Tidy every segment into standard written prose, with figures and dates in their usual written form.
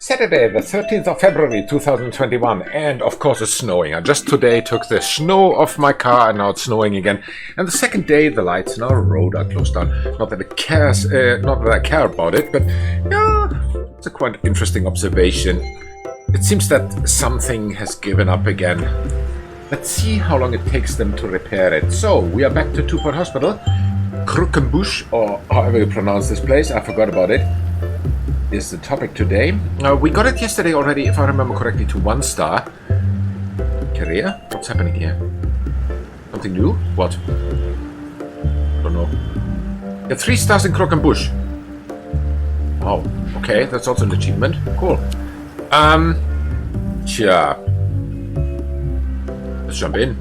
Saturday, the 13th of February 2021, and of course it's snowing. I just today took the snow off my car and now it's snowing again. And the second day, the lights in our road are closed down. Not that I care about it, but yeah, it's a quite interesting observation. It seems that something has given up again. Let's see how long it takes them to repair it. So, we are back to Two-Point Hospital. Croquembouche, or however you pronounce this place, I forgot about it, is the topic today. We got it yesterday already, if I remember correctly, to 1 star. Career? What's happening here? Something new? What? I don't know. Yeah, 3 stars in Croquembouche. Oh, okay, that's also an achievement. Cool. Tja. Let's jump in.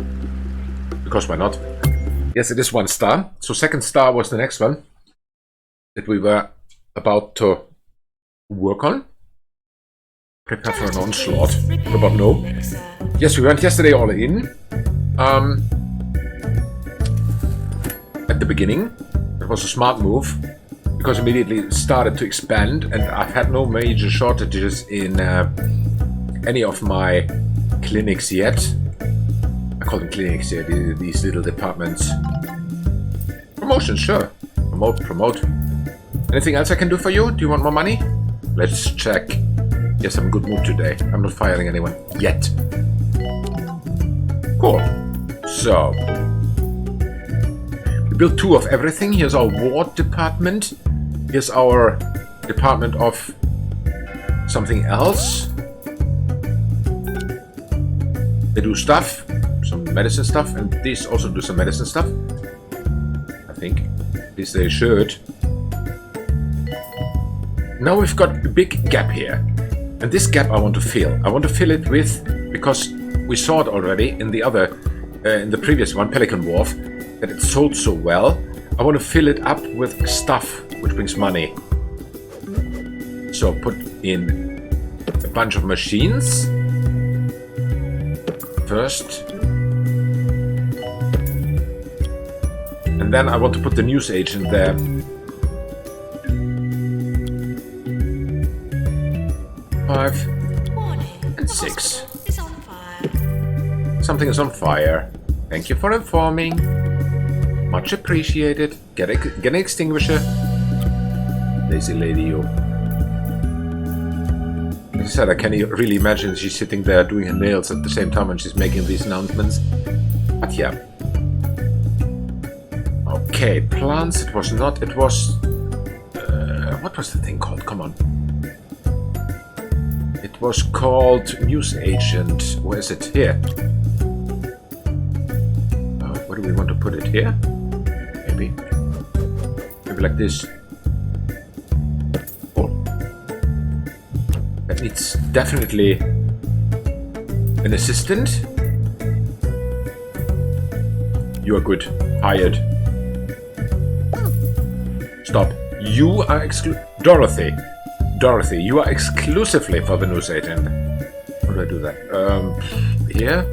Because why not? Yes, it is 1 star. So 2nd star was the next one that we were about to work on. Prepare for an onslaught. What about no? Yes, we went yesterday all in. At the beginning. It was a smart move. Because immediately it started to expand. And I've had no major shortages in any of my clinics yet. I call them clinics here, these little departments. Promotion, sure. Promote. Anything else I can do for you? Do you want more money? Let's check. Yes, I'm in a good mood today. I'm not firing anyone yet. Cool. So, we built 2 of everything. Here's our ward department. Here's our department of something else. They do stuff. Some medicine stuff, and these also do some medicine stuff. I think. At least they should. Now we've got a big gap here. And this gap I want to fill. I want to fill it with, because we saw it already in the other, in the previous one, Pelican Wharf, that it sold so well. I want to fill it up with stuff which brings money. So put in a bunch of machines. First. And then I want to put the news agent there. Five and 6. Something is on fire. Thank you for informing. Much appreciated. Get an extinguisher. Lazy lady, you. As I said, I can't really imagine she's sitting there doing her nails at the same time when she's making these announcements. But yeah. Okay, plants. It was not. It was. What was the thing called? Come on. It was called News Agent. Where is it? Here. Where do we want to put it? Here? Maybe. Maybe like this. Oh. That needs definitely an assistant. You are good. Hired. Stop. You are Dorothy. Dorothy, you are exclusively for the news agent. How do I do that? Here.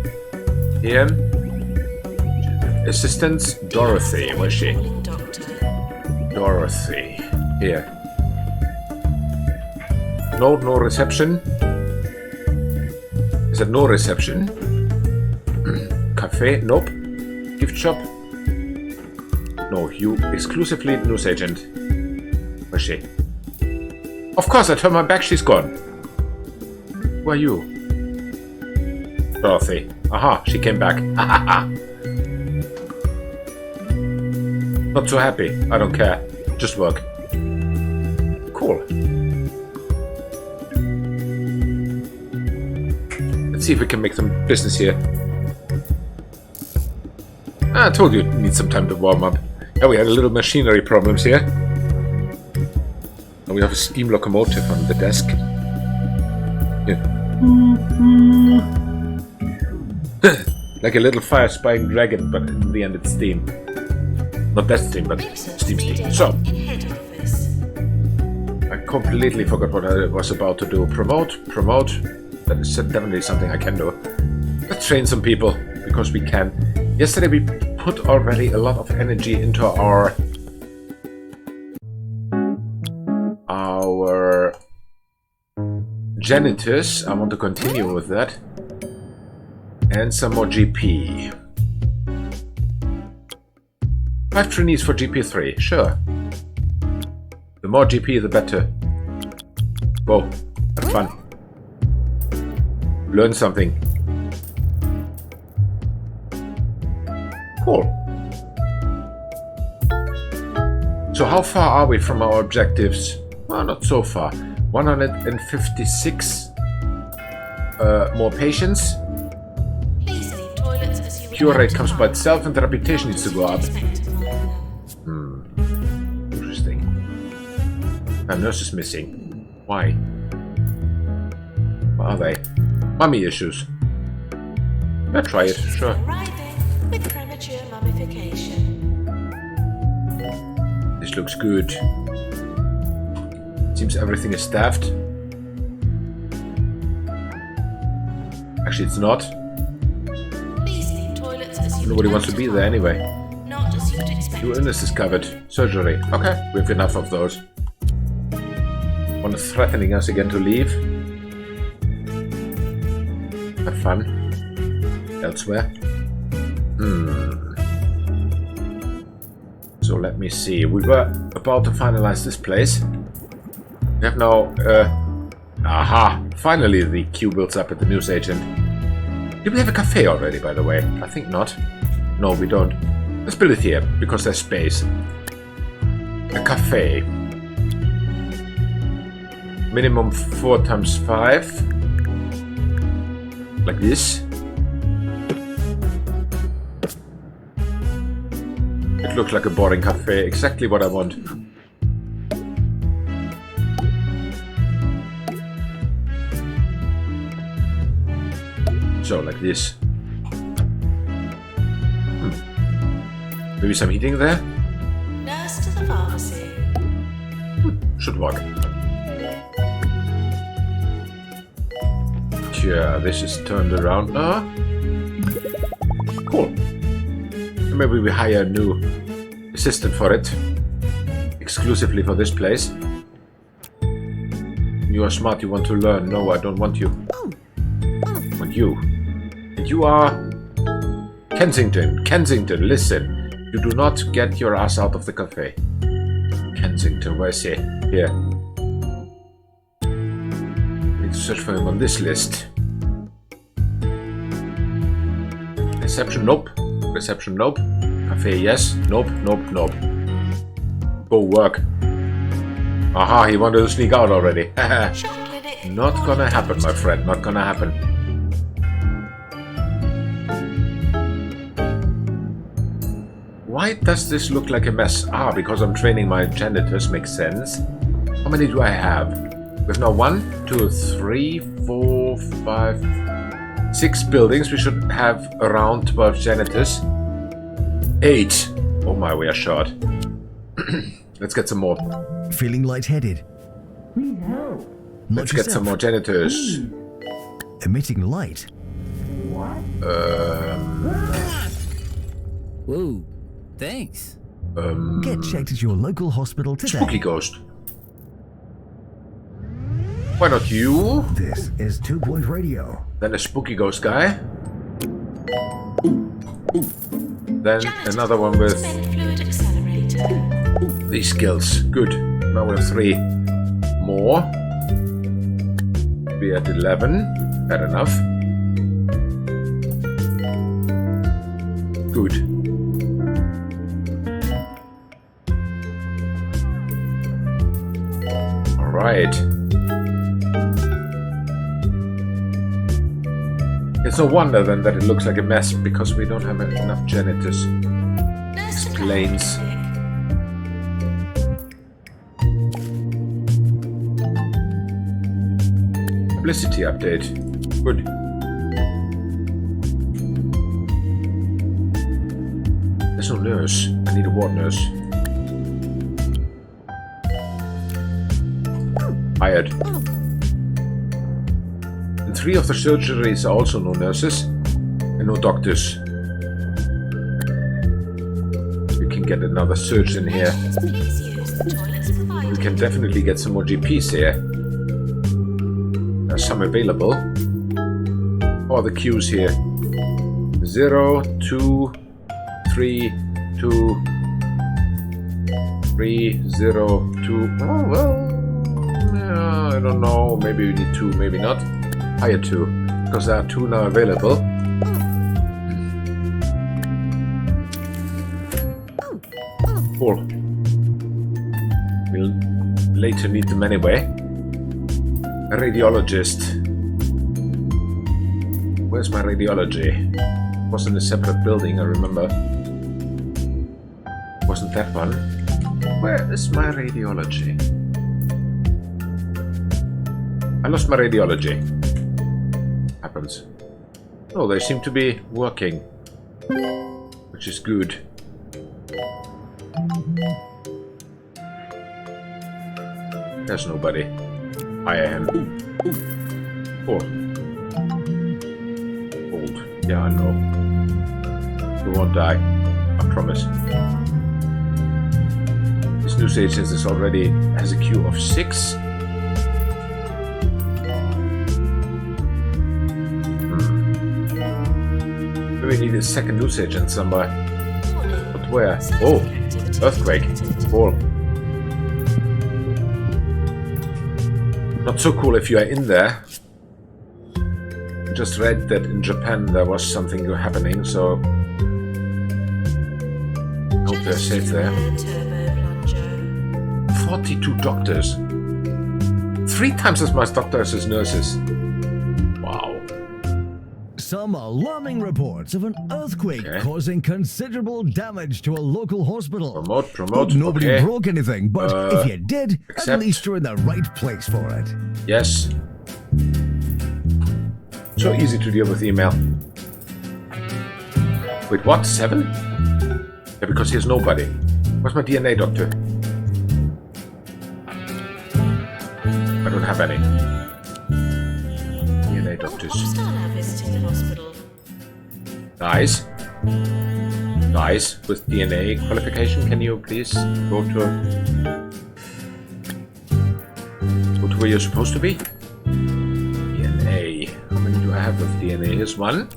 Here. Assistants, Dorothy. Where's she? Dorothy. Here. No reception. Is it no reception? Cafe? Nope. Gift shop? No, you exclusively news agent. Where's she? Of course, I turned my back, she's gone. Who are you? Dorothy. Aha, she came back. Not so happy. I don't care. Just work. Cool. Let's see if we can make some business here. I told you it needs some time to warm up. Yeah, we had a little machinery problems here. And we have a steam locomotive on the desk. Yeah. Like a little fire-spying dragon, but in the end it's steam. Not that steam, but steam. So, I completely forgot what I was about to do. Promote. That is definitely something I can do. Let's train some people, because we can. Yesterday we put already a lot of energy into our janitors. I want to continue with that. And some more GP. 5 trainees for GP3. Sure. The more GP, the better. Go. Have fun. Learn something. Cool. So how far are we from our objectives? Well, not so far. 156 more patients. Cure rate comes by itself and the reputation needs to go up. Interesting. A nurse is missing. Why? What are they? Mummy issues. Yeah, try it, sure. With premature mummification. This looks good. Seems everything is staffed. Actually, it's not. Nobody wants to be there anyway. New illness is covered. Surgery. Okay, we have enough of those. One is threatening us again to leave. Have fun. Elsewhere. So let me see. We were about to finalize this place. We have now... aha! Finally the queue builds up at the news agent. Do we have a cafe already, by the way? I think not. No, we don't. Let's build it here, because there's space. A cafe. Minimum 4 times 5. Like this. It looks like a boring cafe. Exactly what I want. So, like this. Maybe some heating there? Nurse to the pharmacy. Should work. Yeah, this is turned around. Cool. Maybe we hire a new assistant for it. Exclusively for this place. You are smart, you want to learn. No, I don't want you. I want you. And you are... Kensington. Kensington, listen. You do not get your ass out of the cafe. Kensington, where is he? Here. Need to search for him on this list. Reception, nope. Reception, nope. Cafe, yes. Nope, nope, nope. Go work. Aha, he wanted to sneak out already. Not gonna happen, my friend. Not gonna happen. Why does this look like a mess? Ah, because I'm training my janitors. Makes sense. How many do I have? We have now 1, 2, 3, 4, 5, 6 buildings. We should have around 12 janitors. 8. Oh my, we are short. Let's get some more. Feeling lightheaded? Let's get some more janitors. Emitting light? Whoa, thanks. Get checked at your local hospital today. Spooky ghost. Why not you? This is 2 Point Radio. Then a spooky ghost guy. Then another one with these skills. Good. Now we have 3 more. Be at 11. Bad enough. Good. All right. It's no wonder then that it looks like a mess because we don't have enough janitors. Explains. Publicity update. Good. There's no nurse. I need a ward nurse. Hired. In 3 of the surgeries are also no nurses and no doctors. We can get another surgeon here. We can definitely get some more GPs here. There's some available. How are the queues here? 0, 2, 3, 2, 3, 0, 2. Oh, well. Yeah, I don't know. Maybe we need 2, maybe not. Higher 2. Because there are 2 now available. Cool. We'll later need them anyway. A radiologist. Where's my radiology? It was in a separate building, I remember. Wasn't that one? Where is my radiology? I lost my radiology. Happens. Oh, they seem to be working. Which is good. There's nobody. I am. Oh. Old. Yeah, I know. You won't die. I promise. This news agent is already has a queue of 6. We need a second news agent somewhere. But where? Oh, earthquake. Cool. Not so cool if you are in there. I just read that in Japan there was something happening, so hope they're safe there. 42 doctors. 3 times as much doctors as nurses. Wow. Some alarming reports of an earthquake causing considerable damage to a local hospital. Promote. Nobody okay. broke anything, but if you did, accept. at least you're in the right place for it. Yes. So easy to deal with email. Wait, what? 7? Yeah, because here's nobody. Where's my DNA doctor? I don't have any. DNA doctors. Now visiting the hospital. Nice. Nice. With DNA qualification, can you please go to where you're supposed to be? DNA. How many do I have of DNA? Here's 1.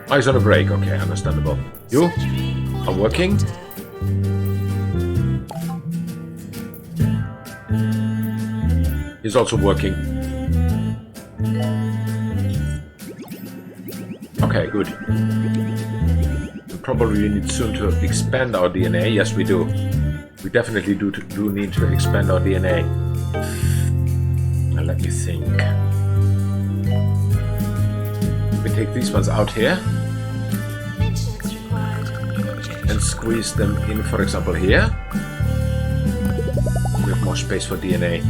Oh, he's on a break. Okay, understandable. You are working? He's also working. Okay, good. We probably need soon to expand our DNA. Yes, we do. We definitely do need to expand our DNA. Now let me think. We take these ones out here Maintenance required. and squeeze them in, for example, here. We have more space for DNA.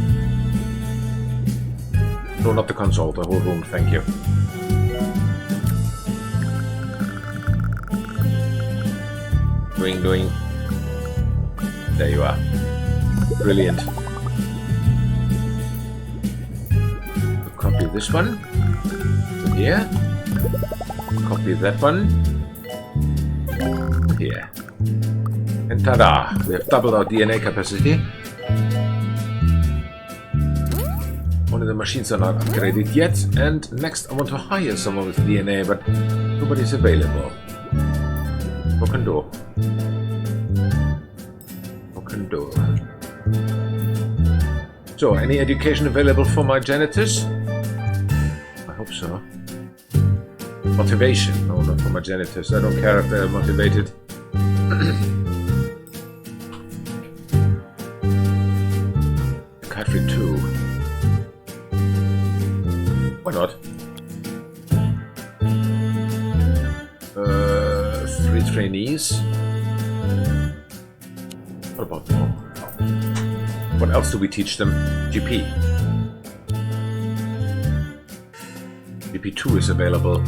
No, not the console, the whole room, thank you. Doing. There you are. Brilliant. We'll copy this one. Here. Copy that one. Here. And ta-da! We have doubled our DNA capacity. Only the machines are not upgraded yet. And next I want to hire someone with DNA, but nobody's available. What can do? So, any education available for my janitors? I hope so. Motivation? No, not for my janitors. I don't care if they're motivated. Country 2. Why not? 3 trainees. What about more? What else do we teach them? GP. GP2 is available.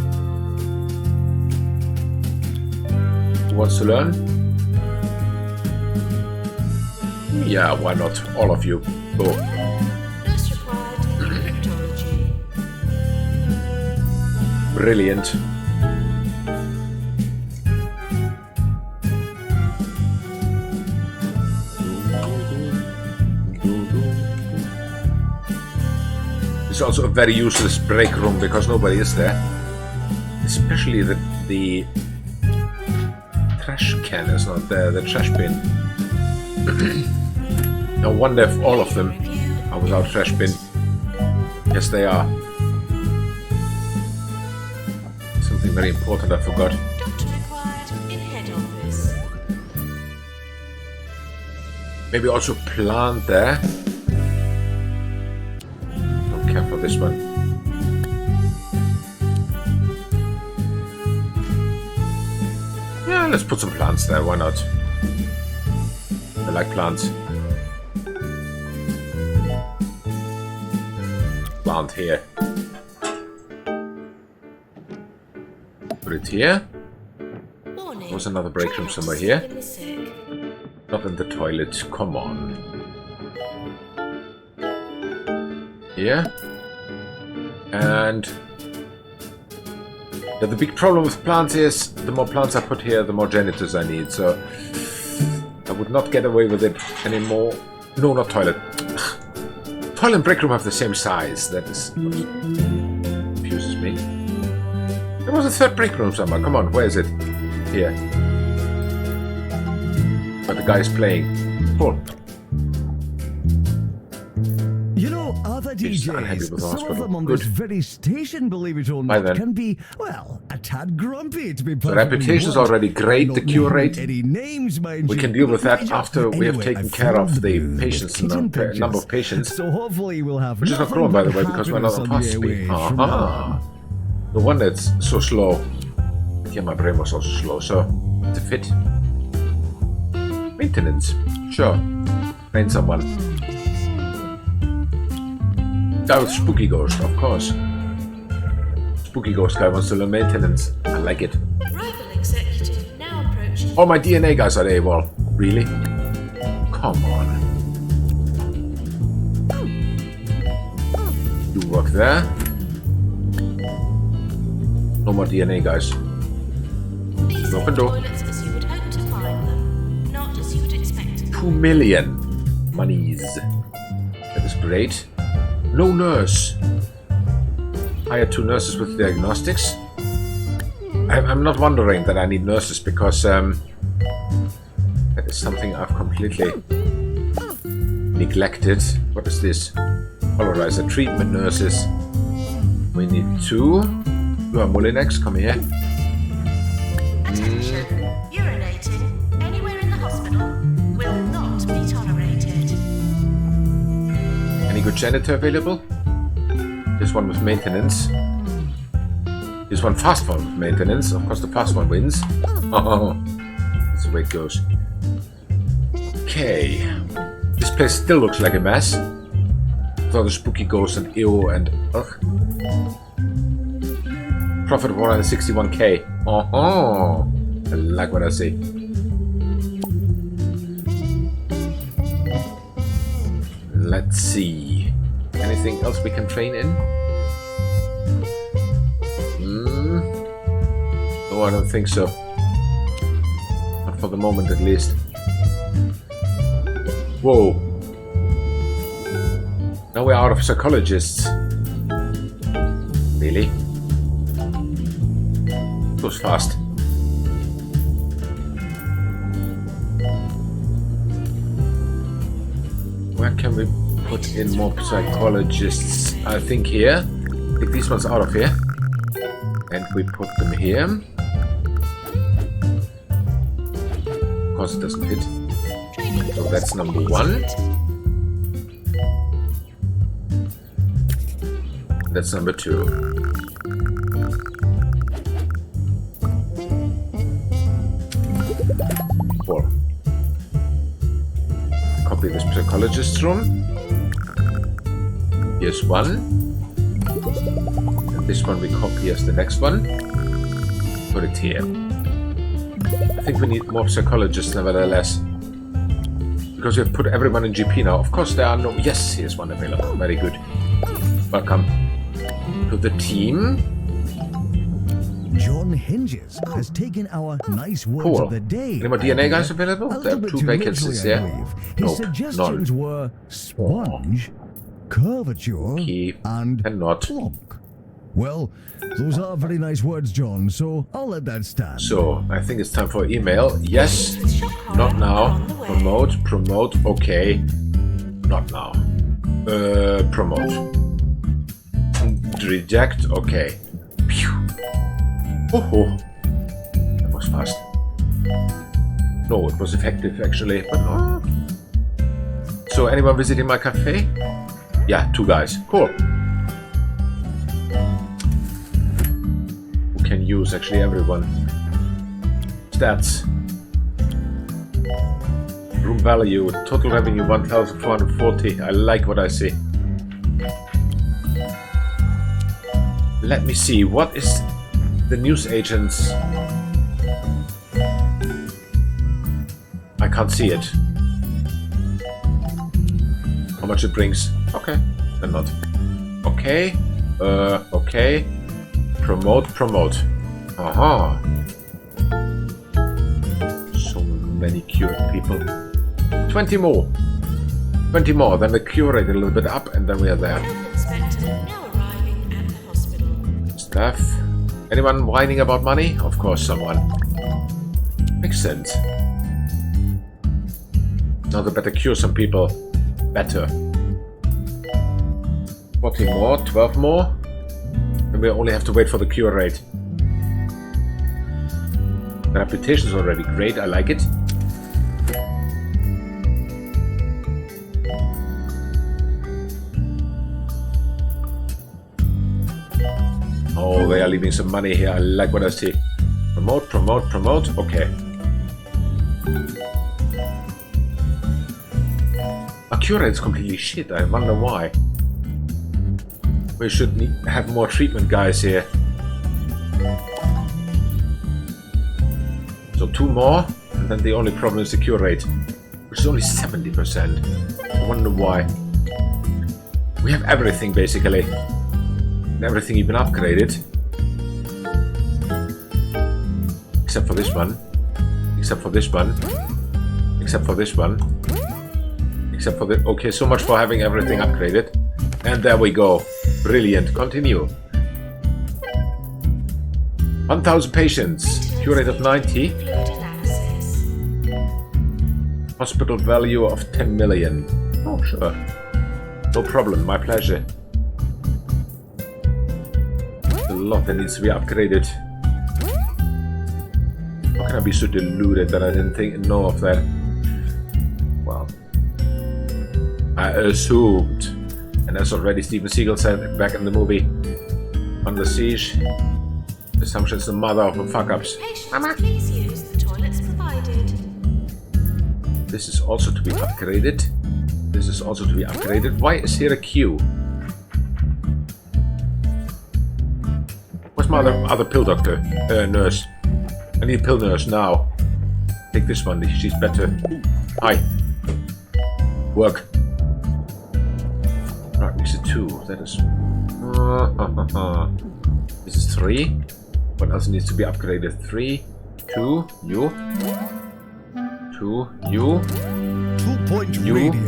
Who wants to learn? Yeah, why not? All of you. Go. Nurse required. Infectology. Brilliant. It's also a very useless break room because nobody is there. Especially the trash can is not there, the trash bin. I wonder if all of them are without trash bin. Yes, they are. Something very important I forgot. Doctor required in head office. Maybe also plant there. Don't care for this one. Yeah, let's put some plants there, why not? I like plants. Plant here. Put it here. Warning. There's another break room somewhere here. In the sick. Not in the toilet, come on. Here. And yeah, the big problem with plants is the more plants I put here, the more janitors I need, so I would not get away with it anymore. No, not toilet. Toilet and break room have the same size. That is confuses me. There was a third break room somewhere. Come on, where is it? Here. But the guy's playing. Cool. You know, other He's unhappy DJs, with the some of hospital. them on Good. this very station, believe it or Bye not, then. can be, well, a tad grumpy to be The perfectly reputation's blunt. already great, Not the cure naming rate. any names, mind We you. can deal with that Anyway, after we have taken I care of filled the booth with patients and kitten number pictures. of patients. So hopefully we'll have Which is not nothing growing, by the but way, because we're not on happiness fast the speed. airwaves from now Aha. on. No wonder it's so slow. Yeah, my brain was also slow, so it's a fit. Maintenance. Sure. Train someone. Oh, Spooky Ghost, of course. Spooky Ghost guy wants to learn maintenance. I like it. Rival executive now approaching. All my DNA guys are AWOL. Really? Come on. You work there. No more DNA guys. These are Open the door. toilets as you would hope to find them, not as you would expect. 2 million monies. That is great. No nurse. Hire 2 nurses with diagnostics. I'm not wondering that I need nurses because that is something I've completely neglected. What is this? Polarizer treatment nurses. We need 2. You are Molinex, come here. Attention. Urinating anywhere in the hospital will not be tolerated. Any good janitor available? This one with maintenance. This one fast one with maintenance. Of course the fast one wins. Oh, that's the way it goes. Okay. This place still looks like a mess. With all the spooky ghosts and ew and ugh. Profit of 161k. Oh, I like what I see. Let's see. Anything else we can train in? No, I don't think so. Not for the moment, at least. Whoa. Now we're out of psychologists. Really? Goes fast. Where can we put in more psychologists? I think here. Take these ones out of here. And we put them here. Of course it doesn't fit. So that's number 1. That's number 2. Four. Copy this psychologist's room. Here's 1. And this one we copy as the next one. Put it here. I think we need more psychologists nevertheless. Because we have put everyone in GP now. Of course there are no... Yes, here's one available. Very good. Welcome to the team. John Hinges has taken our nice words Cool. of the day. Any more DNA idea guys available? a There little are bit 2 too vacancies literally, I there. believe. His Nope, suggestions none. were sponge, curvature, Key and and not. plonk. Well, those are very nice words, John, so I'll let that stand. So, I think it's time for email. Yes. Not now. Promote. Okay. Not now. Promote. Reject. Okay. Phew. Oh. That was fast. No, it was effective actually, but no. So, anyone visiting my cafe? Yeah, 2 guys. Cool. Who can use actually everyone? Stats. Room value, total revenue 1,440. I like what I see. Let me see, what is the news agents? I can't see it. How much it brings? Okay, then not. Okay, okay. Promote. Aha. So many cured people. 20 more. 20 more, then we cure it a little bit up and then we are there. Health inspector now arriving at the hospital. Staff. Anyone whining about money? Of course, someone. Makes sense. Now they better cure some people. Better. 40 more, 12 more. And we only have to wait for the cure rate. The reputation is already great, I like it. Oh, they are leaving some money here. I like what I see. Promote. Okay. Our cure rate is completely shit. I wonder why. We should have more treatment guys here. So 2 more, and then the only problem is the cure rate, which is only 70%. I wonder why. We have everything basically. And everything even upgraded. Except for this one. Except for this one. Except for this one. Except for the... Okay, so much for having everything upgraded. And there we go. Brilliant. Continue. 1,000 patients. Cure rate of 90. Fluid analysis. Hospital value of 10 million. Oh, sure. No problem. My pleasure. A lot that needs to be upgraded. How can I be so deluded that I didn't know of that? Well, I assumed, and as already Steven Seagal said back in the movie, Under Siege, assumption's the mother of the fuck-ups. Patients, please use the toilets provided. This is also to be upgraded. This is also to be upgraded. Why is here a queue? Where's my other pill doctor? Nurse. I need a pill nurse now. Take this one, she's better. Hi. Work. Right, this is 2. That is... This is 3. What else needs to be upgraded? 3, 2, you. 2, you. 2-point You. radio.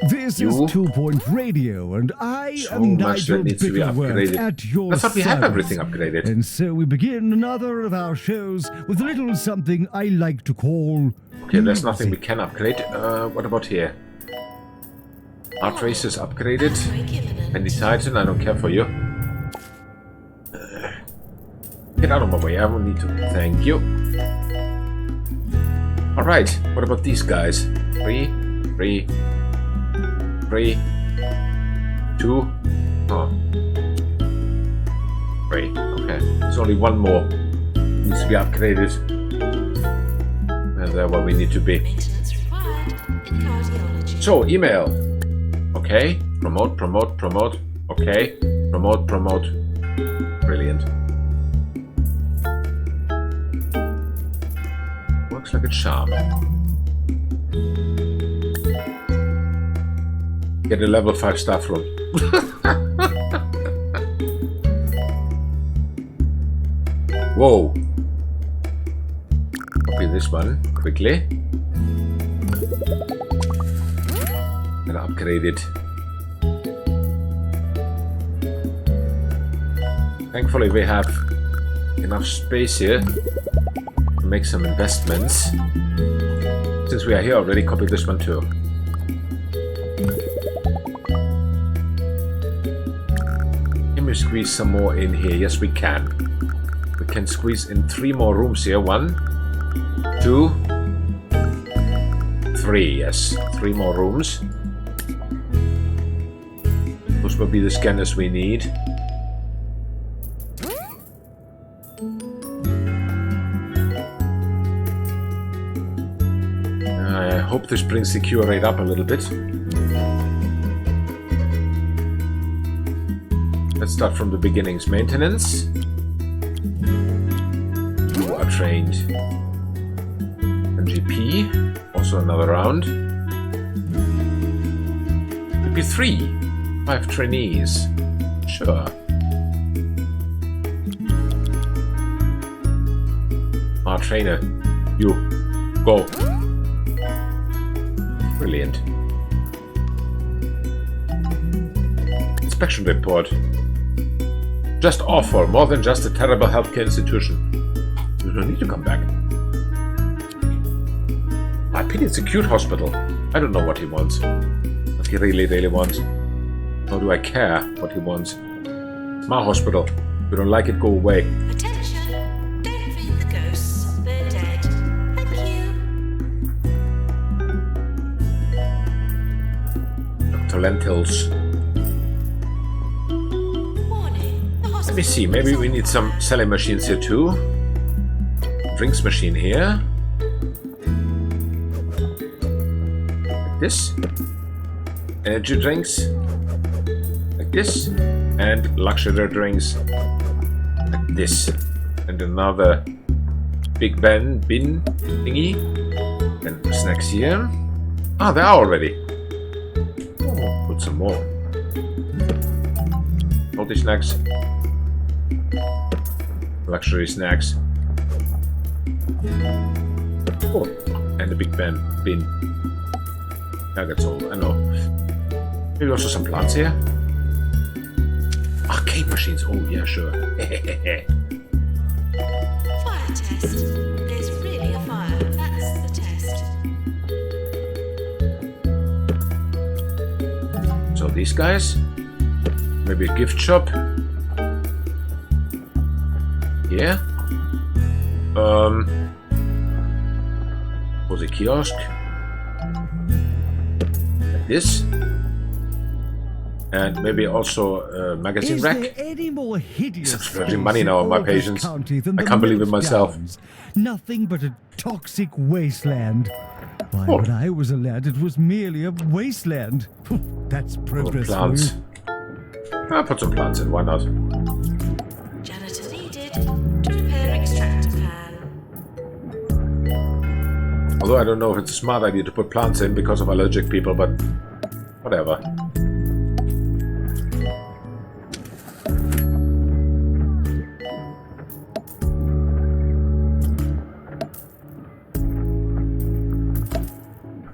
This You. is 2-point radio, and I So am much that Nigel needs to be Bickleworth upgraded. at your I thought we have service. everything upgraded. And so we begin another of our shows with a little something I like to call... Okay, there's nothing we can upgrade. What about here? Art race is upgraded. Penny Titan, I don't care for you. Get out of my way, I don't need to. Thank you. Alright, what about these guys? 3, 2. Oh. 3, okay. There's only 1 more. Needs to be upgraded. And there where we need to be. Maintenance required in cardiology. So, email. Okay. Promote. Okay. Promote. Brilliant. Works like a charm. Get a level 5 staff room. Whoa. Copy this one quickly. Gonna upgraded. Thankfully we have enough space here to make some investments. Since we are here already, copy this one too. Can we squeeze some more in here? Yes, we can. We can squeeze in 3 more rooms here. 1, 2, 3. Yes, 3 more rooms. Those will be the scanners we need. I hope this brings the cure rate up a little bit. Let's start from the beginnings. Maintenance. You are trained. And GP. Also another round. GP 3. 5 trainees. Sure. Trainer. You. Go. Brilliant. Inspection report. Just awful. More than just a terrible healthcare institution. You don't need to come back. I pity it's a cute hospital. I don't know what he wants. What he really wants. Nor do I care what he wants. It's my hospital. If you don't like it, go away. Attention! Don't feed the ghosts. They're dead. Thank you. Dr. Lentils. Warning. The Let me see. Maybe we need some selling machines here too. Drinks machine here. Like this. Energy drinks. Like this. And luxury drinks. Like this. And another big bin thingy. And snacks here. Ah, there are already. Oh, put some more. Multi snacks. Luxury snacks. Oh, and a big bin. Yeah, that's all. I know. Maybe also some plants here. Arcade machines. Oh, yeah, sure. fire test. There's really a fire. That's the test. So these guys. Maybe a gift shop. Yeah. Was a kiosk. Like this. And maybe also a magazine Is rack. there any more hideous Such splurging money now on my patients. I can't believe it myself. Nothing but a toxic wasteland. Why, Oh. when I was a lad, it was merely a wasteland. That's progress for Plants. you. I'll put some plants in, why not? Janitor needed to repair extractor pan. Although I don't know if it's a smart idea to put plants in because of allergic people, but whatever.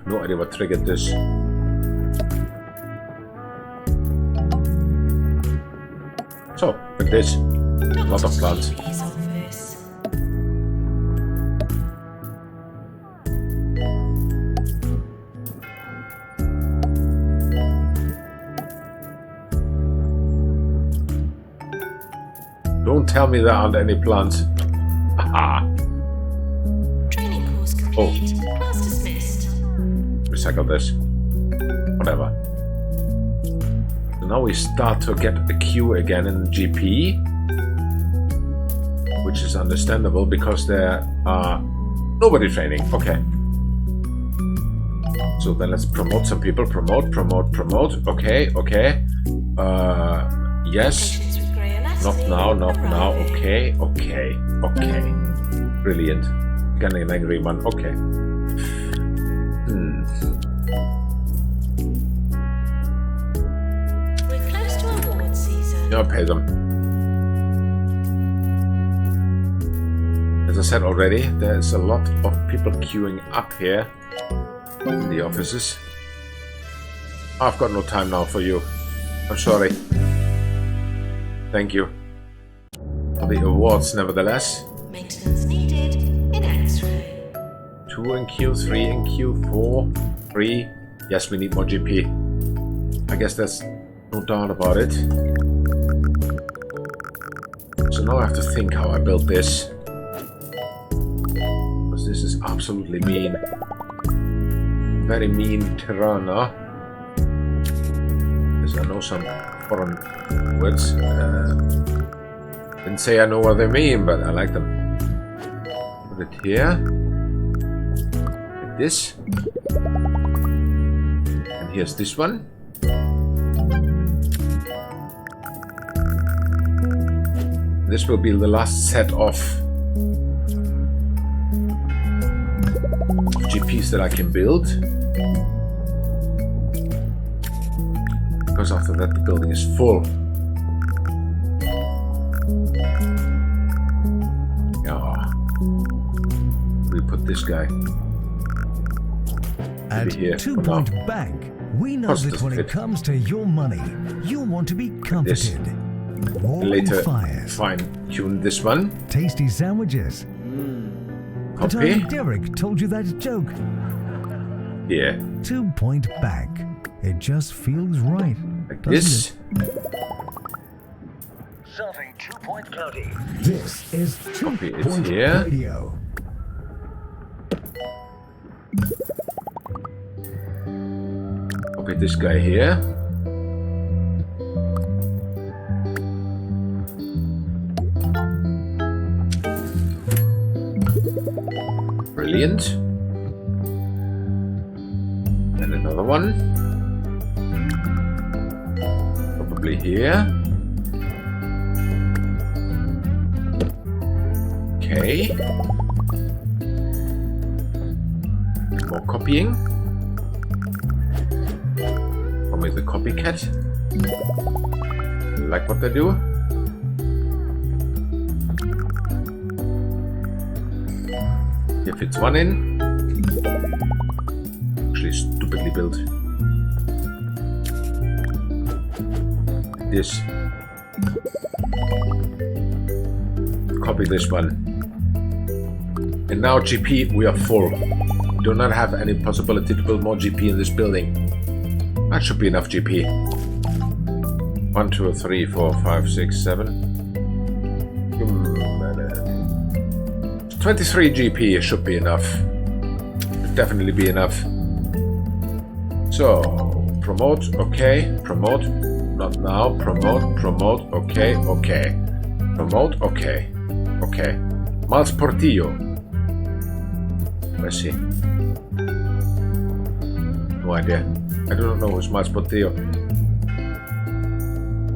No idea what triggered this. So, like this. A lot of plants. His office. Don't tell me there aren't any plants. Aha! Training course complete. Class dismissed. Recycle this. Whatever. So now we start to get the queue again in GP. Which is understandable because there are nobody training. Okay. So then let's promote some people. Promote. Okay. Yes. Patients with grey Not anatomy now, not now. arriving. Okay. Brilliant. Getting an angry one. Okay. We're close to award season. Yeah, pay them. As I said already, there's a lot of people queuing up here in the offices. I've got no time now for you. I'm sorry. Thank you for the awards, nevertheless. Maintenance needed in X-ray. 2 in Q3 and Q4. 3. Yes, we need more GP. I guess there's no doubt about it. So now I have to think how I built this. Because this is absolutely mean. Very mean terrain. Because I know some foreign words. Didn't say I know what they mean, but I like them. Put it here. Like this. And here's this one. This will be the last set of GPs that I can build. Because after that the building is full. Yeah. We put this guy At here 2 for now. Point Bank, we know Positive that when it fit. comes to your money, you want to be comforted. Warm Later fires, fine tune this one. tasty sandwiches. The Copy. time Derek told you that joke. Here. 2 Point Bank. It just feels right. Like doesn't this. it? Serving 2 Point County. This is 2 Copy it Point here. Radio. Copy this guy here. Brilliant. And another one. Probably here. Okay. More copying. Probably the copycat. Like what they do. Here fits one in. Actually stupidly built. This. Copy this one. And now GP, we are full. We do not have any possibility to build more GP in this building. That should be enough GP. 1, 2, 3, 4, 5, 6, 7. 23 GP should be enough. Should definitely be enough. So, promote, okay. Promote, not now. Promote, promote, okay, okay. Promote, okay. Okay. Miles Portillo. Let's see. No idea. I do not know who's Miles Portillo.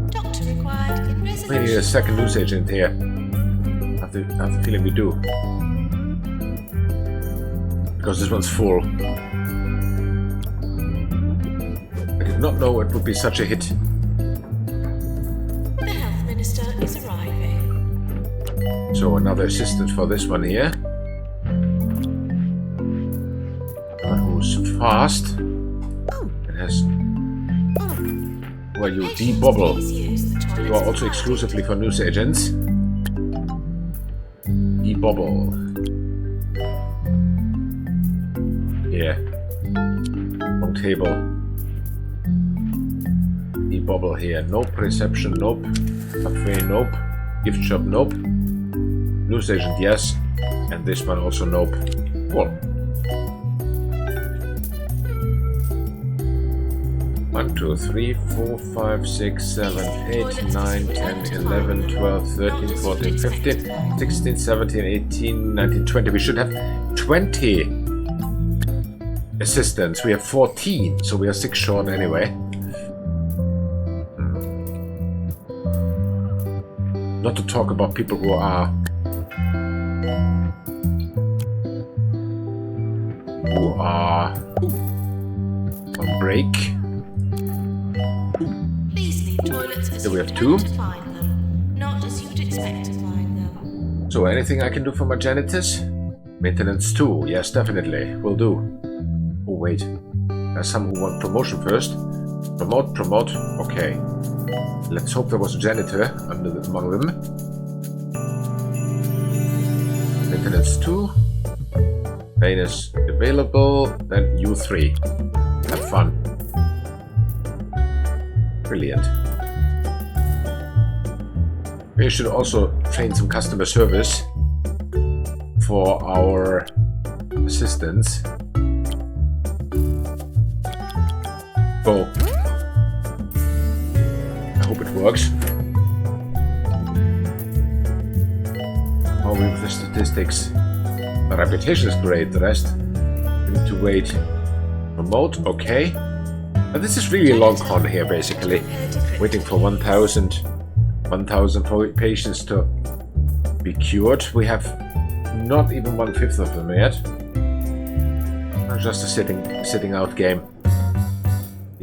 Doctor required in We need a resolution. second news agent here. I have the feeling we do. Because this one's full. I did not know it would be such a hit. The health minister is arriving. So another assistant for this one here. One who's fast. It has... Well, you Patients, de-bobble. please use the toilet You are also entirely. exclusively for news agents. De-bobble. Yeah. Wrong table. De-bobble here. Nope. Reception, nope. Cafe, nope. Gift shop, nope. News agent, yes. And this one also, nope. Cool. 1, 2, 3, 4, 5, 6, 7, 8, 9, 10, 11, 12, 13, 14, 15, 16, 17, 18, 19, 20. We should have 20 assistants. We have 14, so we are 6 short anyway. Not to talk about people who are on break. Please leave toilets as Here we you have would 2. to find them, not as you would expect to find them. So anything I can do for my janitors? Maintenance 2, yes, definitely, will do. Oh wait, there's some who want promotion first. Promote, promote. Okay. Let's hope there was a janitor among them. Maintenance 2. Lane is available. Then you 3. Have fun. Brilliant. We should also train some customer service for our assistants. Go. I hope it works. Oh, we have the statistics. The reputation is great. The rest, we need to wait. Remote, okay. But this is really a long con here, basically. Waiting for 1,000 patients to be cured. We have not even 1/5 of them yet. Just a sitting out game.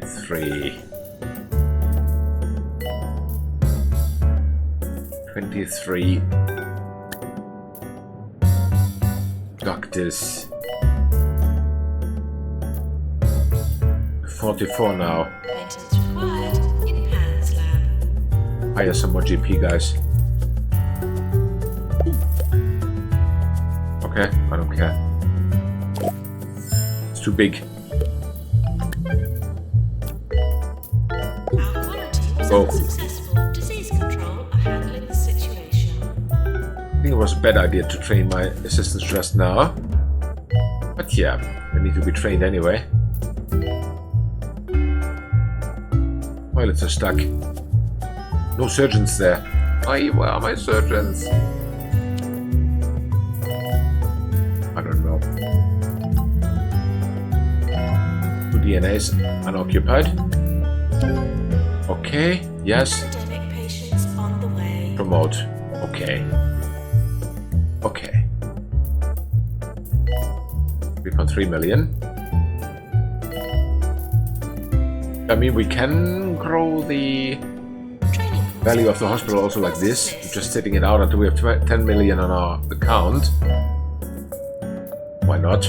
3. 23 doctors. 44 now. Maintenance required in Pan's lab. Hire some more GP guys. Okay, I don't care. It's too big. Our quality was Go. unsuccessful. Disease control are handling the situation. I think it was a bad idea to train my assistants just now. But yeah, they need to be trained anyway. Toilets are stuck. No surgeons there. Where are my surgeons? I don't know. 2 DNAs unoccupied. Okay, yes. Pandemic patients on the way. Promote. Okay. Okay. 3.3 million. I mean, we can grow the Training value of the hospital also like this, just sitting it out until we have 10 million on our account. Why not?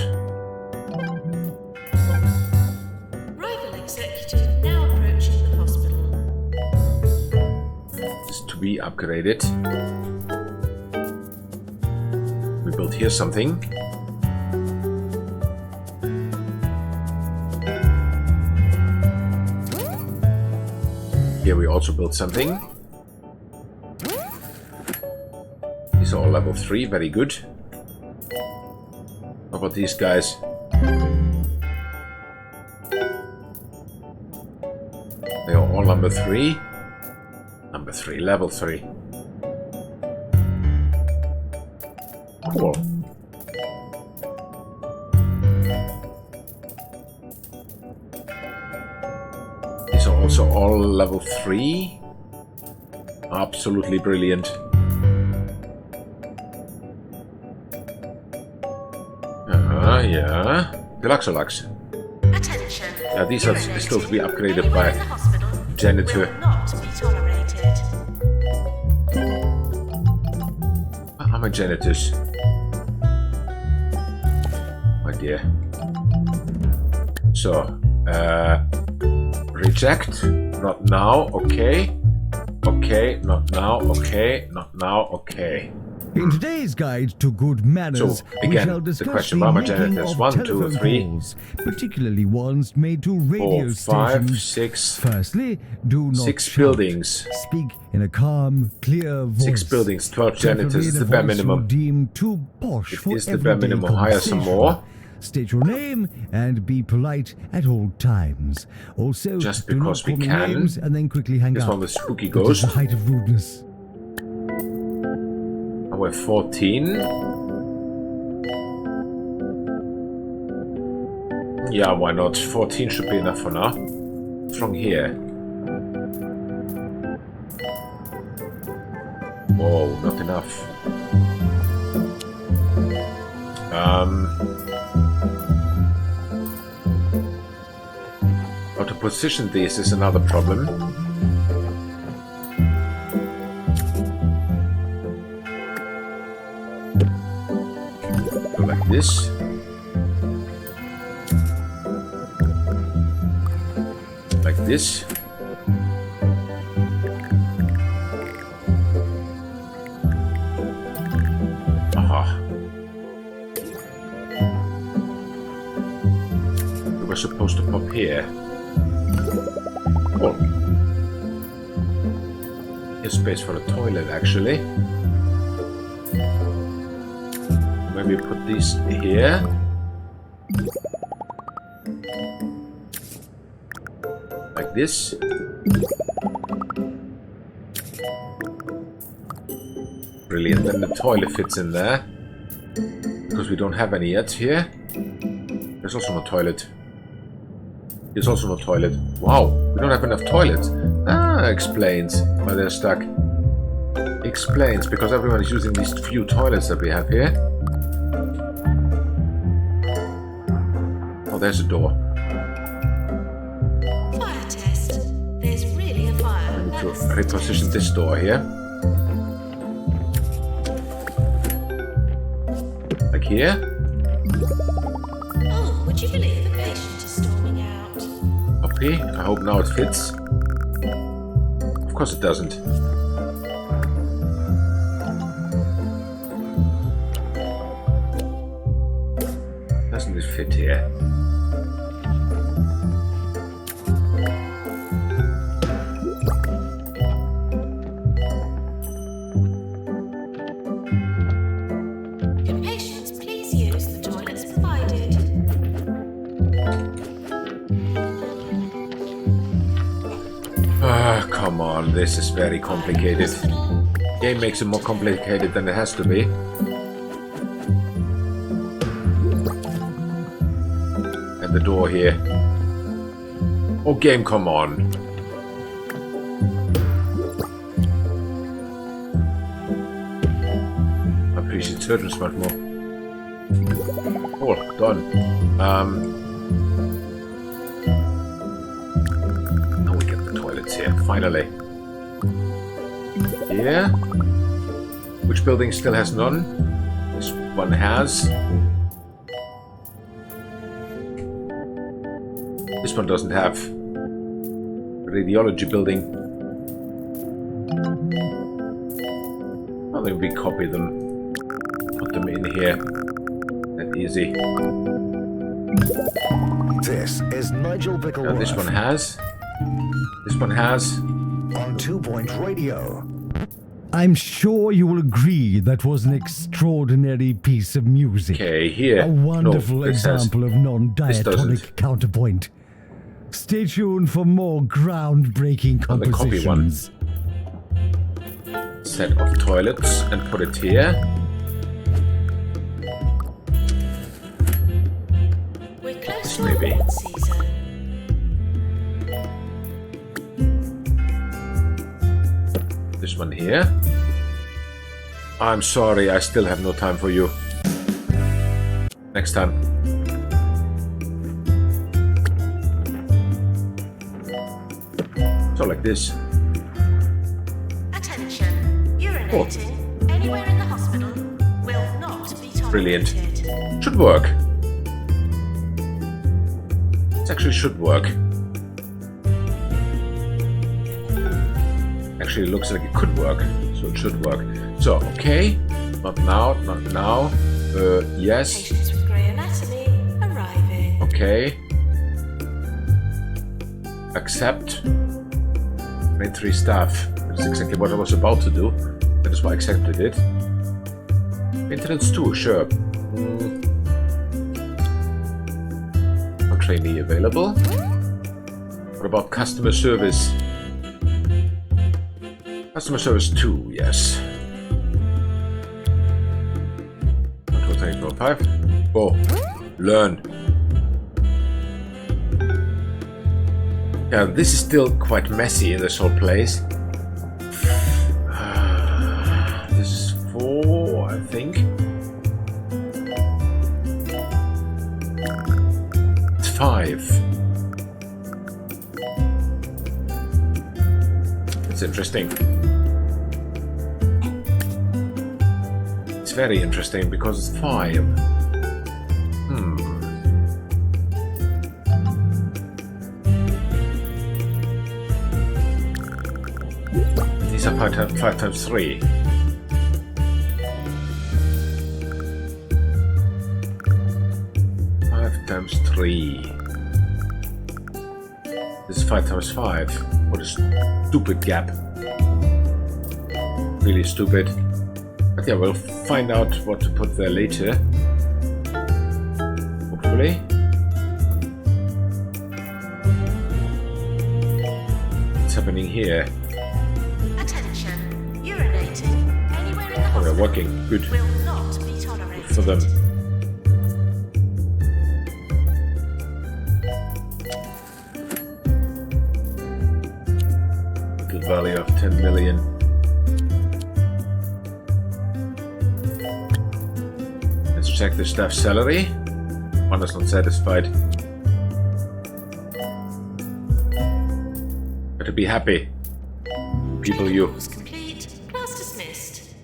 Rival executive now approaching the hospital. It's to be upgraded. We built here something. Here we also built something. These are all level 3, very good. How about these guys? They are all number 3. Number 3, level 3. Cool. These are also all level 3. Absolutely brilliant. Yeah. Deluxe or Lux? Attention. Yeah, these are still to be upgraded by the hospital janitor. will not be tolerated. How are my janitors? My dear. So, reject. Not now. Okay. Okay. Not now. Okay. Not now. Okay. In today's guide to good manners, So, we again, shall the discuss question, the Mama making janitors, of 1, 2, telephone 3, calls, particularly ones made to radio 4, 5, stations. 6, Firstly, do not 6 shout. buildings. Speak in a calm, clear voice. 6 buildings, 12 janitors Preferably is in the a bare voice you minimum. deem too posh It for is the bare everyday minimum. Hire some conversation. more. State your name and be polite at all times. Also, Just do not because we call me can. names and then quickly hang This up. one with Spooky That is Ghost. the height of rudeness. And we're 14. Yeah, why not? 14 should be enough for now. From here. Whoa, not enough. How to position these is another problem. Go like this. Like this. Aha. We were supposed to pop here. Oh. Here's space for a toilet, actually. Maybe put these here. Like this. Brilliant. Then the toilet fits in there. Because we don't have any yet here. There's also no toilet. There's also no toilet. Wow, we don't have enough toilets. Ah, explains why they're stuck. Explains because everyone is using these few toilets that we have here. Oh, there's a door. Fire test. There's really a fire. I need to reposition this door here. Like here. Oh, would you believe a patient is storming out? Okay, I hope now it fits. Of course it doesn't. Doesn't it fit here? Can patients please use the toilets provided? Ah, come on, this is very complicated. Hospital. Game makes it more complicated than it has to be. And the door here. Oh, game, come on. I appreciate surgeons much more. Oh, done. Now we get the toilets here, finally. Yeah. Which building still has none? This one has. This one doesn't have. Radiology building. Well, then we copy them. Put them in here. That easy. This is Nigel Now Bickleworth this one has. This one has. on 2 Point Radio. I'm sure you will agree that was an extraordinary piece of music. Okay, here. A wonderful No, this has- example of this non-diatonic doesn't. counterpoint. Stay tuned for more groundbreaking Oh, the copy one. compositions. Set of toilets and put it here. We're close to Maybe. award season. This one here. I'm sorry, I still have no time for you. Next time. So like this. Attention. Urinating anywhere in the hospital will not be tolerated. Brilliant. Should work. It actually should work. Actually, it looks like it could work, so it should work. So, okay. Not now, not now. Yes. Patients with grey anatomy arriving. Okay. Accept. Military staff. That's exactly what I was about to do. That is why I accepted it. Maintenance 2, sure. A trainee available. What about customer service? Customer service 2, yes. 1, 2, 3, 4, 5. Go. Learn. Yeah, this is still quite messy in this whole place. This is 4, I think. It's 5. It's interesting. It's very interesting because it's 5. These are 5 times 3. Times 3. This is 5 times 5. What a stupid gap. Really stupid. But yeah, we'll find out what to put there later. Hopefully. What's happening here? Attention. Urinating anywhere in the Oh, hospital they're working. Good. will not be tolerated. For them. Value of 10 million. Let's check the staff's salary. One is not satisfied. Better be happy. People, you. Course complete. Class dismissed.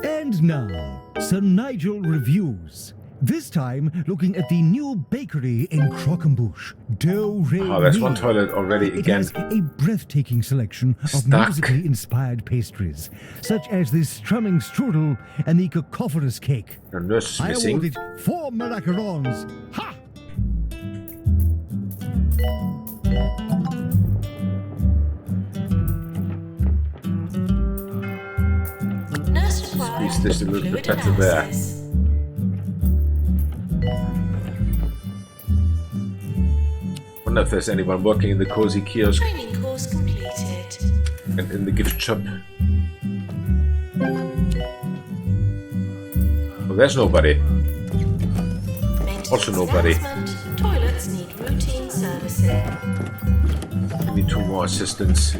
And now, Sir Nigel reviews. This time, looking at the new bakery in Croquembouche. Oh, there's one toilet already It again. has a breathtaking selection of Stuck. musically inspired pastries, such as the strumming strudel and the cacophonous cake. The nurse is I missing. award it 4 macarons. Ha! Nurse required. Squeeze this a little bit Fluid better there. analysis. Wonder if there's anyone working in the cozy kiosk Training course completed. and in the gift shop. Oh, there's nobody. Maintenance Also nobody. announcement. Toilets need routine servicing. We need 2 more assistants.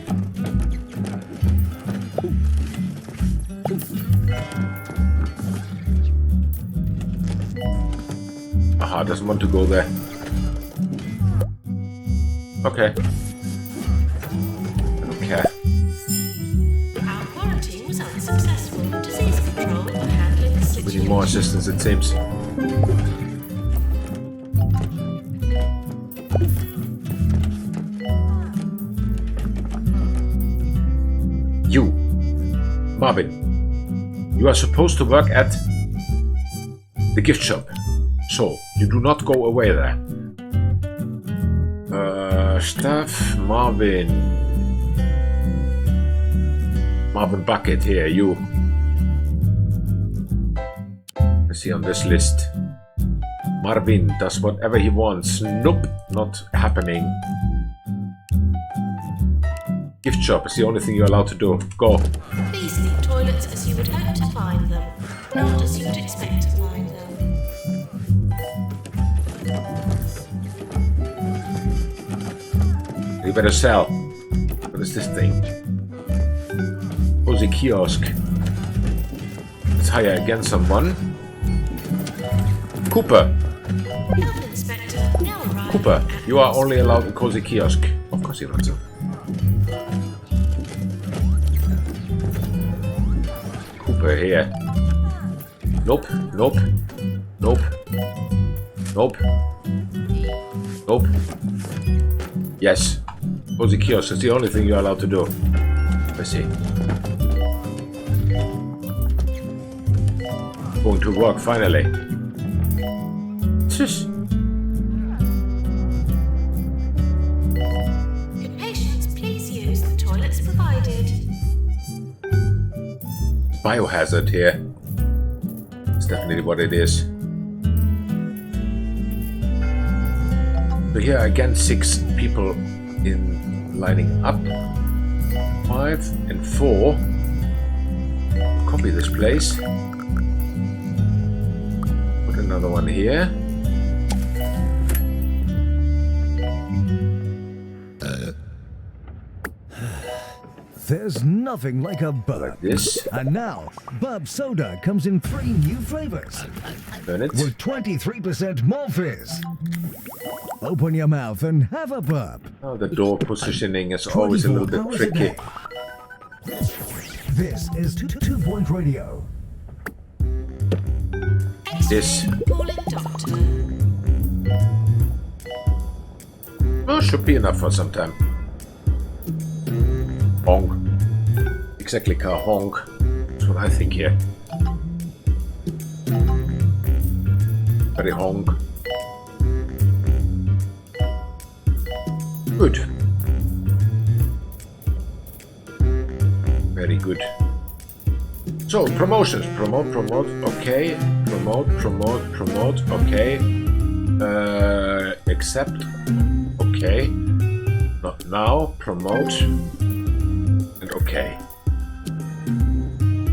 Aha, doesn't want to go there. Okay. I don't care. Our quarantine was unsuccessful. Disease control or handling the We situation. need more assistants, it seems. You, Marvin, you are supposed to work at the gift shop, so you do not go away there. Staff, Marvin Bucket here, you. Let's see on this list. Marvin does whatever he wants. Nope, not happening. Gift shop is the only thing you're allowed to do. Go. Please leave toilets as you would hope to find them, not as you would expect to find them. You better sell. What is this thing? Cozy kiosk. Let's hire again someone. Cooper. Health inspector now arrived. Cooper, you are only allowed a cozy kiosk. Of course you're not so. Cooper here. Nope, nope, nope, nope, nope. Yes. Cozy kiosk is the only thing you're allowed to do. Let's see. Going to work finally. Shush. Could patients please use the toilets provided? Biohazard here. That's definitely what it is. So here again 6 people in lining up. 5 and 4. Copy this place. Put another one here. There's nothing like a burp. Like this. And now, burp soda comes in 3 new flavors Turn it. with 23% more fizz. Open your mouth and have a burp. Oh, the door positioning is always a little bit 24 hours a tricky. day. This is 2 Point Radio. This. Calling doctor. Oh, should be enough for some time. Bonk. exactly car honk. That's what I think here. Very honk. Good. Very good. So, promotions. Promote, okay. Promote, okay. Accept, okay. Not now, promote, and okay.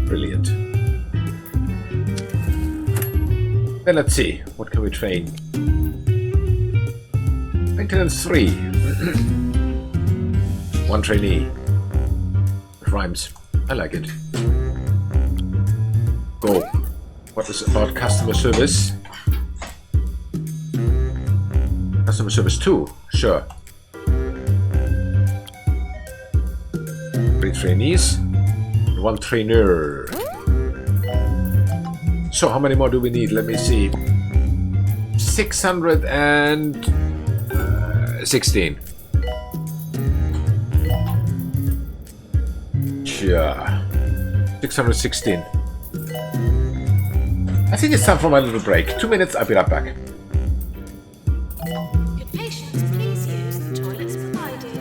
Brilliant. Then let's see, what can we train? Maintenance 3. One trainee. It rhymes. I like it. Go. What is about customer service? Customer service 2. Sure. 3 trainees. And 1 trainer. So how many more do we need? Let me see. 616. Sure. 616. I think it's time for my little break. 2 minutes, I'll be right back. Could patients please use the toilets provided?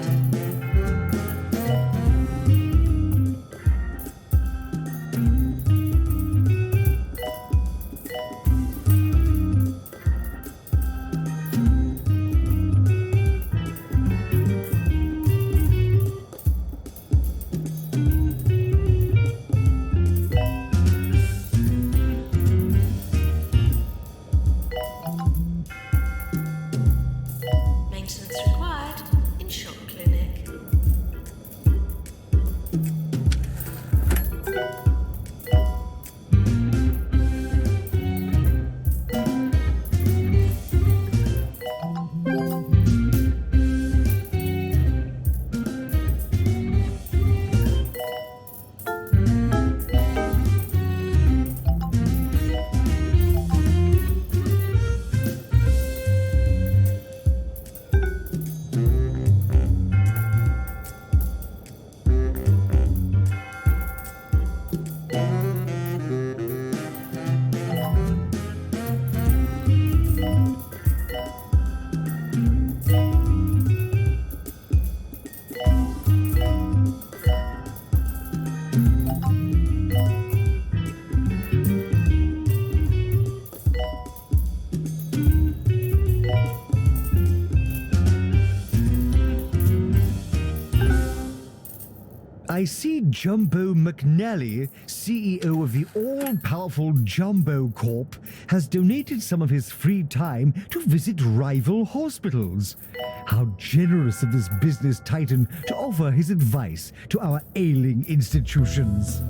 Maintenance required in shock clinic. I see Jumbo McNally, CEO of the all-powerful Jumbo Corp, has donated some of his free time to visit rival hospitals. How generous of this business titan to offer his advice to our ailing institutions.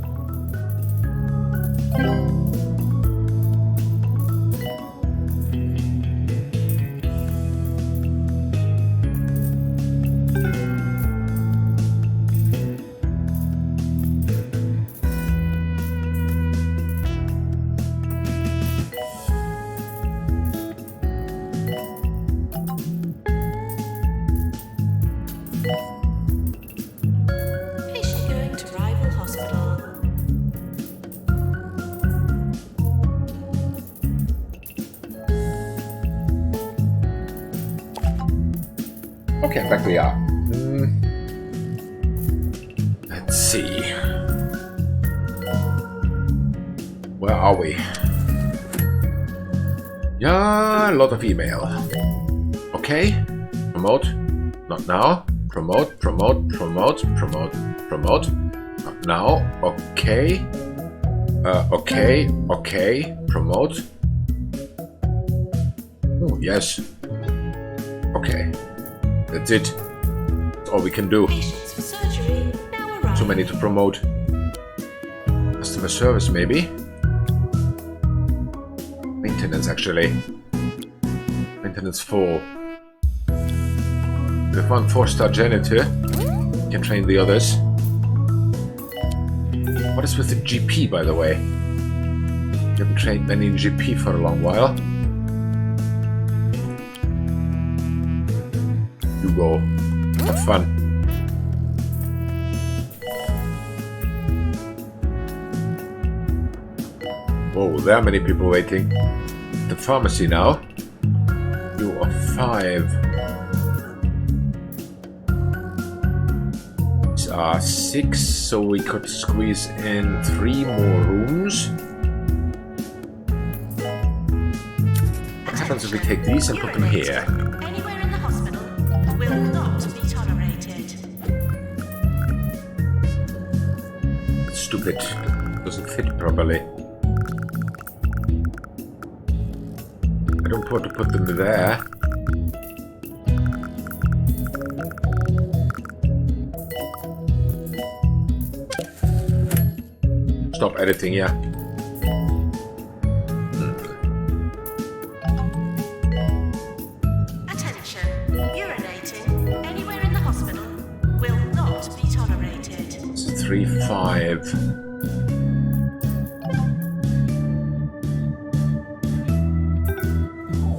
Patient going to rival hospital. Okay, back we are. Let's see. Where are we? Yeah, a lot of email. Okay. Promote. Not now. Promote. Not now. Okay. Okay. Promote. Oh, yes. Okay. That's it. That's all we can do. Patients for surgery now arrive. Too many to promote. Customer service, maybe? Maintenance, actually. Maintenance 4. We have 1 4-star janitor. We can train the others. What is with the GP, by the way? We haven't trained many in GP for a long while. You go. Have fun. Whoa, there are many people waiting. The pharmacy now. You are 5. These are 6, so we could squeeze in 3 more rooms. What happens if we take these and put them here? Anywhere in the hospital will not be tolerated. Stupid. Doesn't fit properly. I don't want to put them there. Stop editing, yeah. Attention. Urinating anywhere in the hospital will not be tolerated. It's 3, 5.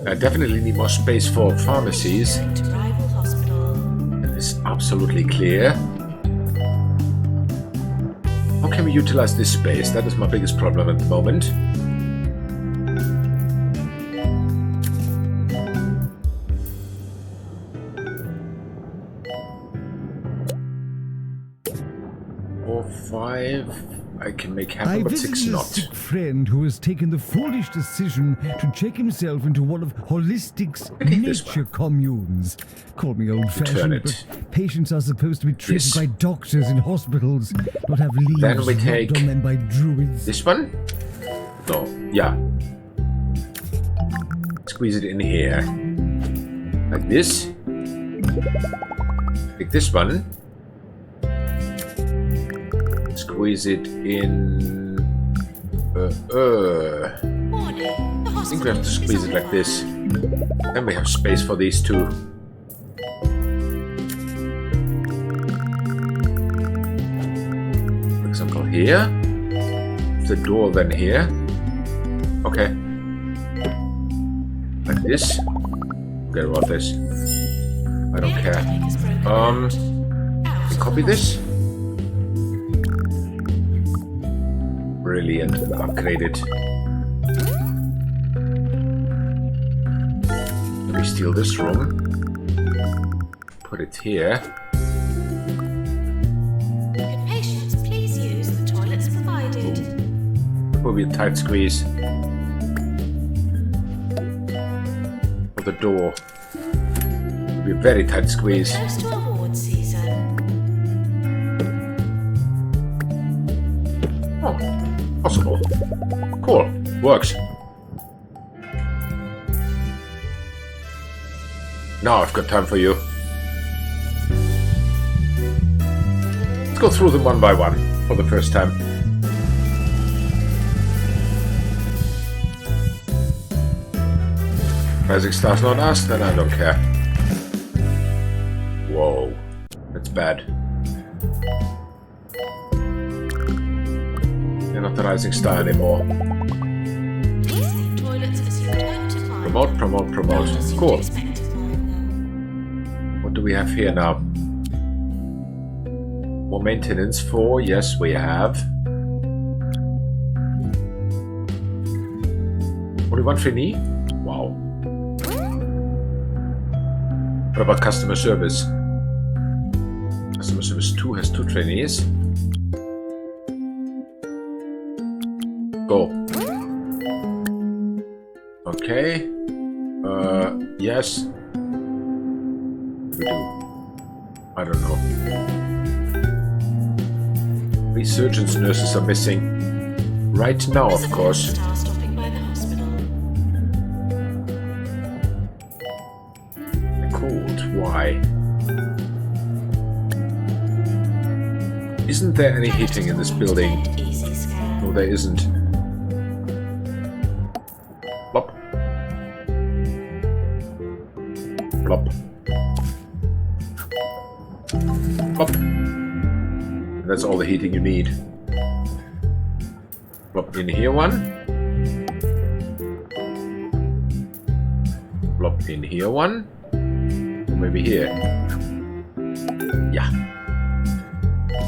I definitely need more space for pharmacies. Going to rival hospital. That is absolutely clear. How can we utilize this space? That is my biggest problem at the moment. Or 5. I can make happen, I but 6 visited a not. sick friend who has taken the foolish decision to check himself into one of Holistic's I take this nature communes. Call me Return old-fashioned, it. but patients are supposed to be treated Yes. by doctors in hospitals, not have leaves Then we rubbed take on them by druids. This one? No, yeah. Squeeze it in here. Like this. Take this one. Squeeze it in... Warning. The I think we have to hospital is squeeze on it like this. fire. Then we have space for these two. For example, here. The door then here. Okay. Like this. Forget about this. I don't care. Epidemic is broken out. Out of Copy the this. Brilliant. Upgrade it. Let me steal this room. Put it here. Could patients please use the toilets provided? It will be a tight squeeze. For the door. It will be a very tight squeeze. Close to award season. Oh, possible. Cool. Works. Now I've got time for you. Let's go through them one by one for the first time. Rising Star's not us, then I don't care. Whoa. That's bad. You're not the Rising Star anymore. Please leave toilets as you would hope to find. Promote, promote, promote. Not as you'd Cool. expect to find them. What do we have here now? More maintenance for, yes, we have. Only 1 trainee? Wow. What about customer service? Customer service 2 has 2 trainees. Go. Okay. Yes. We do. I don't know. 3 surgeons, nurses are missing. Right now, of course. Star stopping by the hospital. Cold. Why? Isn't there any heating in this building? Easy scan. No, there isn't. Plop. Plop. Plop. And that's all the heating you need. Plop in here one. Plop in here one. Or maybe here. Yeah.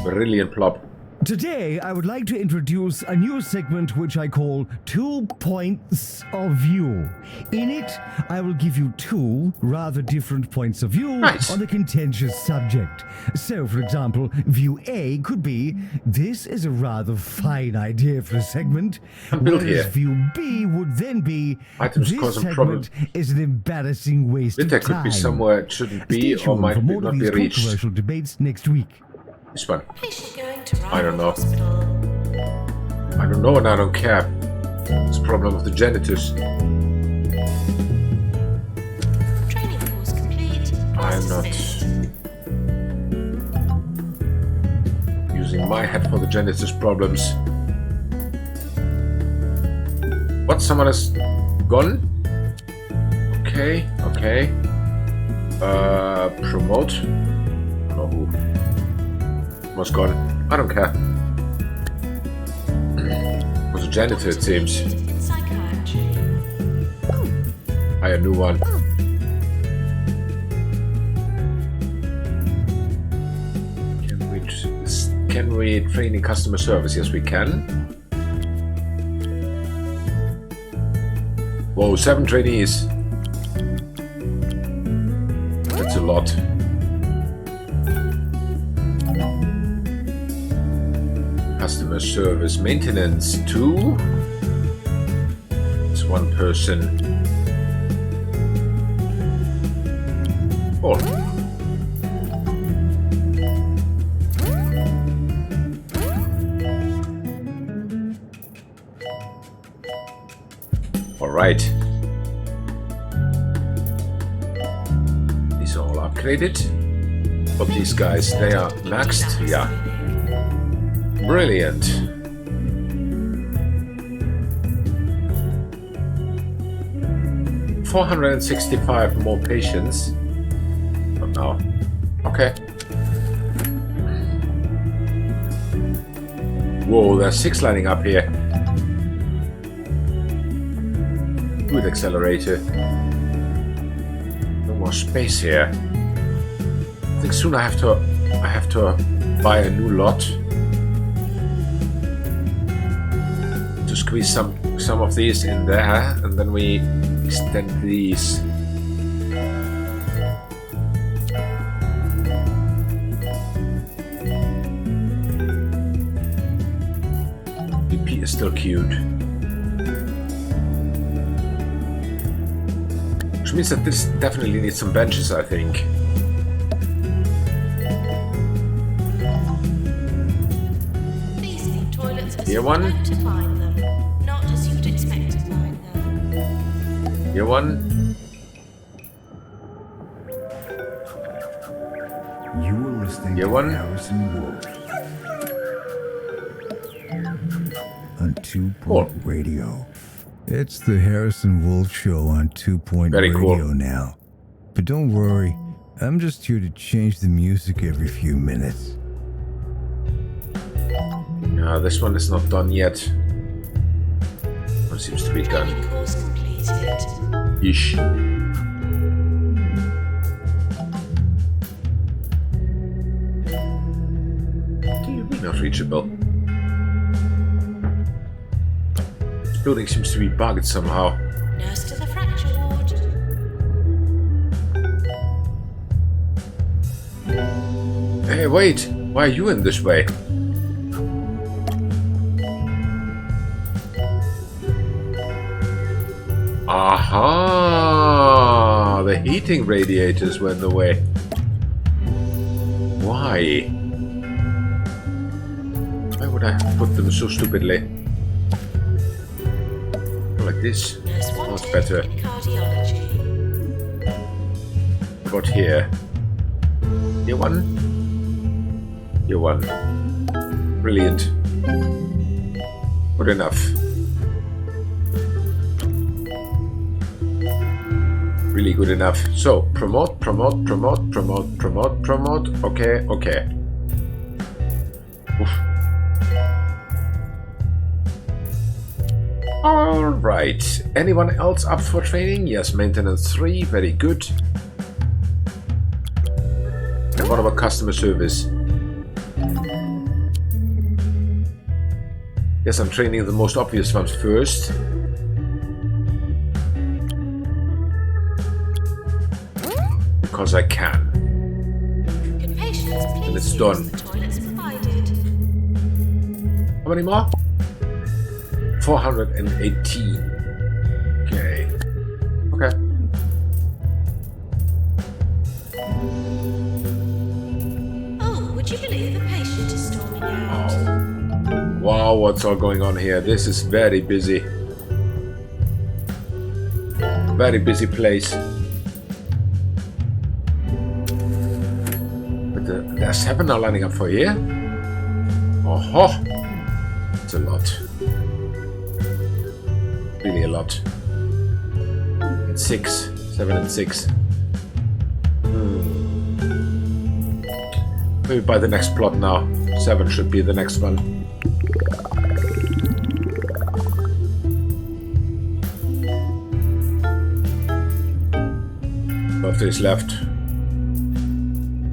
Brilliant plop. Today, I would like to introduce a new segment which I call 2 Points of View. In it, I will give you 2 rather different points of view Nice. on a contentious subject. So, for example, view A could be, this is a rather fine idea for a segment, built whereas here. view B would then be, Items this causing segment is an embarrassing waste Winter of could time. be somewhere it shouldn't be, Stay or tuned might for more not of be these reached. controversial debates next week. This one. Patient going to I don't know. Hospital. I don't know and I don't care. It's a problem of the janitors. Training course complete. I'm not using my head for the janitors' problems. What? Someone has gone? Okay, okay. Promote. No, who? Was gone. I don't care. Was a janitor, it seems. In psychiatry. Hire a new one. Can we train in customer service? Yes, we can. Whoa, 7 trainees. That's a lot. Customer service maintenance 2. It's 1 person. 4. All right. These are all upgraded. But these guys, they are maxed. Yeah. Brilliant. $465 more patients. Not now. Okay. Whoa, there's 6 lining up here. Good accelerator. No more space here. I think soon I have to buy a new lot to squeeze some of these in there, and then we extend these. BP is still cute. Which means that this definitely needs some benches, I think. These need toilets as Here you one. hope to find them, not as you'd expect to find them. Here one. You are listening Here to one. Harrison Wolf on 2 Cool. Point Radio. It's the Harrison Wolf Show on 2 Point Very Radio cool. now. But don't worry, I'm just here to change the music every few minutes. This one is not done yet. What seems to be done? Training course completed. Ish. Not reachable. This building seems to be bugged somehow. Nurse to the fracture ward. Hey, wait! Why are you in this way? Aha! The heating radiators were in the way. Why? Why would I put them so stupidly? Like this. Nurse Oh, it's wanted better. in cardiology. What about here? Here one? Here one. Brilliant. Good enough. Really good enough. So, promote, promote, promote, promote, promote, promote. Okay, okay. Oof. Alright. Anyone else up for training? Yes, maintenance 3. Very good. And what about customer service? Yes, I'm training the most obvious ones first. Because I can. Could patients And please it's use done. the toilets provided? How many more? 418. Okay. Okay. Oh, would you believe a patient is storming out? Oh. Wow, what's all going on here? This is very busy. Very busy place. But there are 7 now lining up for here. Oh, it's a lot. Really a lot. And 6, 7 and 6. Maybe by the next plot now. 7 should be the next one. Of these left.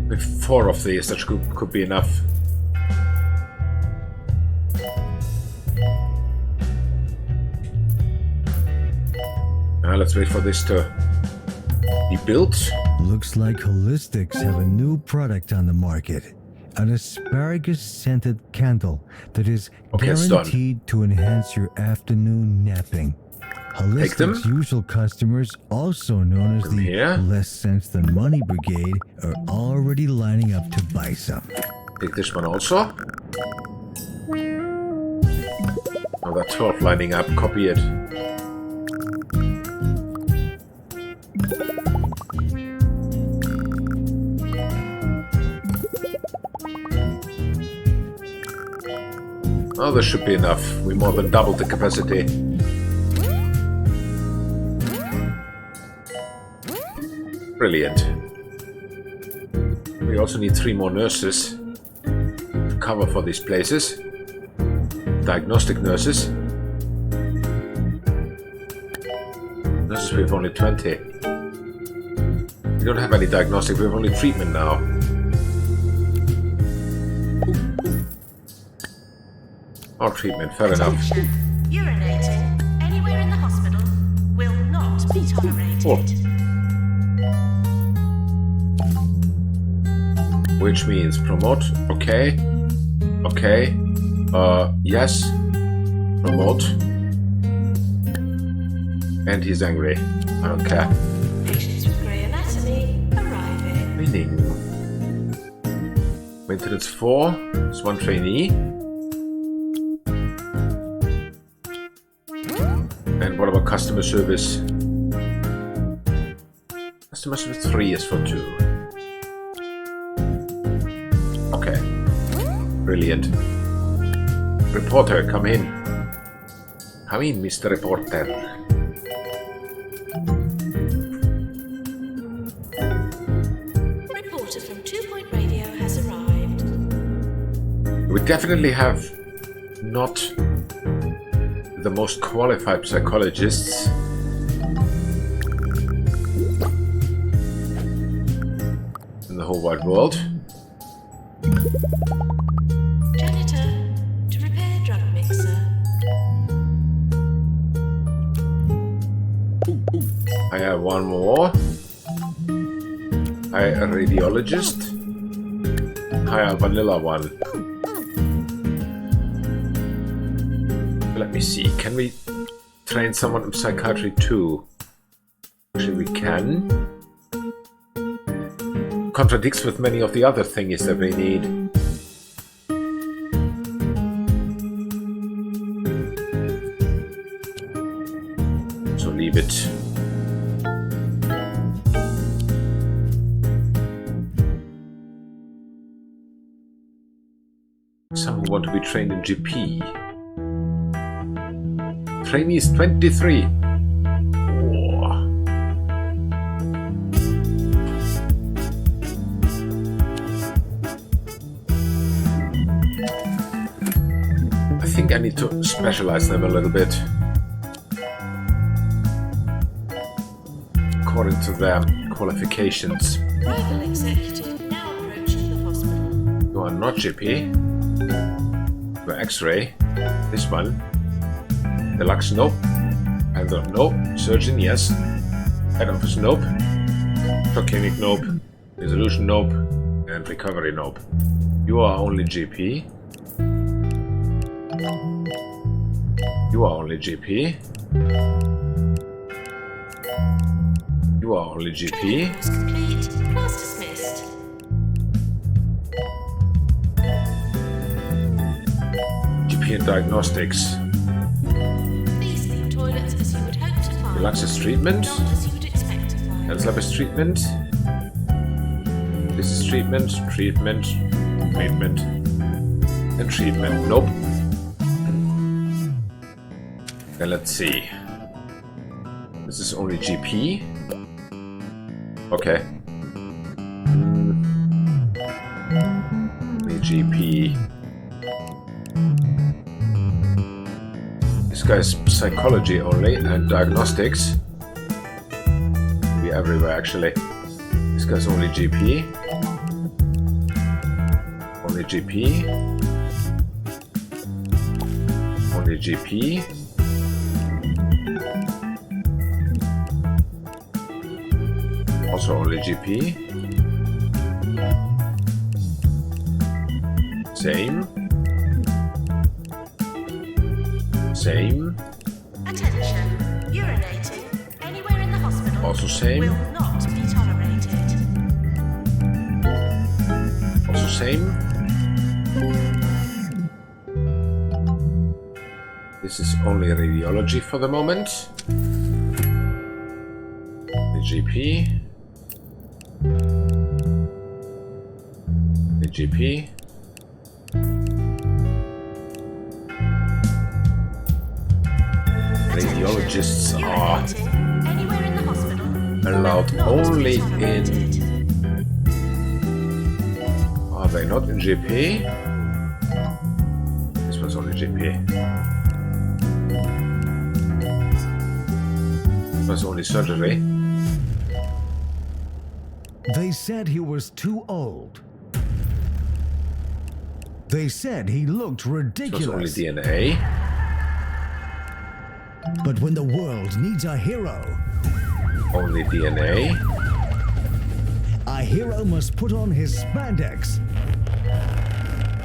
With 4 of these, that could be enough. Now let's wait for this to be built. Looks like Holistics have a new product on the market. An asparagus-scented candle that is Okay, it's done. guaranteed to enhance your afternoon napping. Take them. Holistics' usual customers, also known as From the here. Less Sense Than Money Brigade, are already lining up to buy some. Take this one also. Oh, that's 12 lining up. Copy it. Oh, this should be enough. We more than doubled the capacity. Brilliant. We also need 3 more nurses to cover for these places. Diagnostic nurses. Nurses, we have only 20. We don't have any diagnostic, we have only treatment now. Or treatment, fair enough. Attention. Urinating anywhere in the hospital will not be tolerated. Oh. Which means promote, okay. Okay. Yes. Promote. And he's angry. I don't care. Patients with grey anatomy arriving. Meaning. Maintenance 4. There's 1 trainee. And what about customer service? Customer service 3 is for 2. Okay. Brilliant. Reporter, come in. Come in, Mr. Reporter. Reporter from 2 Point Radio has arrived. We definitely have not the most qualified psychologists. In the whole wide world. Janitor, to repair drug mixer. I have 1 more. I a radiologist. I a vanilla one. Let me see. Can we train someone in psychiatry too? Actually, we can. Contradicts with many of the other things that we need. So leave it. Some who want to be trained in GP. Trainees 23. Whoa. I think I need to specialize them a little bit. According to their qualifications. Rival executive now approaching the hospital. You are not GP. You're X-ray. This one. Deluxe, nope. Panther, nope. Surgeon, yes. Head office, nope. Shock clinic, nope. Resolution, nope. And recovery, nope. You are only GP. You are only GP. You are only GP. Training course complete. Class dismissed. GP and diagnostics. These are toilets as you would hope to find. Deluxe treatment. Not as you would expect to find. And lab is treatment. This is treatment, treatment, treatment, and treatment. Nope. Then let's see. This is only GP. Okay. Only GP. This guy's psychology only and diagnostics. Be everywhere actually. This guy's only GP. Only GP. Only GP. Also only GP. Same. Same. Attention. Urinating anywhere in the hospital Also same. will not be tolerated. Also same. This is only radiology for the moment. The GP. The GP. Radiologists are Urinating anywhere in the hospital allowed will not only be tolerated. Are they not in GP? This one's only GP. This was only surgery. They said he was too old. They said he looked This was only ridiculous. DNA. But when the world needs a hero, Only DNA. a hero must put on his spandex.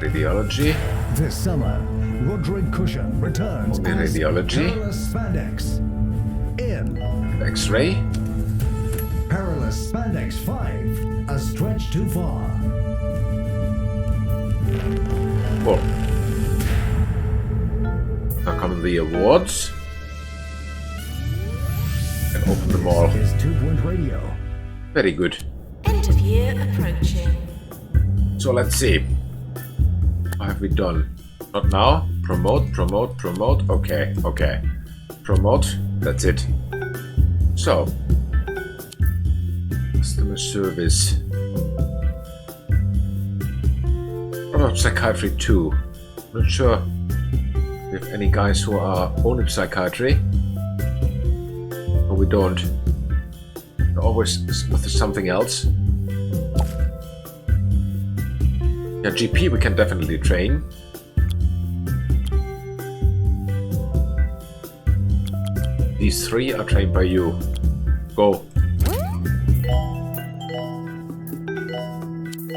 Radiology. This summer, Roderick Cushion returns Only as radiology. Perilous Spandex in X-ray. Perilous Spandex 5, A Stretch Too Far. Cool. Now come the awards. And open them all. His 2-point radio. Very good. End of year approaching. So let's see. What have we done? Not now. Promote, promote, promote. Okay, okay. Promote. That's it. So. Customer service. What about psychiatry 2? Not sure if we have any guys who are only psychiatry. But we don't. Always with something else. Yeah, GP we can definitely train. These 3 are trained by you. Go.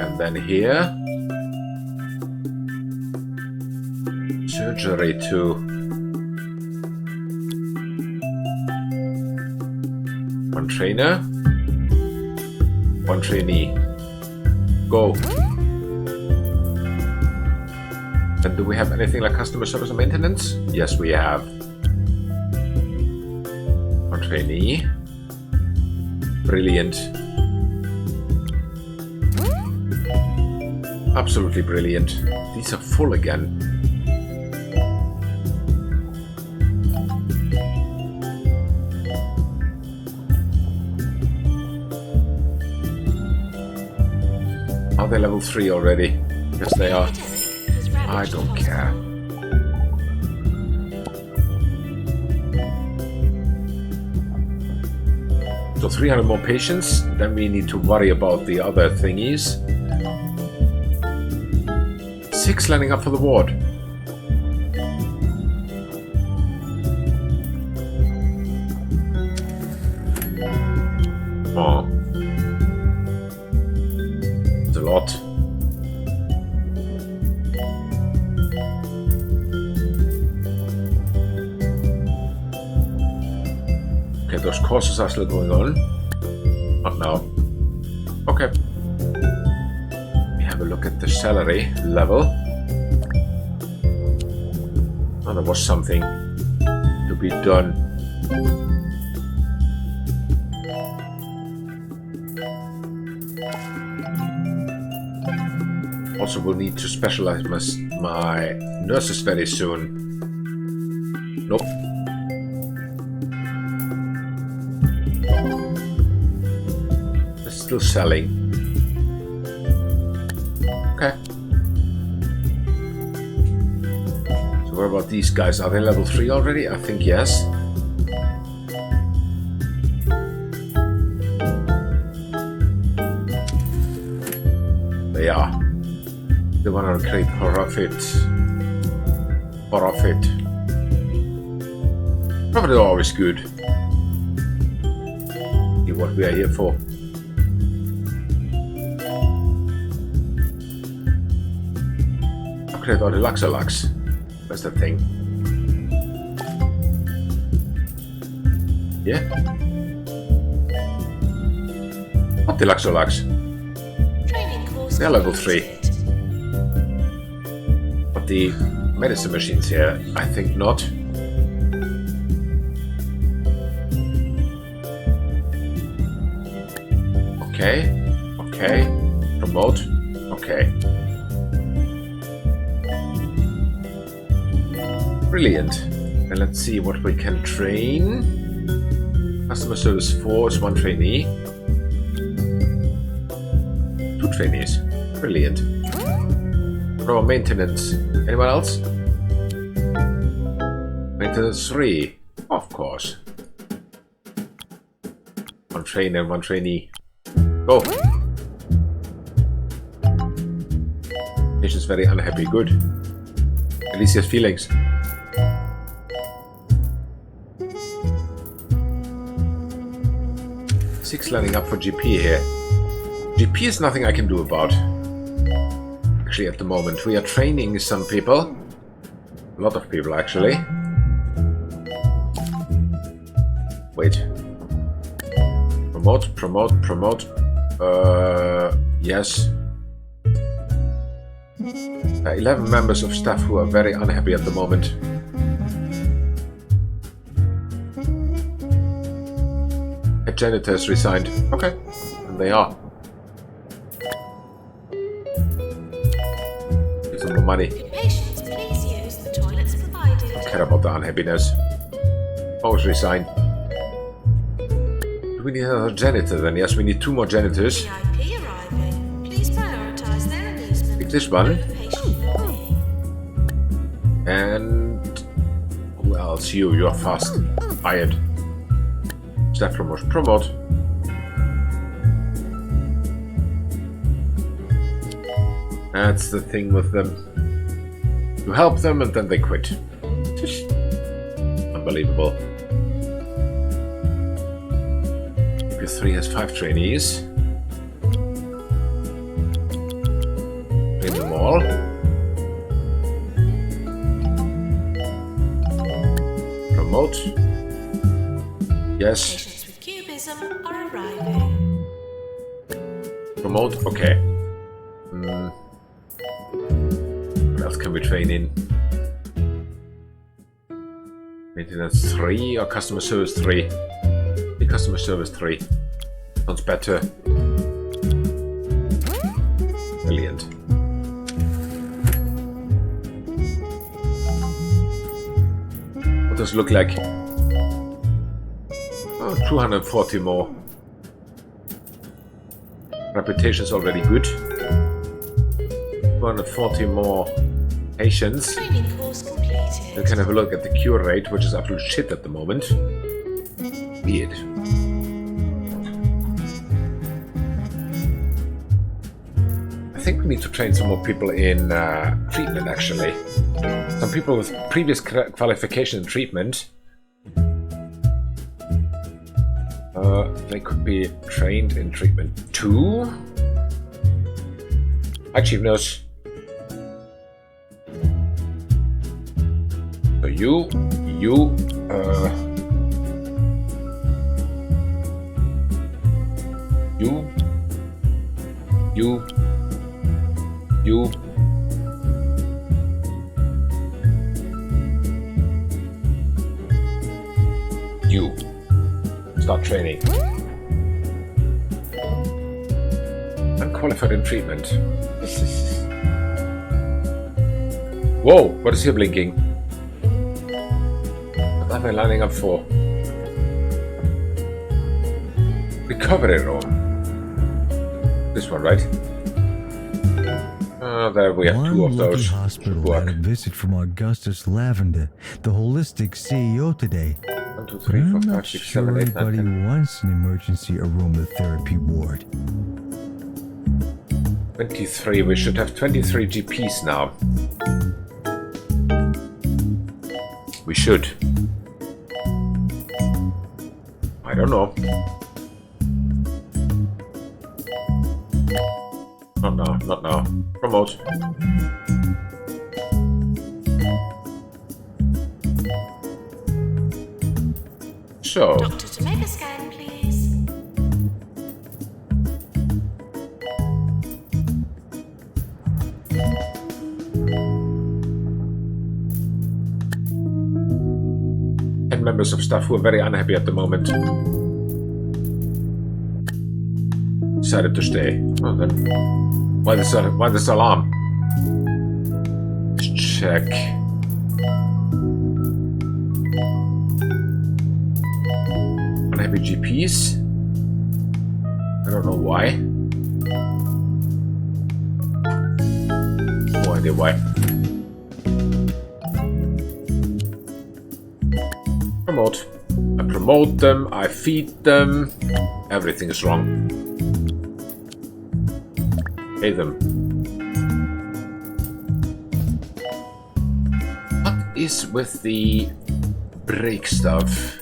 And then here. Surgery 2. One trainer. One trainee. Go. And do we have anything like customer service or maintenance? Yes, we have. One trainee. Brilliant. Absolutely brilliant. These are full again. Are they level 3 already? Yes, they are. I don't care. So 300 more patients, then we need to worry about the other thingies. 6 lining up for the ward. those courses are still going on. Not now. Okay. We have a look at the salary level. Oh, there was something to be done. Also will need to specialize my nurses very soon. Nope. They're still selling. Okay. So what about these guys? Are they level 3 already? I think yes. They are. They want to create profit. Profit. Profit is always good. See what we are here for. Upgrade all the Luxolux. That's the thing. Yeah. What the Luxolux? Training course They're level 3. completed. But the medicine machines here, I think not. Okay. Okay. Promote. Okay. Brilliant. And let's see what we can train. Customer service 4 is 1 trainee. 2 trainees. Brilliant. Pro maintenance. Anyone else? Maintenance 3. Of course. 1 trainer, 1 trainee. Go. Patient's very unhappy. Good. At least he has feelings. Six lining up for GP here. GP is nothing I can do about. Actually, at the moment, we are training some people. A lot of people, actually. Wait. Promote, promote, promote. Yes. There are 11 members of staff who are very unhappy at the moment. A janitor has resigned. Okay. And they are. Give them more money. Patients, please use the toilets provided. Don't care about the unhappiness. Always resign. Do we need another janitor then? Yes, we need 2 more janitors. VIP arriving. Please prioritize their amusement. Pick this one. over patient well-being. And who else? You're fast. Hired. Staff promotion. Promote. That's the thing with them. You help them and then they quit. Unbelievable. P3 has 5 trainees. Train them all. Promote. Yes. Patients with cubism are arriving. Promote. Okay. What else can we train in? Maintenance 3 or customer service 3? The customer service 3. Sounds better. Brilliant. What does it look like? Oh, 240 more. Reputation is already good. 240 more patients. Training course completed. We can have a look at the cure rate, which is absolute shit at the moment. Weird. I think we need to train some more people in treatment, actually. Some people with previous qualification in treatment. They could be trained in treatment too. Hi, Chief Nurse. So You. You. Start training. Unqualified in treatment. Whoa, what is here blinking? What am I lining up for? Recovery room. This one, right? There we have two of those. Hospital had a visit from Augustus Lavender, the holistic CEO today. 1, 2, 3, 4, 5, 6, 7, 8, 9, Everybody 10. wants an emergency aromatherapy ward. 23. We should have 23 GPs now. We should. I don't know. Not now, not now. Promote. So. Doctor to make a scan, please. And members of staff who are very unhappy at the moment decided to stay. Oh, then why this alarm? Let's check. Unhappy GPs. I don't know why. No idea why. Promote. I promote them, I feed them. Everything is wrong. Pay them. What is with the break stuff?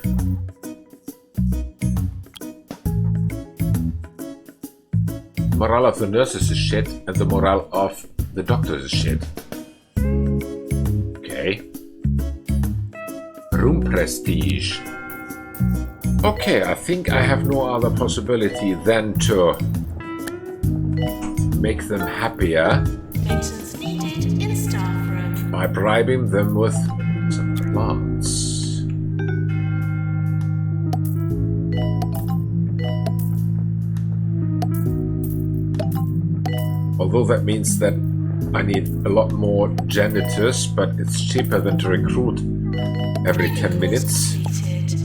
Morale of the nurses is shit, and the morale of the doctors is shit. Okay. Room prestige. Okay, I think I have no other possibility than to make them happier Maintenance needed in staff room. by bribing them with some plants. Although that means that I need a lot more janitors, but it's cheaper than to recruit every 10 minutes, Completed.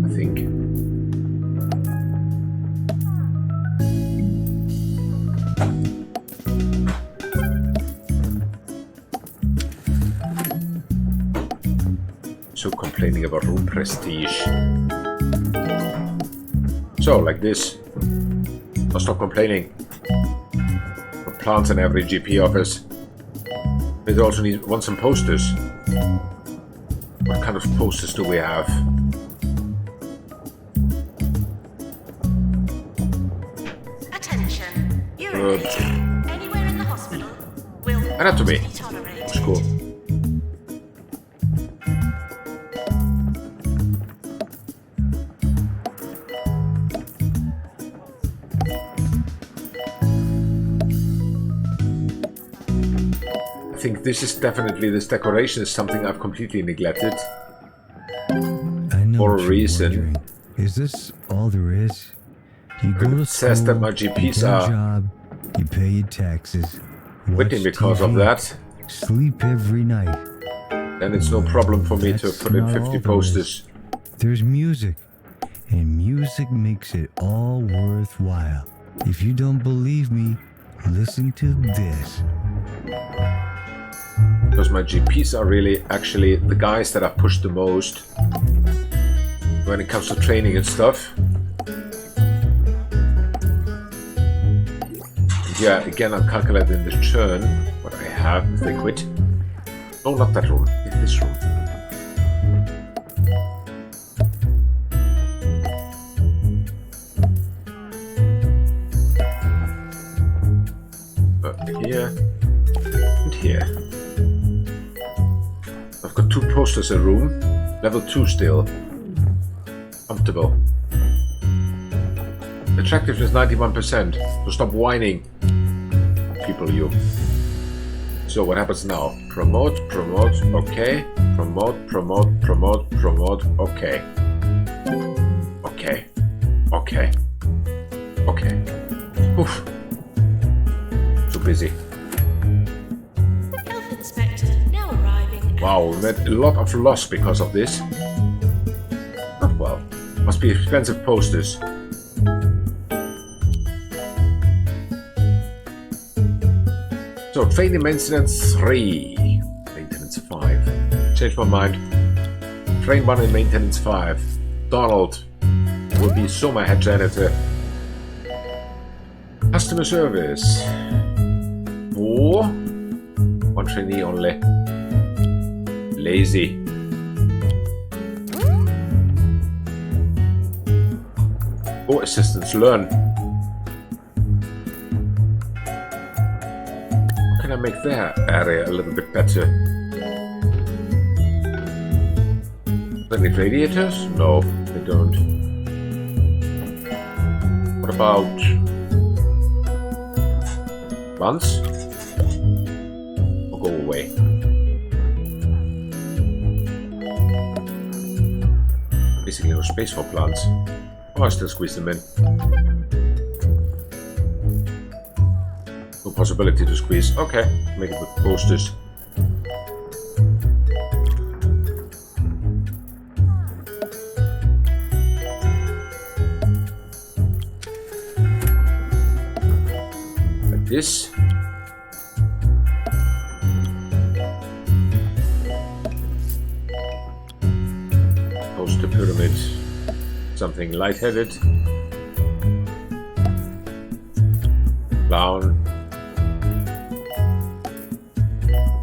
I think. So complaining about room prestige. So, like this. I'll stop complaining. Put plants in every GP office. They also want some posters. What kind of posters do we have? Attention. Urinating anywhere in the hospital will not Anatomy. be tolerated. That's cool. I think this is definitely, this decoration is something I've completely neglected. I know For a what you're reason. wondering. Is this all there is? You go to It says that school, my you GPs get a are job, you pay your taxes, quitting watch because of TV, that. sleep every night. Then it's no problem for me to That's put in not 50 all there posters. There's music, and music makes it all worthwhile. If you don't believe me, listen to this. Because my GPs are really actually the guys that I push the most when it comes to training and stuff. And yeah, again, I'm calculating the churn, what I have if they quit. No, not that room, in this room. Here and here. I've got 2 posters a room, level 2 still. Comfortable. Attractiveness 91%. So stop whining. People, you. So what happens now? Promote, okay. Promote, okay. Okay. Oof. Too busy. Health inspector now arriving. Wow, we made a lot of loss because of this. Oh, well, must be expensive posters. So, training maintenance 3. Maintenance 5. Change my mind. Train 1 and maintenance 5. Donald will be so my head janitor. Customer service. 4. 1 trainee only. Lazy. Oh, assistants learn. How can I make their area a little bit better? Any radiators? No, they don't. What about plants? Or go away. Basically no space for plants. Oh, I still squeeze them in. No possibility to squeeze. Okay, make it with posters. Like this. Poster pyramid. Something light-headed. Clown.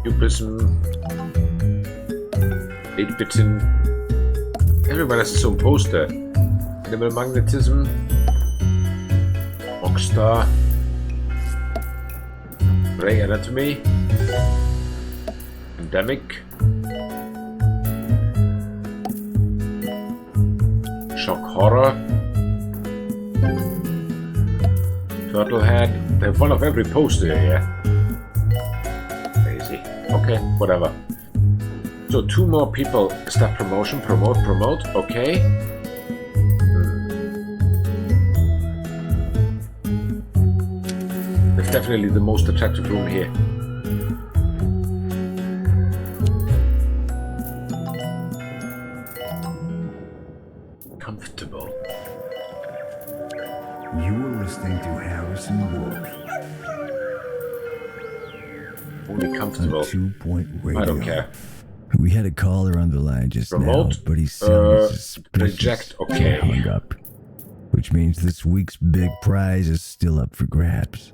Cubism. 8-bitten. Everyone has its own poster. Animal magnetism. Rockstar. Ray anatomy. Pandemic. Shock horror. Turtle head. They have one of every poster here. Crazy. Okay, whatever. So 2 more people. Staff promotion. Promote. Okay. That's definitely the most attractive room here. Comfortable. You are listening to Harrison Wolf Only on comfortable. 2-Point Radio. I don't care. We had a caller on the line just Remote, now, but he sounded suspicious. reject, so okay. I hung up. Which means this week's big prize is still up for grabs.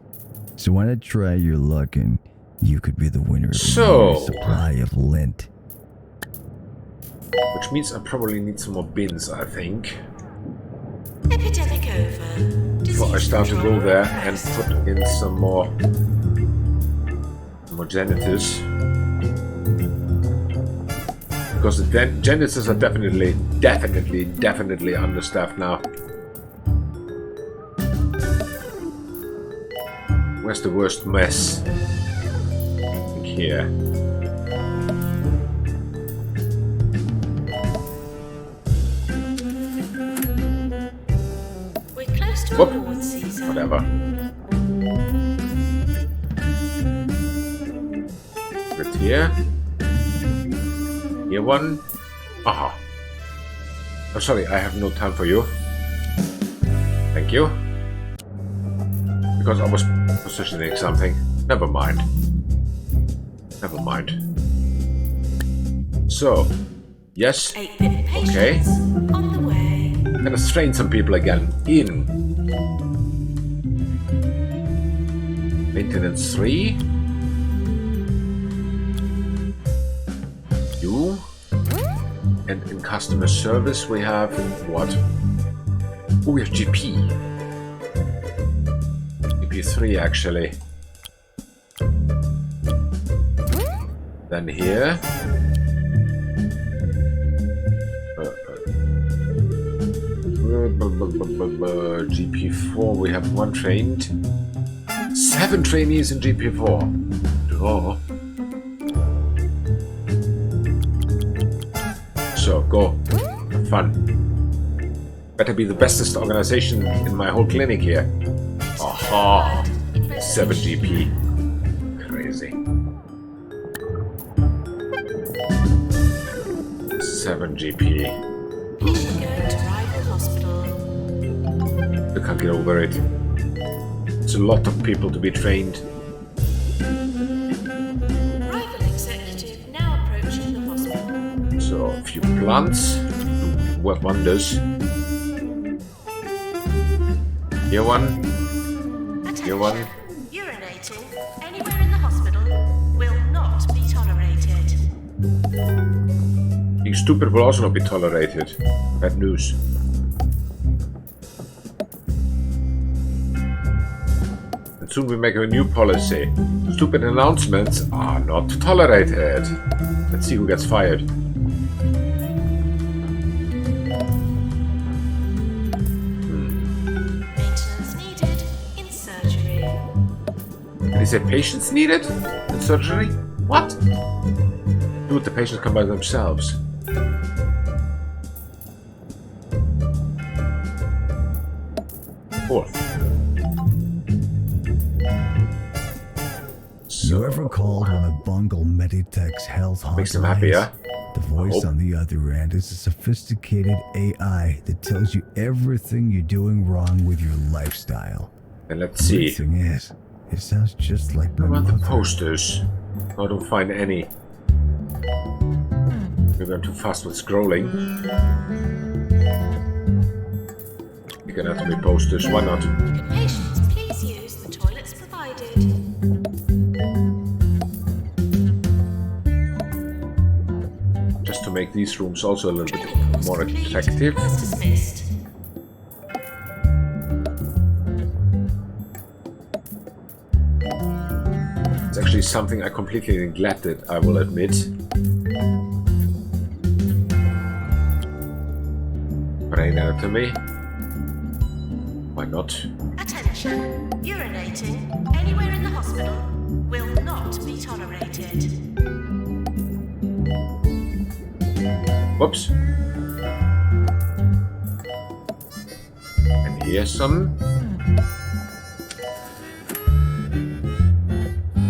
So why not try your luck and you could be the winner of a year's supply of lint. Which means I probably need some more bins, I think. Epidemic over. Before I start to go there and put in some more janitors. Because the janitors are definitely understaffed now. Where's the worst mess? I think here. We're close to Whoop. award season. Whatever. Right here. Here one. Aha. Oh, sorry, I have no time for you. Thank you. Because I was positioning something. Never mind. So, yes. 8-bit patients Okay. on the way. I'm gonna train some people again in maintenance 3. You. And in customer service we have what? Oh, we have GP. GP3 actually. Then here. GP4, we have 1 trained. 7 trainees in GP4. Oh. So, go. Have fun. Better be the bestest organization in my whole clinic here. Aha! 7 GP. Crazy. 7 GP. Patient going to rival hospital. I can't get over it. It's a lot of people to be trained. Rival executive now approaching the hospital. So, a few plants. Work wonders. Here one. Here one. Urinating anywhere in the hospital will not be tolerated. Being stupid will also not be tolerated. Bad news. And soon we make a new policy. Stupid announcements are not tolerated. Let's see who gets fired. Maintenance needed in surgery. Did he say patients needed in surgery? What? Dude, the patients come by themselves. Cool. You ever called one of Bungle Meditech's health hotlines? Makes them happier. The voice on the other end is a sophisticated AI that tells you everything you're doing wrong with your lifestyle. And let's see. The thing is, it sounds just like my What about the mother. posters? I don't find any. Maybe I'm too fast with scrolling. Big anatomy posters, why not? Patients, please use the toilets provided. Just to make these rooms also a little bit Clinical more complete. attractive. Class dismissed. It's actually something I completely neglected, I will admit. Brain anatomy. Why not? Attention, urinating anywhere in the hospital will not be tolerated. Whoops. And here's some.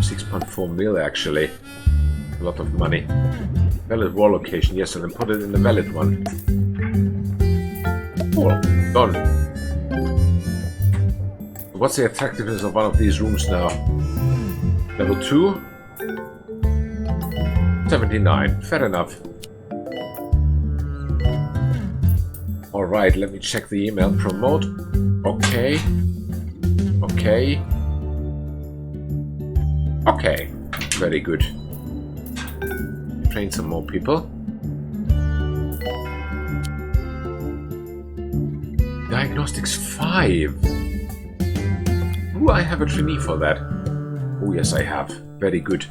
6.4 mil actually. A lot of money. Valid wall location, yes, and then put it in the valid one. Cool. Done. What's the attractiveness of one of these rooms now? Level 2? 79. Fair enough. Alright, let me check the email. Promote. Okay. Okay. Okay. Very good. Train some more people. Diagnostics 5. Do I have a trainee for that? Oh yes, I have. Very good.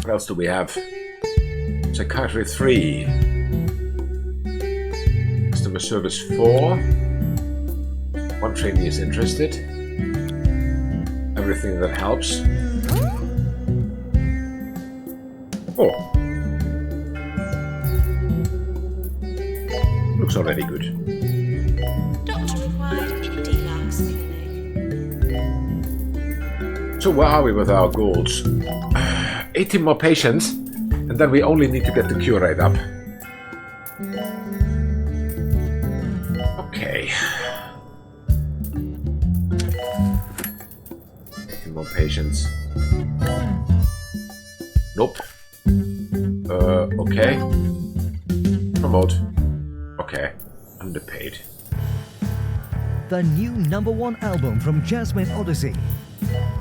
What else do we have? Psychiatry 3. Customer service 4. 1 trainee is interested. Everything that helps. Oh. Looks already good. Doctor required in deluxe clinic. So where are we with our goals? 18 more patients, and then we only need to get the cure rate up. Okay. 18 more patients. Nope. Okay. Promote. Okay. Underpaid. The new #1 album from Jasmine Odyssey,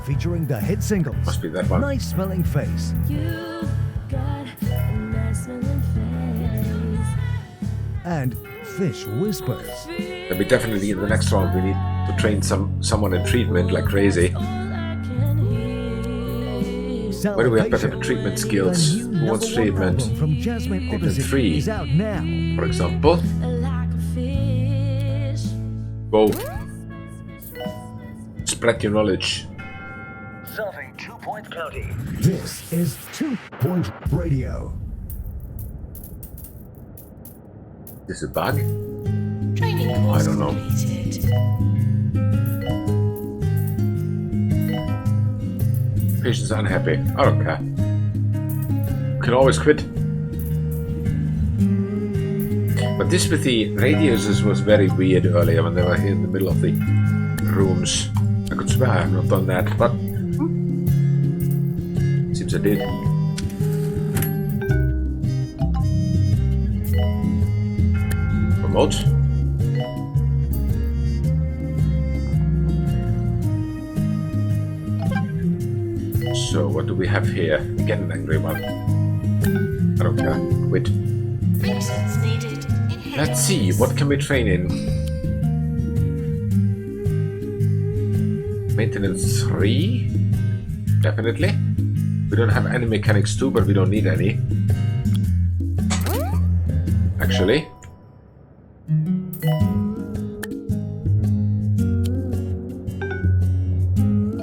featuring the hit singles Must be that one. Nice Smelling Face You got a nice smelling face. and Fish Whispers. Then we definitely in the next round we need to train someone in treatment like crazy. All I can hear. Where do we have better treatment skills? The Who new wants #1 treatment? album from Jasmine Treatment Odyssey 3. is out now. For example. Like a Go. Spread your knowledge. Serving 2-Point County. This is 2-Point Radio. Is this a bug? Training course I don't know. completed. Patient's unhappy. I don't care. You can always quit. But this with the radiuses was very weird earlier when they were here in the middle of the rooms. I could swear I have not done that, but seems I did. Remote. So what do we have here? Again an angry one. I don't care. Quit. Fixes needed in head Let's see, office. what can we train in? Maintenance 3? Definitely. We don't have any mechanics too, but we don't need any. Actually.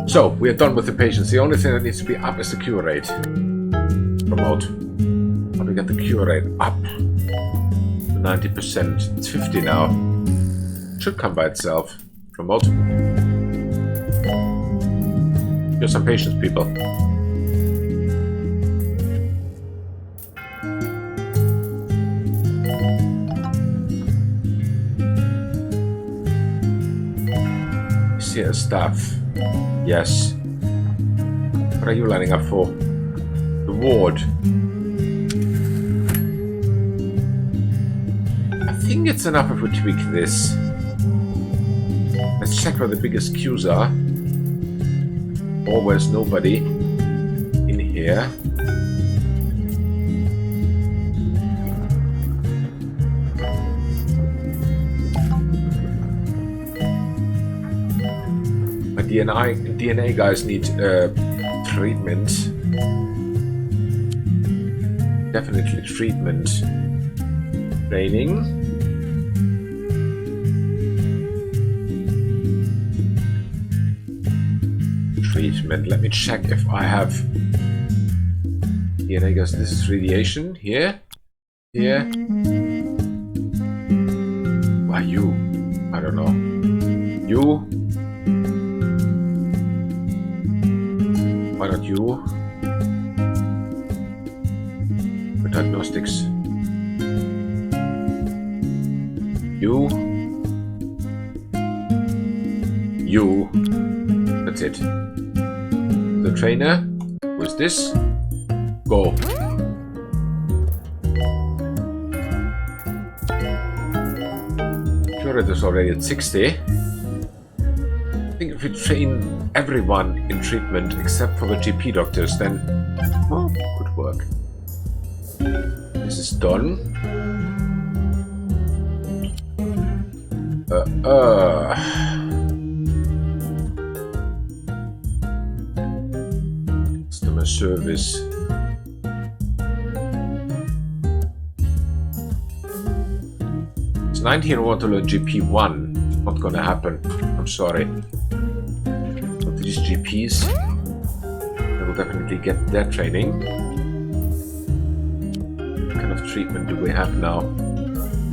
So, we are done with the patients. The only thing that needs to be up is the cure rate. Promote. How do we get the cure rate up? 90%. It's 50 now. Should come by itself. Promote. Here's some patience, people. Is here staff? Yes. What are you lining up for? The ward. I think it's enough if we tweak this. Let's check where the biggest queues are. Or where's nobody in here. My DNA guys need treatment. Definitely treatment. Training. Treatment. Let me check if I have DNA guys. This is radiation. Here. Here. Why you? I don't know. You. Why not you? For diagnostics. You. You. That's it. The trainer. Who is this? Go. Cure is already at 60. I think if we train everyone in treatment except for the GP doctors, then well, could work. This is done. Customer service. It's 19 who want to learn GP1. Not gonna happen. I'm sorry. But these GPs, they will definitely get their training. What kind of treatment do we have now?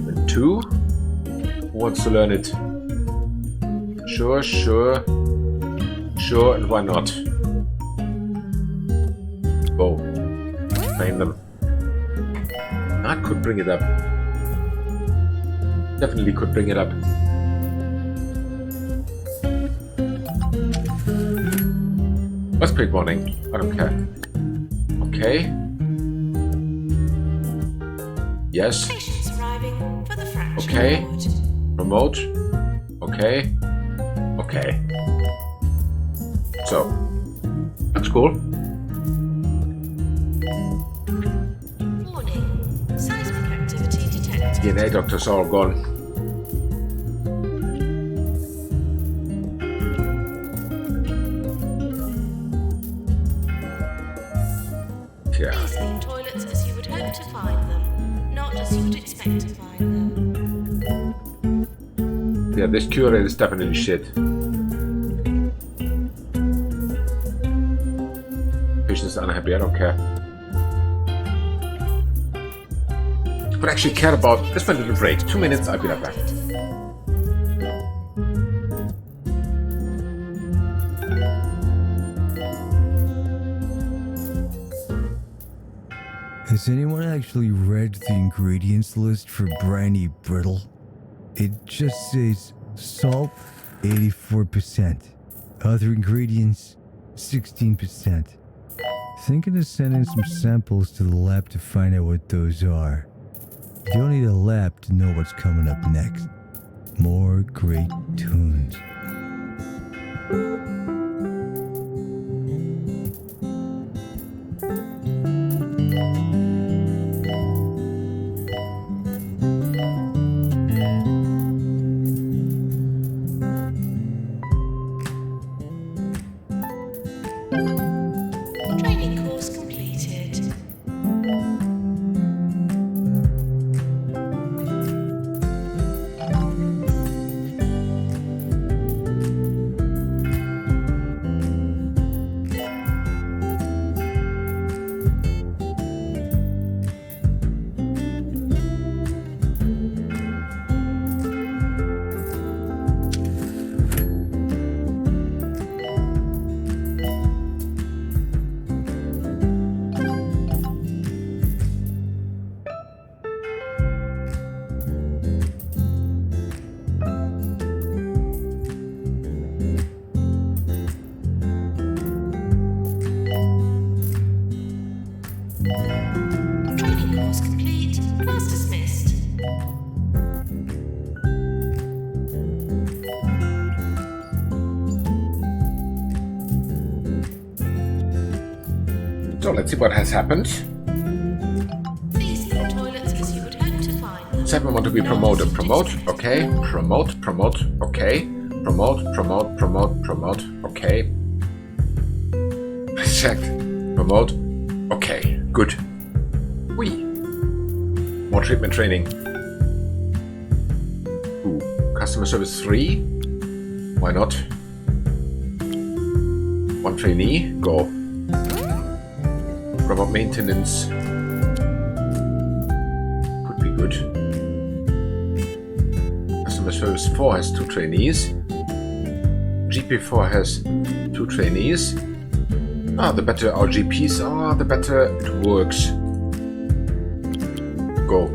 Even 2? Who wants to learn it? Sure, sure. Sure, and why not? Go. Train them. That could bring it up. Definitely could bring it up. Earthquake warning. I don't care. Okay. Yes. Patients arriving for the fracture Okay. ward. Remote. Okay. Okay. So. That's cool. Warning. Seismic activity detected. DNA doctors are all gone. Yeah. These clean toilets as you would hope to find them, not as you would expect to find them. Yeah, this cure rate is definitely shit. Patient is unhappy, I don't care. But actually care about this one little break. 2 minutes, I'll be right back. Has anyone actually read the ingredients list for Brandy Brittle? It just says salt, 84%. Other ingredients, 16%. Thinking of sending some samples to the lab to find out what those are. You don't need a lab to know what's coming up next. More great tunes. Training course completed. Training course complete. Class dismissed. So let's see what has happened. Please fill toilets as you would hope to find them. 7 want to be promoted. Promote, okay. Promote, okay. Promote, okay. Checked. Promote, okay. Good. Whee. More treatment training. Ooh. Customer service 3. Why not? 1 trainee. Go. Robot maintenance. Could be good. Customer service 4 has 2 trainees. GP4 has 2 trainees. The better our GPs are, the better it works. Go.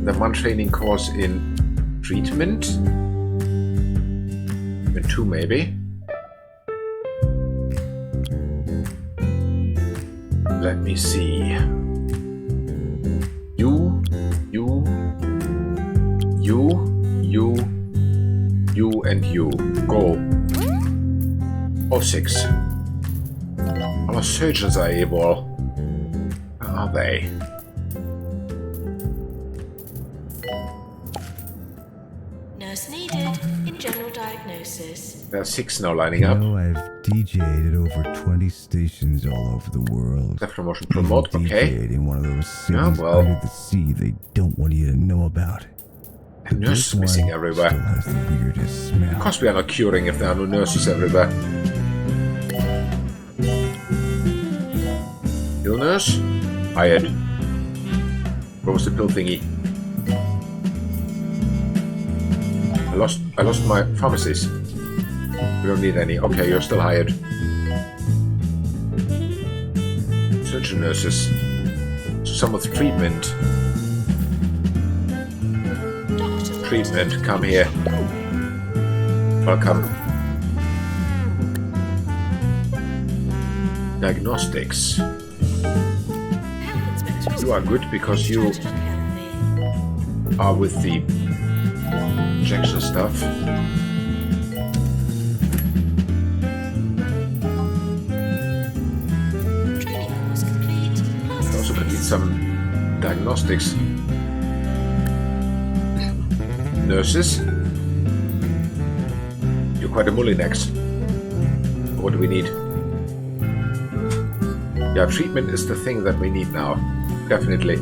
Then 1 training course in treatment. And 2 maybe. Let me see. You, and you. Go. All 6. Our surgeons are able. Where are they? Nurse needed in general diagnosis. There are 6 now lining up. I've DJ'd at over 20 stations all over the world. Left promotion promote, okay. DJ'd in one of those Yeah, cities well. under the sea they don't want you to know about. And nurses missing Still everywhere. has the weirdest smell. Of course we are not curing if there are no nurses everywhere. Pill nurse? Hired. Where was the pill thingy? I lost my pharmacies. We don't need any. Okay, you're still hired. Surgeon nurses. So some with treatment. Treatment, come here. Welcome. Diagnostics. You are good because you are with the injection stuff. You also could need some diagnostics. Nurses. You're quite a mullinex. What do we need? Yeah, treatment is the thing that we need now. Definitely.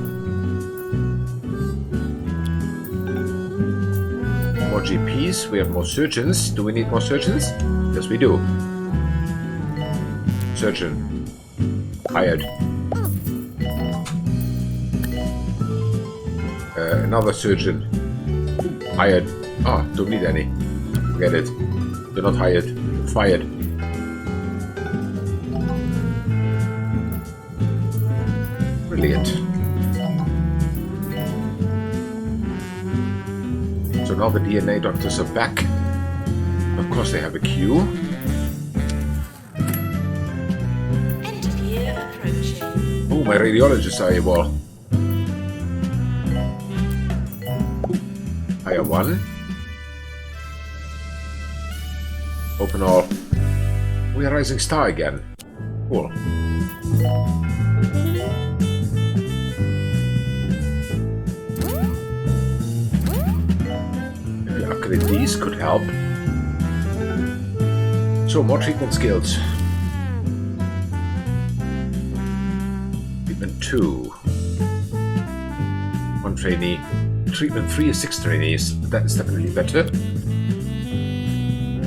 More more GPs, we have more surgeons. Do we need more surgeons? Yes, we do. Surgeon. Hired. Another surgeon. Hired. Ah, don't need any. Forget it. You're not hired. You're fired. Brilliant. So now the DNA doctors are back. Of course they have a queue. End of year approaching. Oh, my radiologists are able. Hire one. Open all. We are rising star again. Cool. Maybe upgrade these could help. So more treatment skills. Treatment 2. 1 trainee. Treatment 3 is 6 trainees. That is definitely better.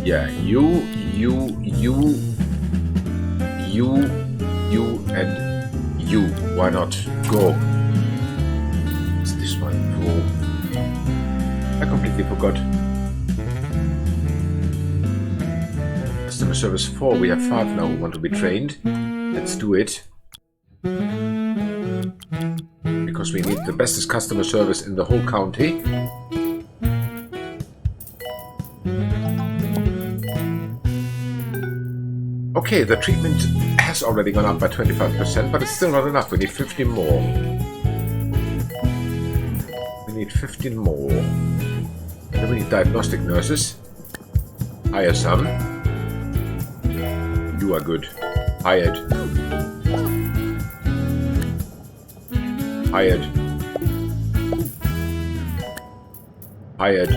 Yeah, you, and you. Why not? Go. It's this one. Go. I completely forgot. Customer service 4. We have 5 now who want to be trained. Let's do it. Because we need the bestest customer service in the whole county. Okay, the treatment has already gone up by 25%, but it's still not enough. We need 15 more. We need 15 more. Then we need diagnostic nurses. Hire some. You are good. Hired. Hired. Hired.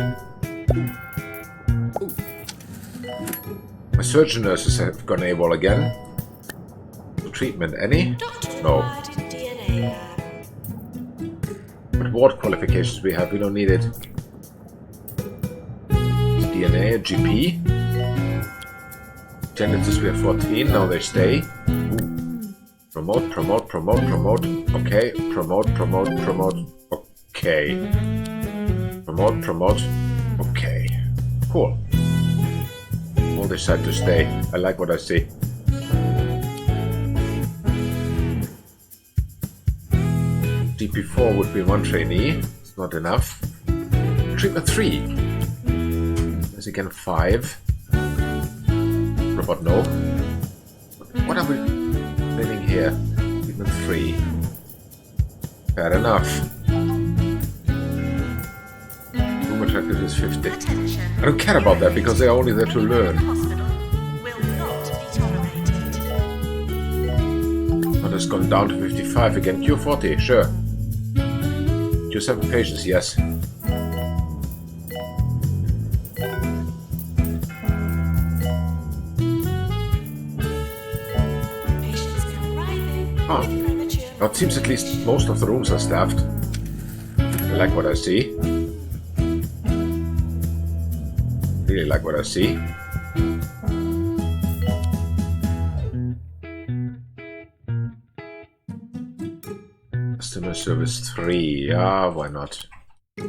My surgeon nurses have gone AWOL again. Treatment, any? Doctor No. required DNA lab. What ward qualifications we have? We don't need it. DNA, GP. Janitors, we have 14. Now they stay. Ooh. Promote, promote, promote, promote. Okay. Promote, promote, promote. Okay. Promote, promote. Okay. Cool. All decide to stay. I like what I see. DP4 would be 1 trainee. It's not enough. Treatment 3. There's again 5. Robot, no. What are we training here? Treatment 3. Fair enough. Room attractive is 50. Attention. I don't care about that because they are only there to learn. The hospital will not be tolerated. But it's gone down to 55 again. Q40, sure. Q7 patients, yes. Patients arriving. Oh. With premature. Now it seems at least most of the rooms are staffed. I like what I see. Really like what I see. Customer service 3. Yeah, why not? I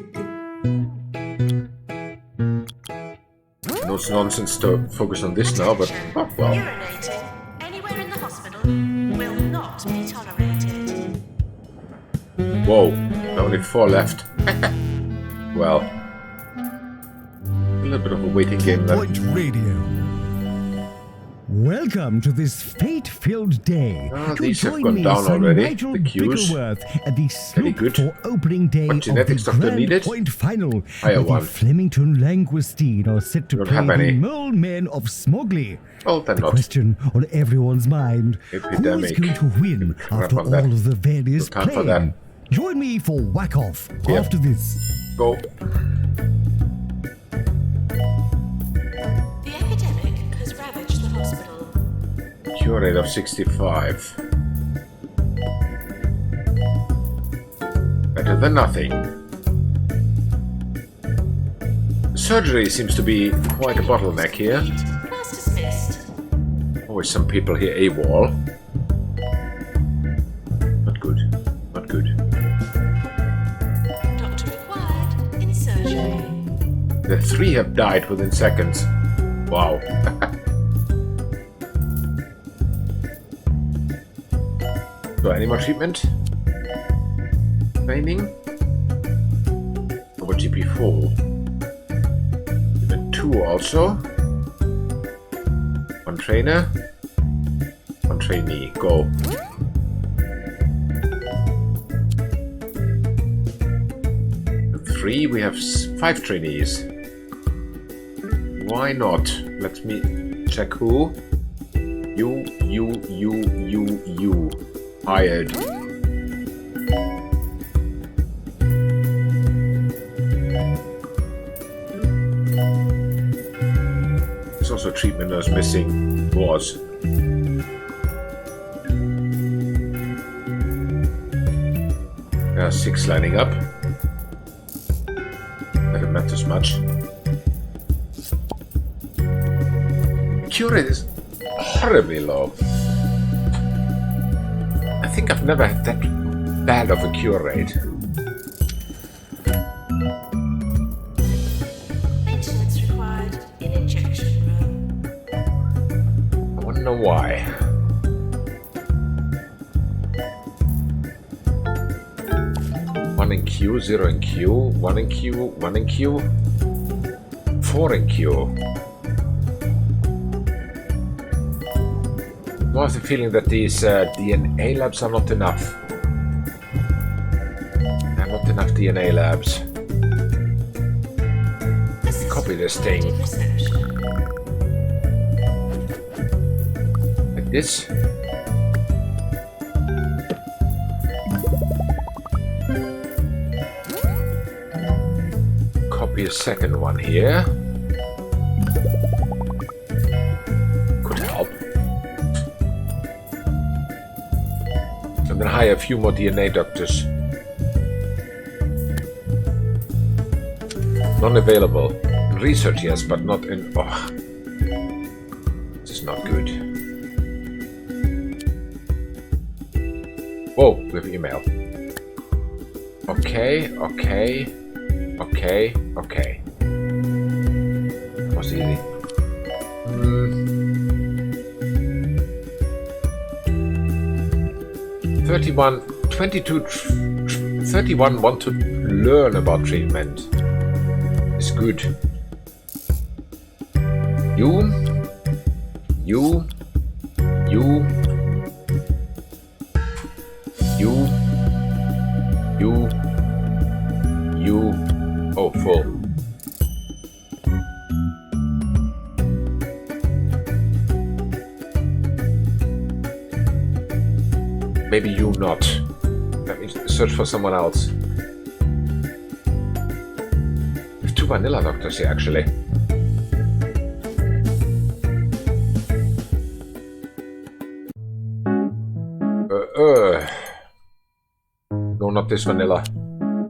know it's nonsense to focus on this now, but oh, well. Urinating anywhere in the hospital will not be tolerated. Whoa, only 4 left. Well, a little bit of a waiting game then. Point Radio. Welcome to this fate-filled day. Ah, to these have join gone me, down Sir already, Nigel the queues. Bickleworth, at the Very slope good. for opening day What of the genetics doctor Grand needed? Point Final. Hire where one. the Flemington Languistine are set to Don't play have the any. Mole Men of Smogley. Well, then The not. question on everyone's mind: who is Epidemic. going to win Crap after on all that. of the various No time for playing? that. Join me for Whack Off Yeah. after this. Go. The epidemic has ravaged the hospital. Cure rate of 65. Better than nothing. Surgery seems to be quite a bottleneck here. Class dismissed. Always some people here AWOL. Not good. Not good. Doctor required in surgery. The 3 have died within seconds. Wow. So, any more treatment? Training? Over GP4. Treatment 2 also. 1 trainer. 1 trainee. Go. And 3, we have 5 trainees. Why not? Let me check who. You. Hired. There's also a treatment nurse missing. Was. There are 6 lining up. That it matters much. Cure rate is horribly low. I think I've never had that bad of a cure rate. Maintenance required in injection room. I want to know why. One in Q, 0 in Q, 1 in Q, 1 in Q, 4 in Q. I have the feeling that these DNA labs are not enough. There are not enough DNA labs. Copy this thing. Reception. Like this. Copy a second one here. Could help. And then hire a few more DNA doctors. Non-available. In research, yes, but not in... Oh. This is not good. Whoa, we have email. Okay. That was easy. 31 want to learn about treatment. It's good. You. Oh, full. Maybe you not. Let me search for someone else. There's 2 vanilla doctors here, actually. No, not this vanilla.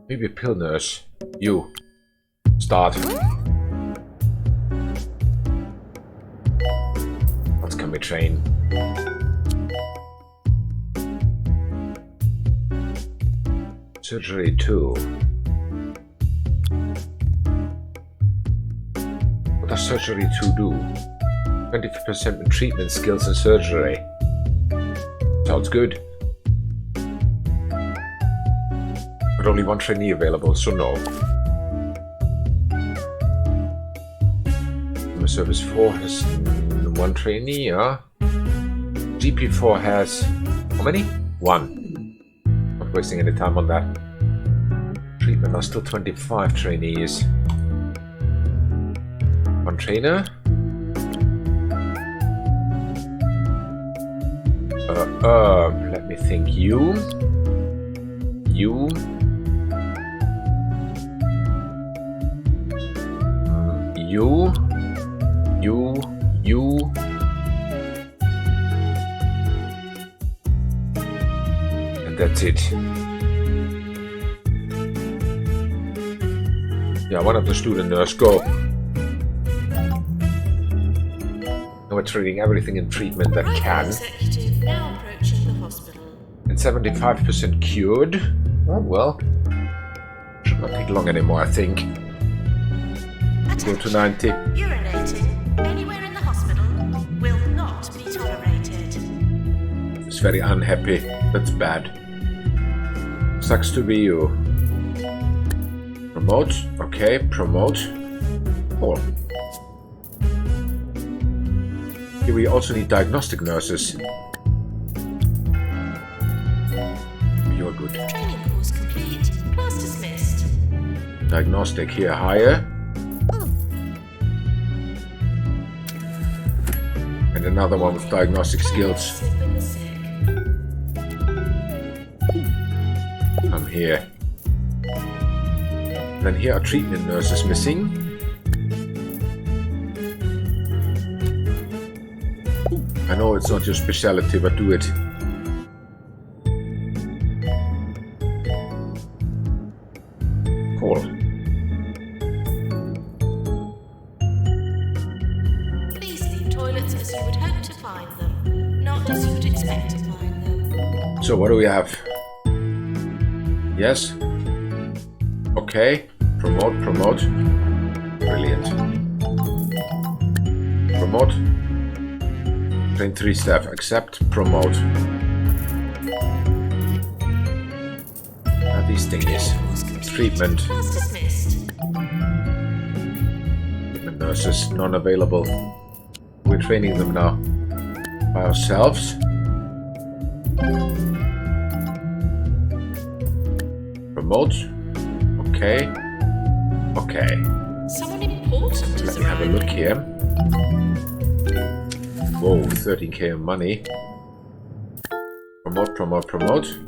Maybe a pill nurse. You. Start. What can we train? Surgery 2. What does surgery 2 do? 20% in treatment skills in surgery. Sounds good. But only 1 trainee available, so no. Customer Service 4 has 1 trainee, huh? GP4 has... how many? 1. Not wasting any time on that. Treatment are still 25 trainees. 1 trainer. Let me think. You. And that's it. Yeah, Yeah, why not the student nurse go? Now we're treating everything in treatment that Right can. executive now approaching the hospital. And 75% cured. Oh well. Should not take long anymore, I think. Go to 90. Urinating anywhere in the hospital will not be tolerated. It's very unhappy. That's bad. Sucks to be you. Promote. Okay, promote. Oh. Here we also need diagnostic nurses. You're good. Training course complete. Class dismissed. Diagnostic here higher. And another one with diagnostic skills. Slip in the sick. I'm here. And then here are treatment nurses missing. I know it's not your specialty, but do it. Cool. Please leave toilets as you would hope to find them, not as you would expect to find them. So what do we have? Yes. Okay. Promote, promote. Brilliant. Promote. Train 3 staff. Accept, promote. Now these thingies. Course complete. Treatment. Class dismissed. Treatment nurses, non-available. We're training them now. By ourselves. Promote. Okay. Okay. Someone important is Let me have a look arriving. here. Whoa, 13k of money. Promote, promote, promote.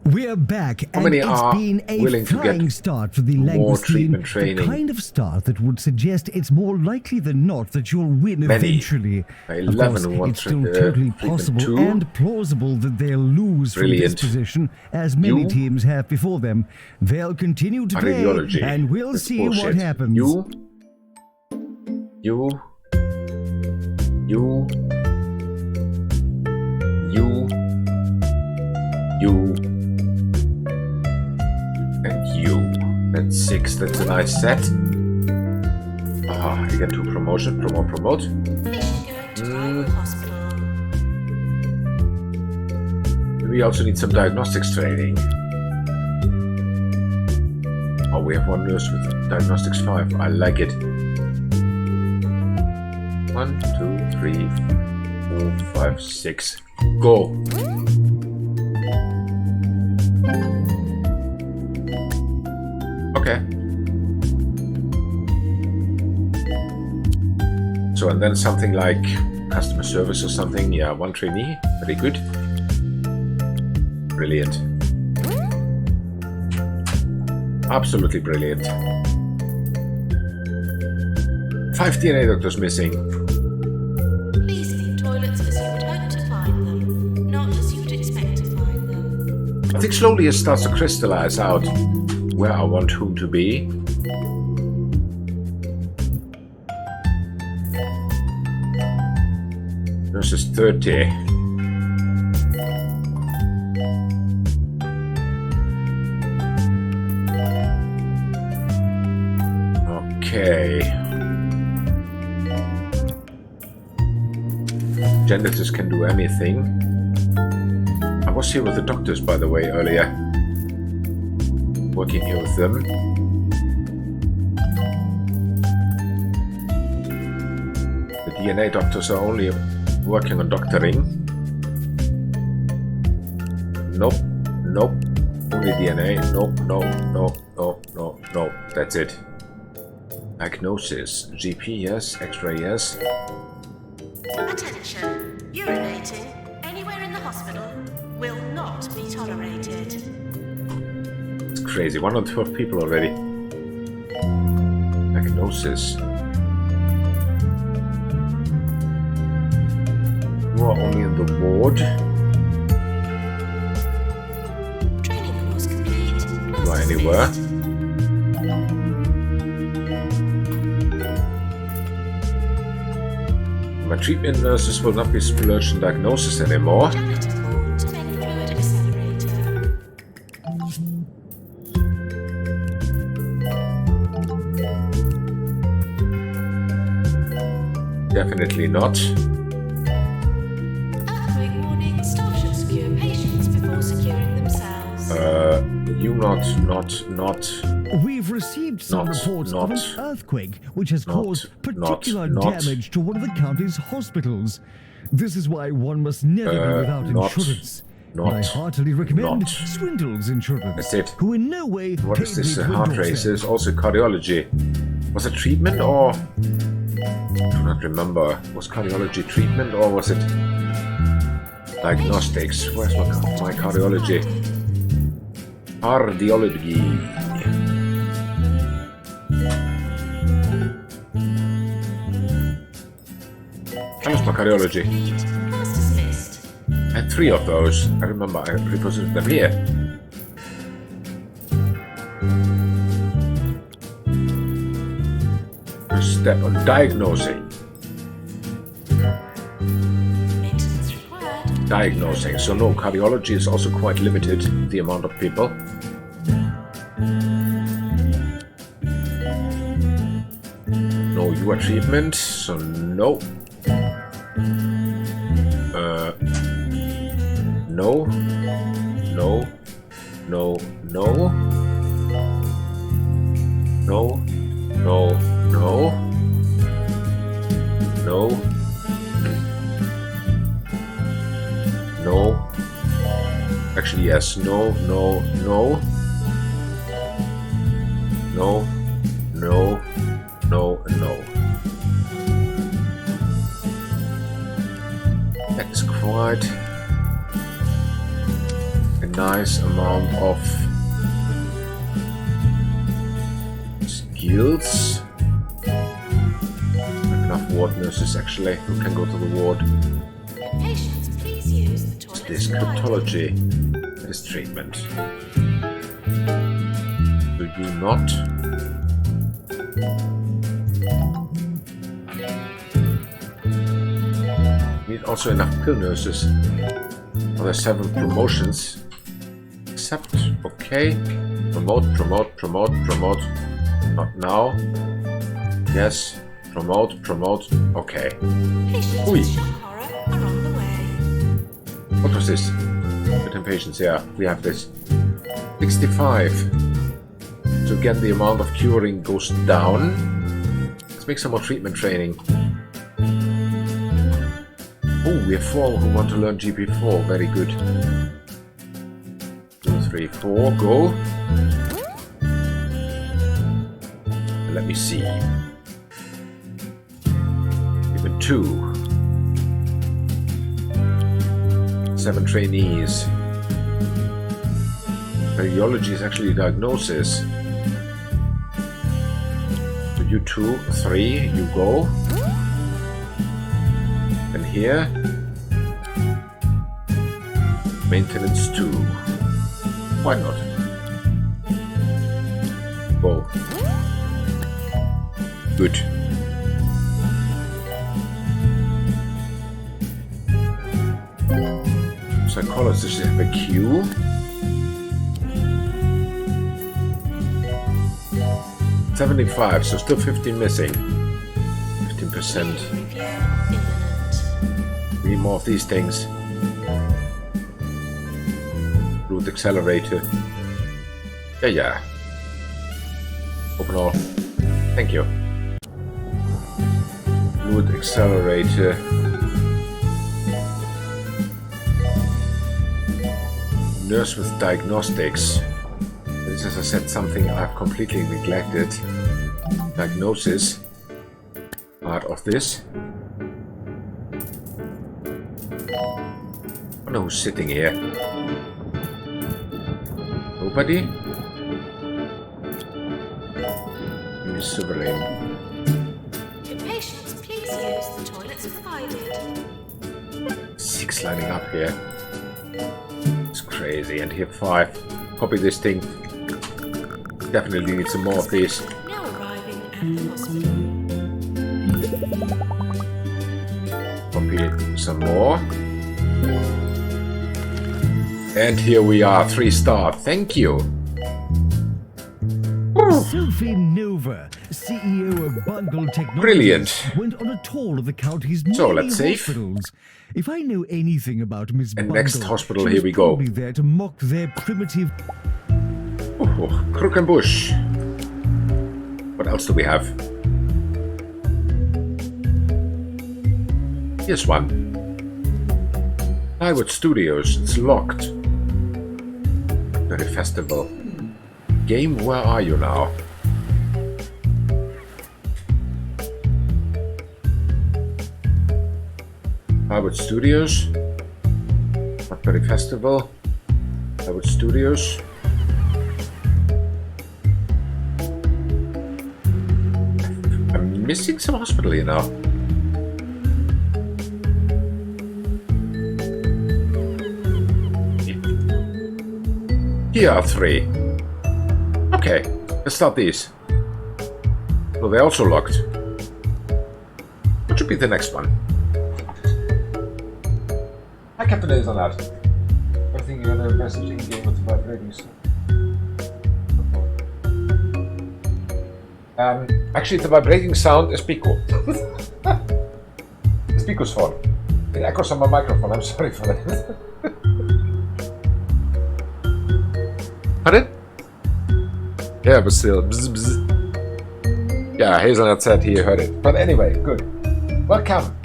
We're back, How and many it's are been a willing to flying get start for the more Langoustine. treatment The training? kind of start that would suggest it's more likely than not that you'll win Many. eventually. Of 11 course, want it's still totally treatment possible 2. and plausible that they'll lose from Brilliant. this position, as many You teams have before them. They'll continue to are play, radiology. and we'll That's see bullshit. what happens. You. You. And you. That's 6. That's a nice set. Ah, you get 2 promotion. Promote, promote. Going to private hospital. We also need some diagnostics training. Oh, we have one nurse with diagnostics 5. I like it. 1, 2, 3, 4, 5, 6. Go. Okay. So, and then something like customer service or something. Yeah, 1 trainee. Very good. Brilliant. Absolutely brilliant. 5 DNA doctors missing. Please leave toilets as you would hope to find them, not as you would expect to find them. I think slowly it starts to crystallize out where I want whom to be. Versus 30. Okay. Janitors can do anything. I was here with the doctors, by the way, earlier. Working here with them. The DNA doctors are only working on doctoring. Nope, nope. Only DNA. Nope, nope, nope, nope, nope, nope. That's it. Diagnosis. GP, yes. X-ray, yes. Attention! Urinating anywhere in the hospital will not be tolerated. It's crazy. 112 people already. Diagnosis. You are only in the ward. Training course complete. You are anywhere. My treatment nurses will not be splurged in diagnosis anymore. Janitor called to make fluid accelerator. Definitely not. Earthquake warning. Staff should secure patients before securing themselves. You not. We've received some reports of an earthquake which has caused particular not. damage to one of the county's hospitals. This is why one must never be without insurance. I heartily recommend Swindle's Insurance, That's it. who in no way What is paid this? me to Heart endorse races, them. also cardiology. Was it treatment or... I do not remember. Was cardiology treatment or was it diagnostics? Where's my cardiology? Cardiology. I lost my cardiology. Class dismissed. I had 3 of those. I remember I repositioned them here. First step on diagnosing. Maintenance required. Diagnosing. So no, cardiology is also quite limited, the amount of people. No, you are treatment, so no. No. No. No. No. No. No. No. No. No. Actually, yes. No. No. No. No. No. No. No. That is quite a nice amount of skills. Enough ward nurses actually who can go to the ward. Patients, please use the toilet. This cryptology is treatment. Do you not? Need also enough pill nurses. Well, there's 7 promotions. Accept. Okay. Promote. Not now. Yes. Promote. Okay. Patients Ui. with shock horror are on the way. What was this? Written patients, yeah, we have this. 65. So again, the amount of curing goes down. Let's make some more treatment training. Oh, we have 4 who want to learn GP4. Very good. 2, 3, 4, go. Let me see. Even 2. 7 trainees. Radiology is actually diagnosis. So you 2, 3, you go. And here, maintenance 2. Why not? Go. Good. Psychologists have a queue. $75, so still 15 missing. 15%. Review imminent. Need more of these things. Root accelerator. Yeah. Open all. Thank you. Root accelerator. Nurse with diagnostics. This is, as I said, something I've completely neglected. Diagnosis. Part of this. I wonder who's sitting here. Nobody? Use Sovereign. Patients, please use the toilets provided. 6 lining up here. It's crazy. And here 5. Copy this thing. Definitely need some more of these. Now arriving at the hospital. Copy some more. And here we are, 3-star. Thank you. Sophie Nova, CEO of Bungle Technologies, Brilliant. went on a tour of the county's many So, let's save. hospitals. If I know anything about Miss And Bungle, next hospital, she here was we go. probably there to mock their primitive. Oh, Croquembouche. What else do we have? Here's one. Plywood Studios. It's locked. Very festival. Game, where are you now? Plywood Studios. Blackberry Festival. Plywood Studios. I'm missing some hospital here now. Here are 3. Okay, let's start these. Well, they're also locked. What should be the next one? Hi, Captain Hazelnut. I think you're gonna message in game with the vibrating sound. Actually, the vibrating sound is Pico. It's Pico's phone. It echoes on my microphone. I'm sorry for that. Pardon? Yeah, but still. Bzz, bzz. Yeah, Hazelnut said he heard it. But anyway, good. Welcome.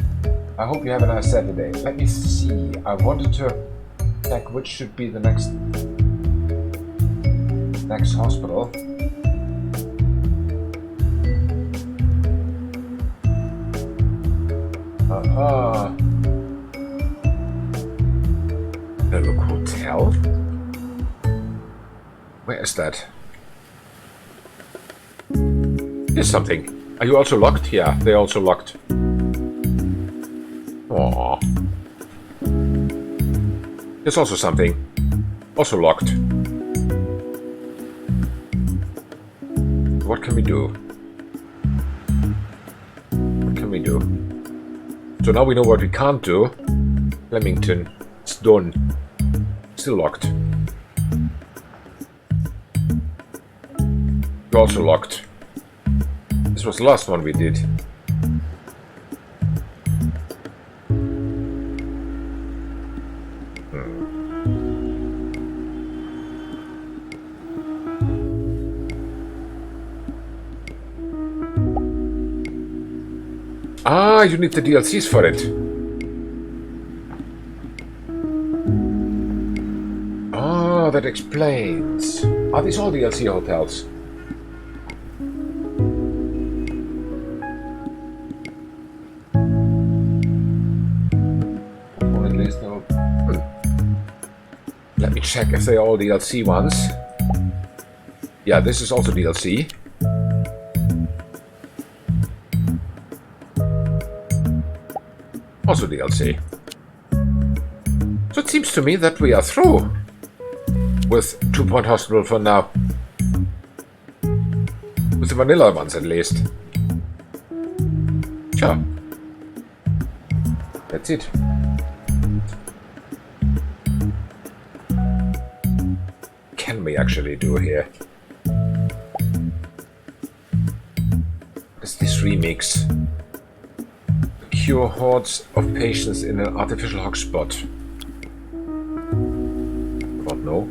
I hope you have a nice Saturday. Let me see. I wanted to check which should be the next hospital. The look hotel. Where is that? Here's something. Are you also locked? Yeah, they're also locked. Aww. Here's also something. Also locked. What can we do? What can we do? So now we know what we can't do. Flemington. It's done. Still locked. You're also locked. This was the last one we did. Ah, you need the DLCs for it. Ah, that explains. Are these all DLC hotels? Or at least no. Let me check if they're all DLC ones. Yeah, this is also DLC. Also DLC. So it seems to me that we are through with 2 Point Hospital for now. With the vanilla ones at least. Sure. That's it. Can we actually do here? What is this remix? Cure hordes of patients in an artificial hotspot. I don't know.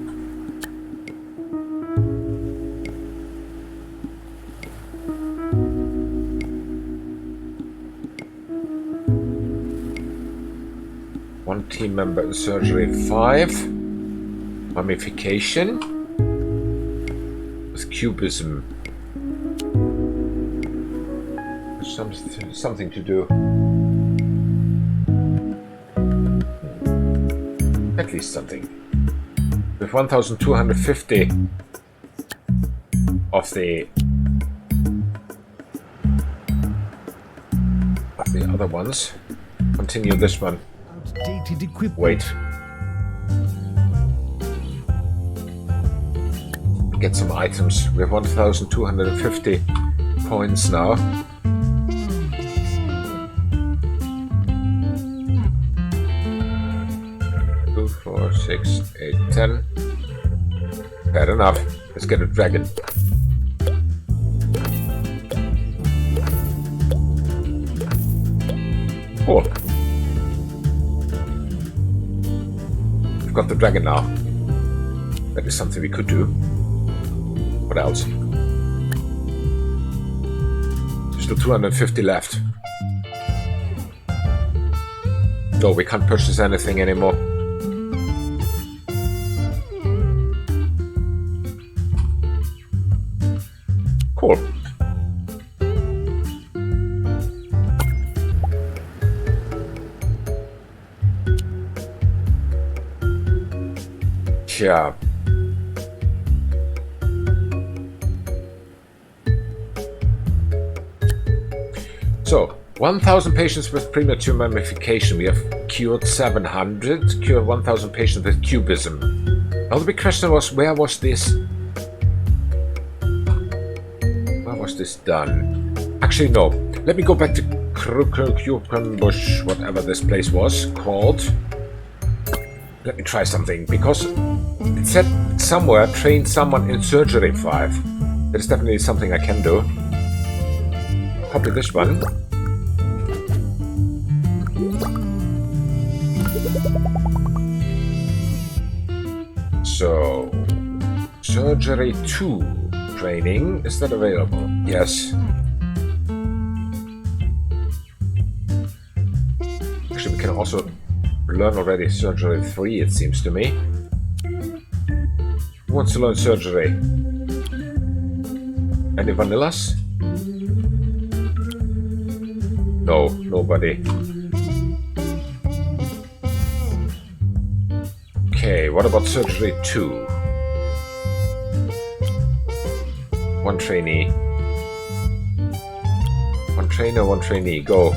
One team member in surgery 5. Mummification. With cubism. Something to do. At least something. With 1,250 of the other ones. Continue this one. Outdated equipment. Wait. get some items. We have 1,250 points now. Two, 4, 6, 8, 10. Fair enough. Let's get a dragon. Cool. We've got the dragon now. That is something we could do. What else? Still 250 left. No, we can't purchase anything anymore. Cool. Yeah. So, 1,000 patients with premature mummification. We have cured 700, cured 1,000 patients with cubism. Now the big question was, where was this done? Actually, no. Let me go back to Croquembouche, whatever this place was called. Let me try something, because it said somewhere train someone in surgery 5. That is definitely something I can do. Probably this one. So, surgery 2 training, is that available? Yes. Actually, we can also learn already surgery 3, it seems to me. Who wants to learn surgery? Any vanillas? No, nobody. Okay, what about surgery 2? One trainee. One trainer, one trainee. Go.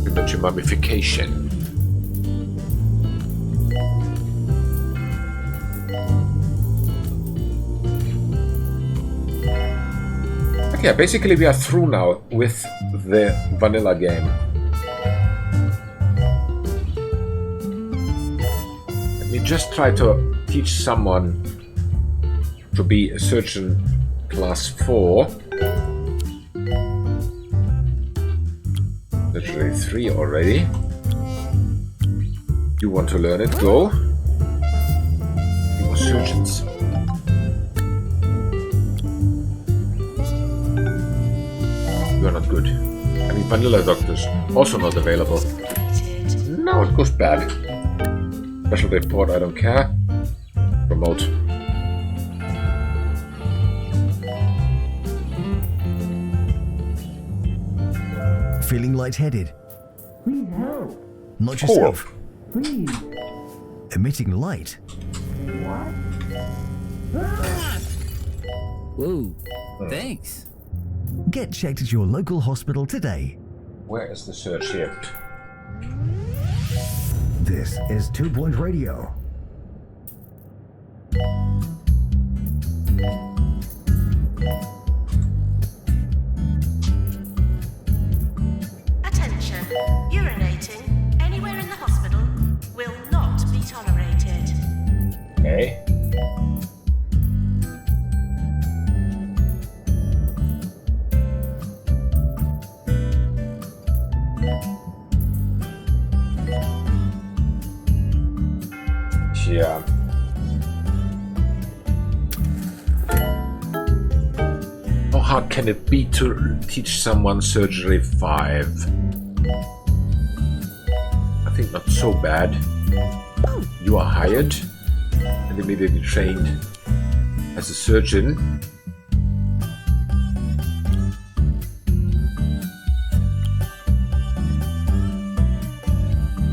Premature mummification. Yeah, basically we are through now with the vanilla game. Let me just try to teach someone to be a surgeon class 4. Surgery 3 already. You want to learn it? Go. You are surgeons. You are not good. I mean, vanilla doctors also not available. Now it goes bad. Special report, I don't care. Promote. Feeling lightheaded? Please help. Not Cool. yourself. Please. Emitting light. Whoa. Thanks. Get checked at your local hospital today. Where is the search here? This is 2 Point Radio. Attention. Urinating anywhere in the hospital will not be tolerated. Okay. Yeah. How hard can it be to teach someone surgery 5? I think not so bad. You are hired and immediately trained as a surgeon.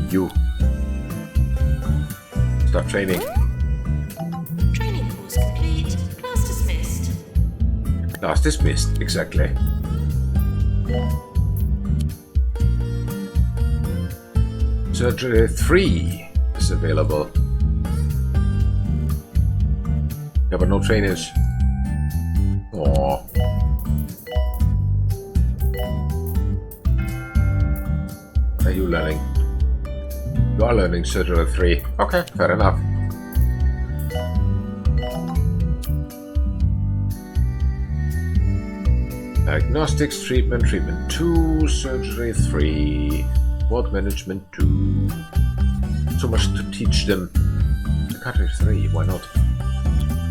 You start training. Training course complete. Class dismissed. Class dismissed, exactly. Surgery 3 is available. Yeah, but no trainers. Aww. What are you learning? You are learning Surgery 3. Okay, fair enough. Diagnostics, treatment, treatment 2, surgery 3, ward management 2. So much to teach them. Psychiatry 3, why not?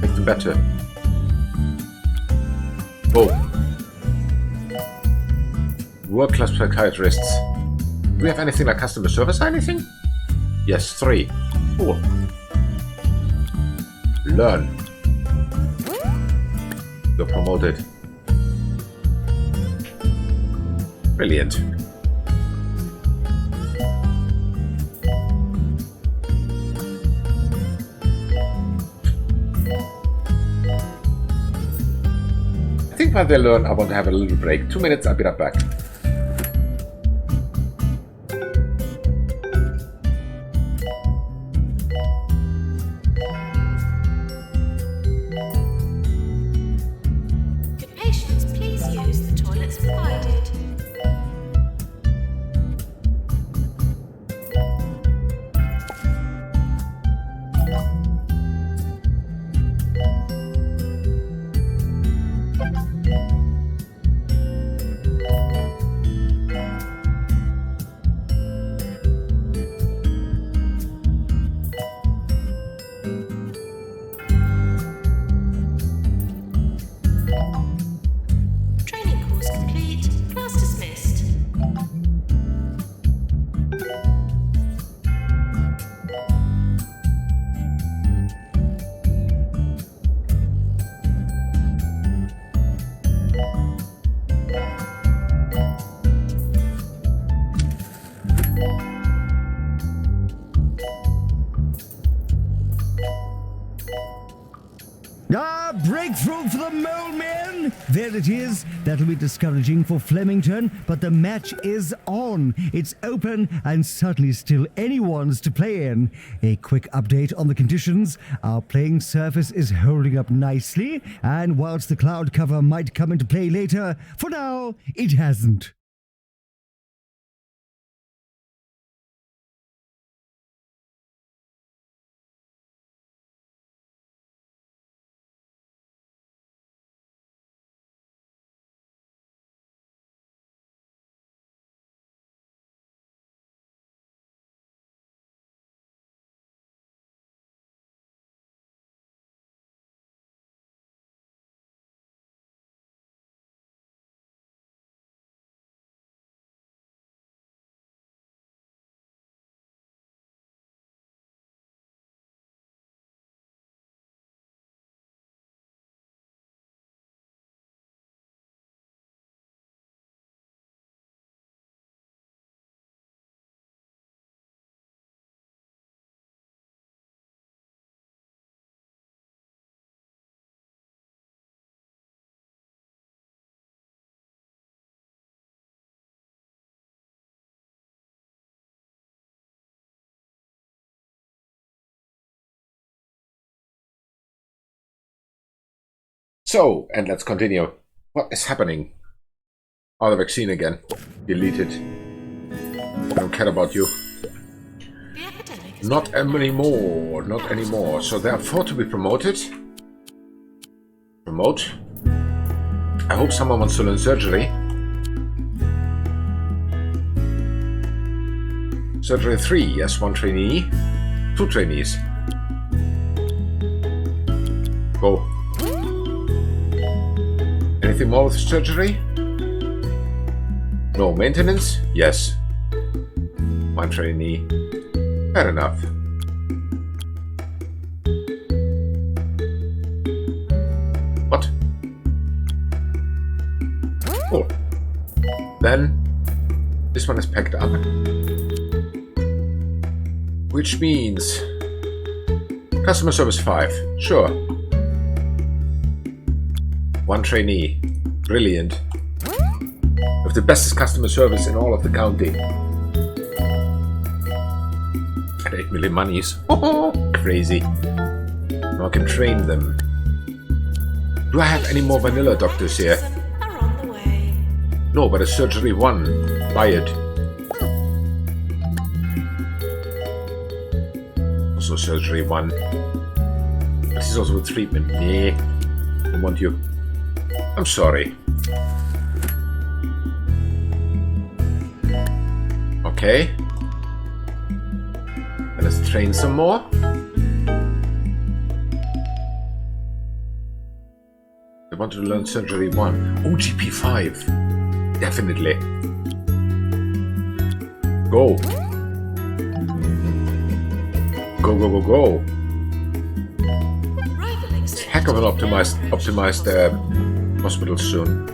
Make them better. Oh. World-class psychiatrists. Do we have anything like customer service or anything? Yes, 3. Cool. Learn. You're promoted. Brilliant. I think while they learn, I want to have a little break. 2 minutes, I'll be right back. Could patients please use the toilets provided? Training course complete. Class dismissed. Ah, breakthrough for the mole men! There it is. That'll be discouraging for Flemington, but the match is on. It's open and certainly still anyone's to play in. A quick update on the conditions. Our playing surface is holding up nicely, and whilst the cloud cover might come into play later, for now, it hasn't. So, and let's continue. What is happening? Oh, the vaccine again. Deleted. I don't care about you. The epidemic has Not anymore. Not anymore. So there are 4 to be promoted. Promote. I hope someone wants to learn surgery. Surgery 3. Yes, 1 trainee. 2 trainees. Go. Anything more with surgery? No maintenance? Yes. 1 trainee. Fair enough. What? Oh. Then this one is packed up. Which means customer service 5. Sure. 1 trainee. Brilliant. With with the bestest customer service in all of the county. At 8 million monies. Crazy. Now I can train them. Do I have any more vanilla doctors here? Are on the way. No, but a surgery 1. Buy it. Also surgery 1. This is also a treatment. Nah. I want you. I'm sorry. Okay. Let's train some more. I want to learn surgery 1. Oh, GP5. Definitely. Go. Go, go, go, go. Heck of an optimized hospital soon.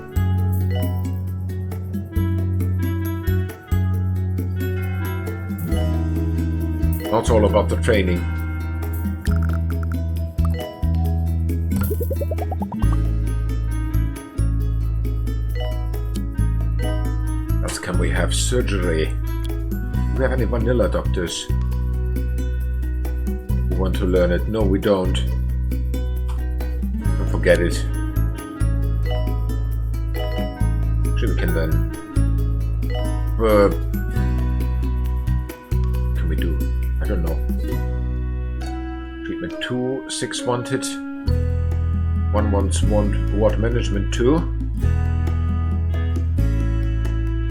Now it's all about the training. Else can we have surgery? Do we have any vanilla doctors who want to learn it? No, we don't. Forget it. Actually, we can then. Can we do? I don't know. Treatment 2, 6 wanted. 1 wants ward management 2.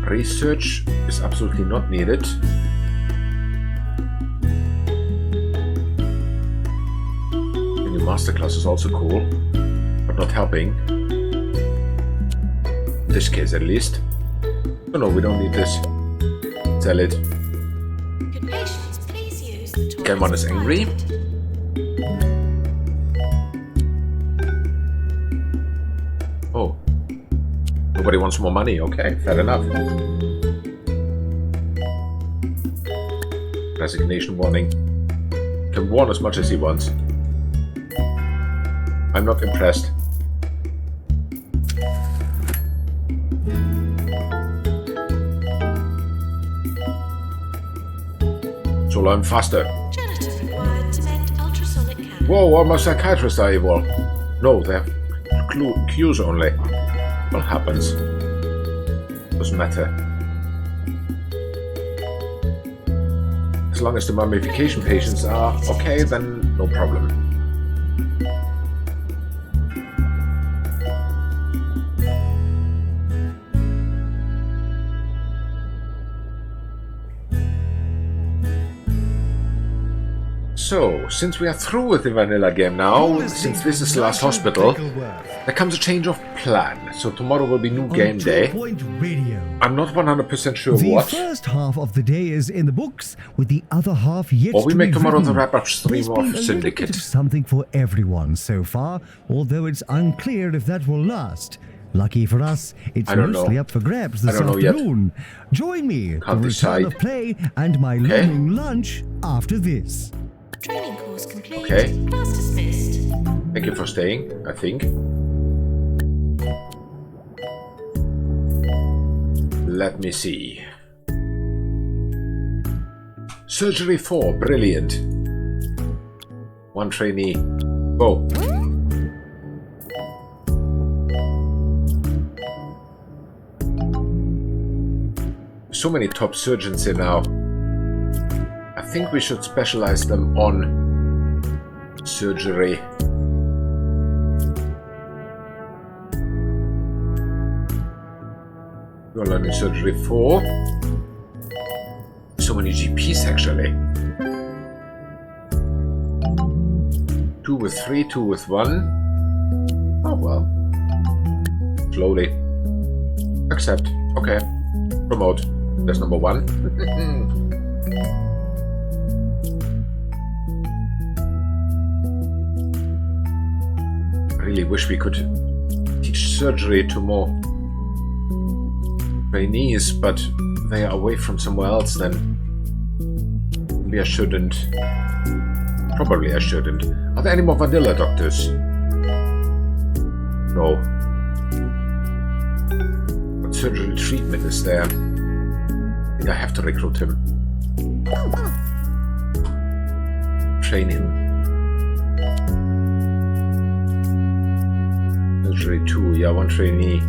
Research is absolutely not needed. The new masterclass is also cool. Not helping. In this case, at least. Oh no, we don't need this. Sell it. Could patients please use the toilet? Game one is angry. Oh. Nobody wants more money. Okay, fair enough. Resignation warning. Can warn as much as he wants. I'm not impressed. So learn faster. Janitor required to mend ultrasonic cannon. Whoa, all my psychiatrists are evil. No, they have cues only. What happens? Doesn't matter. As long as the mummification patients are okay, then no problem. So, since we are through with the vanilla game now, since this is the last hospital, there comes a change of plan. So tomorrow will be new game day. I'm not 100% sure The what. first half of the day is in the books, with the other half yet Or we to make be tomorrow the written. wrap-up stream There's been a of little Syndicate. bit of something for everyone so far, although it's unclear if that will last. Lucky for us, it's I don't mostly know. up for grabs this I don't know yet. afternoon. Join me for Can't return decide. of play and my learning lunch after this. Training course complete. Okay. Class dismissed. Thank you for staying, I think. Let me see. Surgery 4, brilliant. 1 trainee. Go. So many top surgeons here now. I think we should specialize them on surgery. We're learning surgery 4. So many GPs actually. 2 with 3, 2 with 1. Oh well. Slowly. Accept. Okay. Promote. That's number 1. Really wish we could teach surgery to more trainees, but they are away from somewhere else then. Maybe I shouldn't. Probably I shouldn't. Are there any more vanilla doctors? No. But surgery treatment is there? I think I have to recruit him. Train him. Surgery 2, yeah, 1 trainee.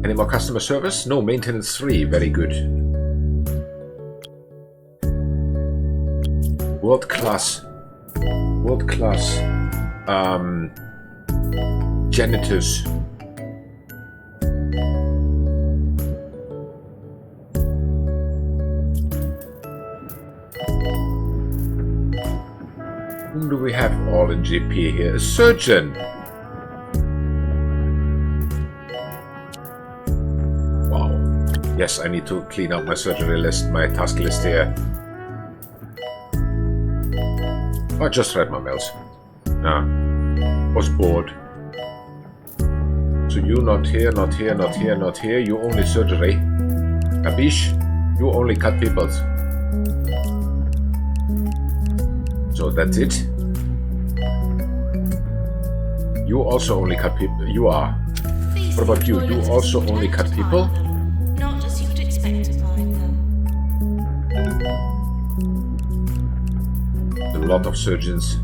Any more customer service? No, maintenance 3, very good. World class janitors. Whom do we have all in GP here? A surgeon. Wow. Yes, I need to clean up my surgery list, my task list here. I just read my mails. Was bored. So you not here, not here, not here, not here. You only surgery. Abish, you only cut people. So that's it. You also only cut people. You are. These What about you? You toilets also you'd only have cut to people? find them, not as you'd expect to find them. A lot of surgeons.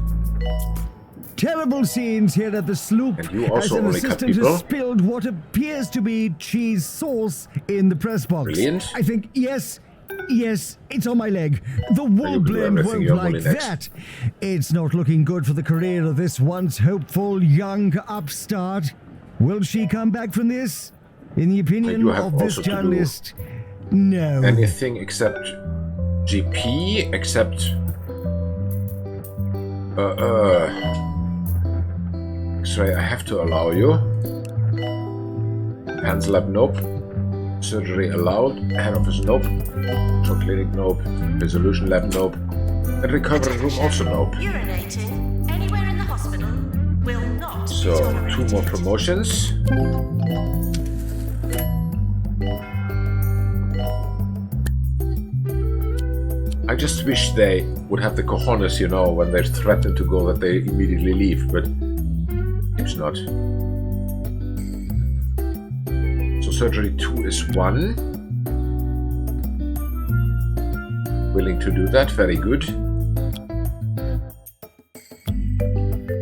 Terrible scenes here at the sloop And you as also an only cut assistant people? has spilled what appears to be cheese sauce in the press box. Brilliant. I think, yes, it's on my leg. The you wool can do blend everything won't you're like woolly next. that. It's not looking good for the career of this once hopeful young upstart. Will she come back from this? In the opinion you have of this also to do journalist, no. Anything except GP, except X-ray, I have to allow you. Hands lab, nope. Surgery allowed. Head office, nope. Control clinic, nope. Resolution lab, nope. And recovery room, also nope. Urinating anywhere in the hospital will not be So, 2 tolerated. more promotions. I just wish they would have the cojones, you know, when they're threatened to go, that they immediately leave, but it's not. So surgery 2 is 1. Willing to do that, very good.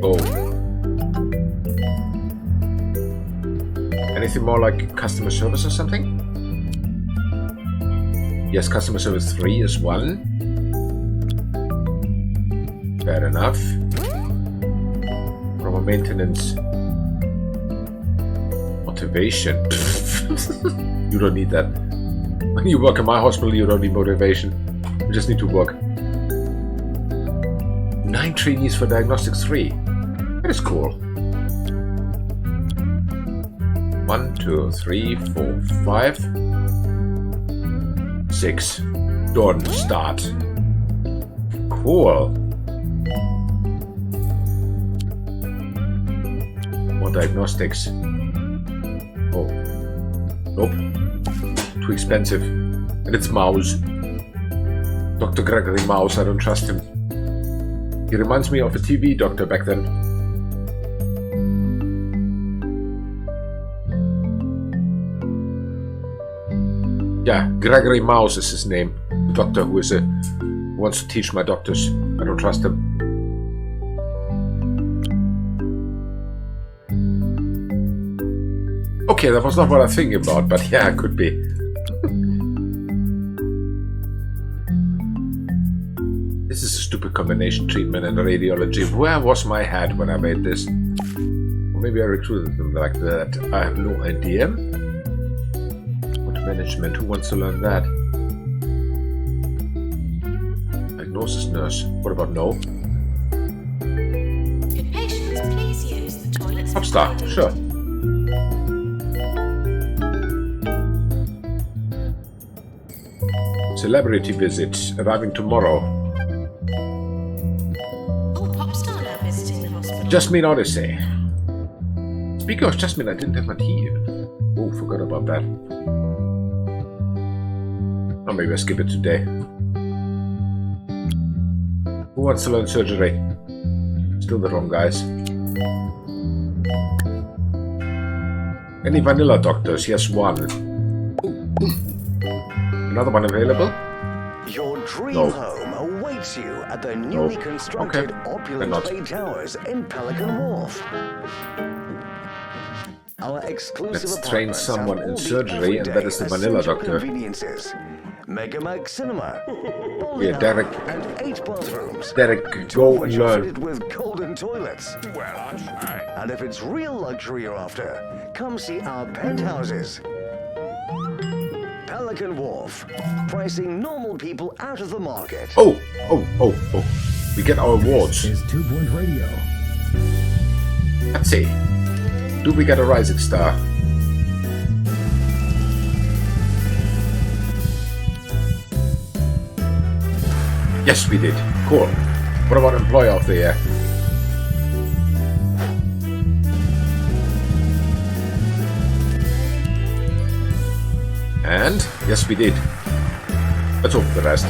Oh. Anything more like customer service or something? Yes, customer service 3 is 1. Fair enough. Proper maintenance. Motivation. You don't need that. When you work in my hospital, you don't need motivation. You just need to work. 9 trainees for diagnostics 3. That is cool. 1, 2, 3, 4, 5, 6. Done. Start. Cool. More diagnostics. Oh. Nope. Too expensive. And it's Mouse. Dr. Gregory Mouse, I don't trust him. He reminds me of a TV doctor back then. Yeah, Gregory Mouse is his name. The doctor who wants to teach my doctors. I don't trust him. Okay, that was not what I think about, but yeah, it could be. This is a stupid combination, treatment and radiology. Where was my head when I made this? Or maybe I recruited them like that. I have no idea. What management? Who wants to learn that? Diagnosis nurse. What about no? Could patients please use the toilets? Popstar, sure. Celebrity visit, arriving tomorrow. Oh, Popstar now visiting the hospital. Jasmine Odyssey. Speaking of Jasmine, I didn't have my tea even. Oh, forgot about that. Or maybe I skip it today. Who wants to learn surgery? Still the wrong guys. Any vanilla doctors? Yes, one. Another one available? Your dream No. home awaits you at the newly No. constructed Okay. opulent Not. Bay Towers in Pelican Wharf. Our exclusive Let's train apartments someone have in all the surgery, and that is the vanilla essential doctor. Conveniences. Megamax Cinema, Yeah, Derek. and 8 bathrooms. Derek, Two go of which and are learn. fitted with golden toilets. Well, I'll try. And if it's real luxury you're after, come see our penthouses. Pelican Wharf, pricing normal people out of the market. Oh. We get our awards. Is 2 Point Radio. Let's see. Do we get a rising star? Yes, we did. Cool. What about Employer of the Year? And yes, we did. Let's hope for the rest.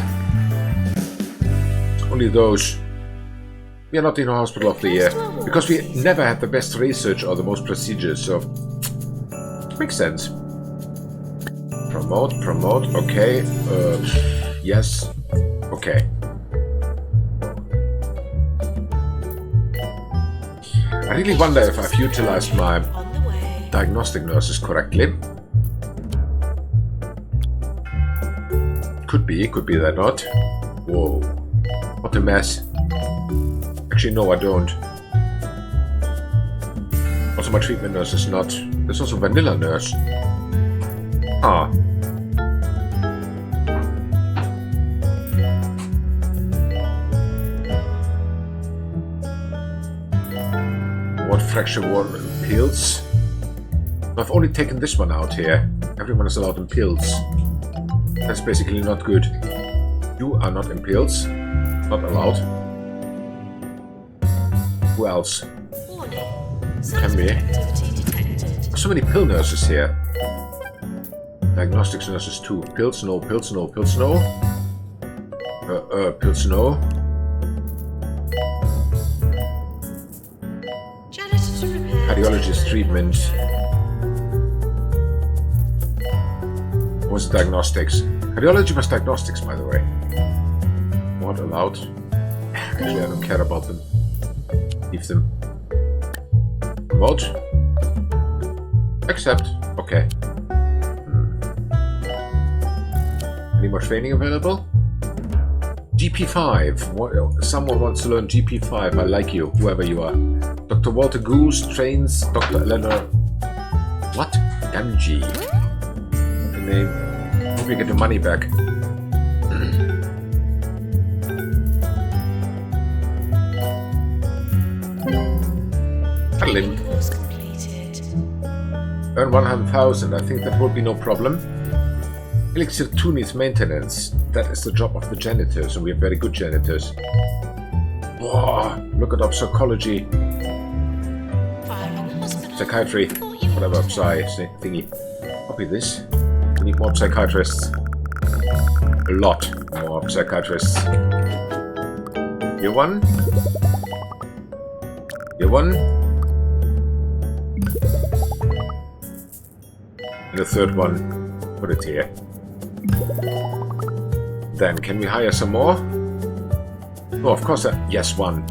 Only those. We are not in Hospital of the Year because we never had the best research or the most prestigious, so makes sense. Promote, okay. Yes, okay. I really wonder if I've utilized my On the way. diagnostic nurses correctly. Could be that not. Whoa, what a mess. Actually, no, I don't. Also, my treatment nurse is not. There's also vanilla nurse. Ah. What fracture ward pills? I've only taken this one out here. Everyone is allowed in pills. That's basically not good. You are not in pills. Not allowed. Who else? Warning. Can be. Suspect activity detected. So many pill nurses here. Diagnostics nurses too. Pills no, pills no, pills no. Pills no. Janitor to repair. Cardiologist treatment. Was diagnostics. Cardiology was diagnostics, by the way. What allowed? Actually, I don't care about them. Leave them. Promote. Accept. Okay. Any more training available? GP5. What, someone wants to learn GP5. I like you, whoever you are. Dr. Walter Goose trains Dr. Eleanor. What? MG. What the name? Hope you get your money back. Adeline. Course completed. Earn 100,000. I think that will be no problem. Elixir 2 needs maintenance. That is the job of the janitors, and we have very good janitors. Whoa, look it up. Psychology, Fire in the hospital. psychiatry, Thought you whatever, wanted psy thingy. Copy this. We need more psychiatrists. A lot more psychiatrists. You one? You one? And the third one. Put it here. Then, can we hire some more? Oh, of course, yes, one.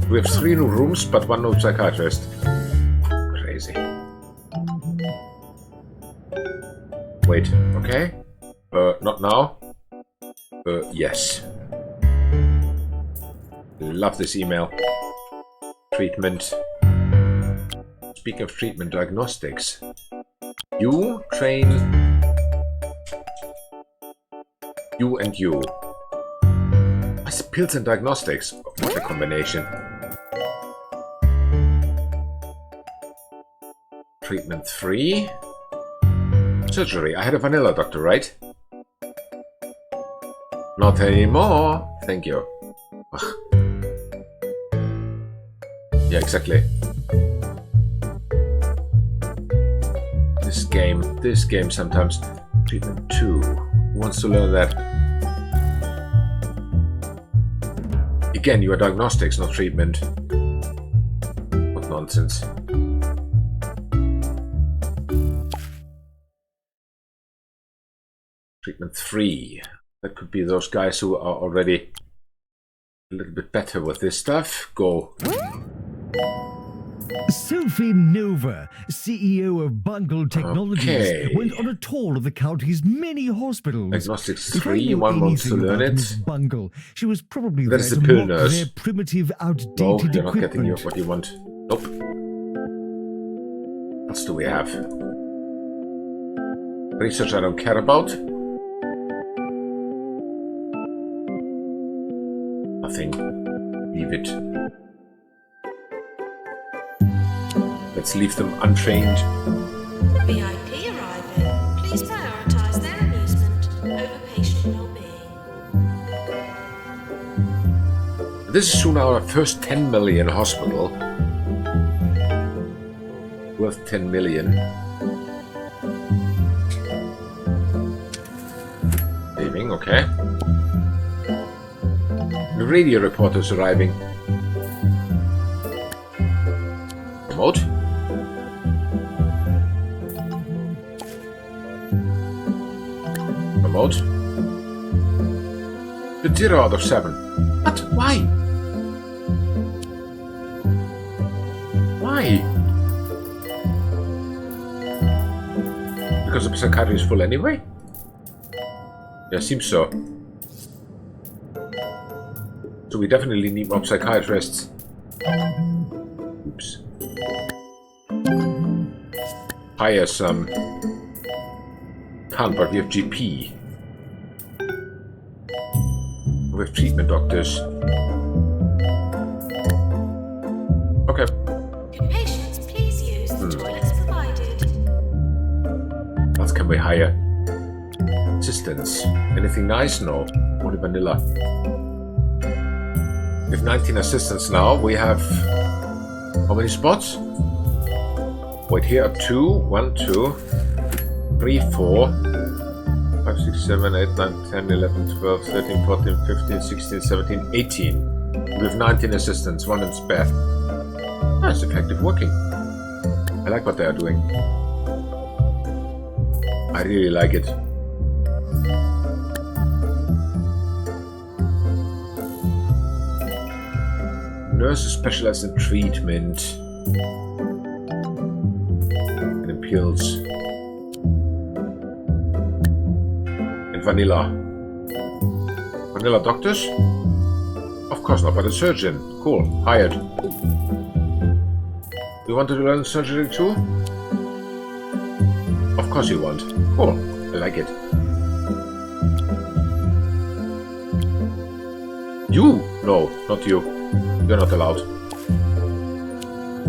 We have 3 new rooms, but 1 new psychiatrist. Crazy. Wait, okay? Not now? Yes. Love this email. Treatment. Speaking of treatment, diagnostics. You train... You and you. I said pills and diagnostics. What a combination. Treatment 3. Surgery. I had a vanilla doctor, right? Not anymore. Thank you. Ugh. Yeah, exactly. This game sometimes. Treatment 2. Who wants to learn that? Again, you are diagnostics, not treatment. What nonsense. Treatment 3. That could be those guys who are already a little bit better with this stuff. Go. Sophie Nova, CEO of Bungle Technologies, went on a tour of the county's many hospitals. Diagnostics If I 3, knew one wants to anything learn about it. Miss Bungle, she was probably That there is to the pill mock nurse. their primitive, outdated No, you're not equipment. getting what you want. Nope. What else do we have? Research I don't care about. Nothing. Leave it. Let's leave them untrained. VIP arriving. Please prioritise their amusement over patient well-being. This is soon our first 10 million hospital. Worth 10 million. Saving, okay. The radio reporters arriving. Remote. Remote. The 0 out of 7. What? Why? Why? Because the psychiatry is full anyway? Yeah, seems so. So we definitely need more psychiatrists. Oops. Hire some. Can't, but we have GP. We have treatment doctors. Okay. Patients, please use the toilets provided. What else can we hire? Assistants. Anything nice? No. Only vanilla. We have 19 assistants now. We have... how many spots? Wait, here are 2. 1, 2, 3, 4, 5, 6, 7, 8, 9, 10, 11, 12, 13, 14, 15, 16, 17, 18. We have 19 assistants, 1 in spare. That's effective working. I like what they are doing. I really like it. Nurses specialized in treatment and in pills and vanilla. Vanilla doctors? Of course not, but a surgeon. Cool, hired. You want to learn surgery too? Of course you want. Cool, I like it. You? No, not you. You're not allowed.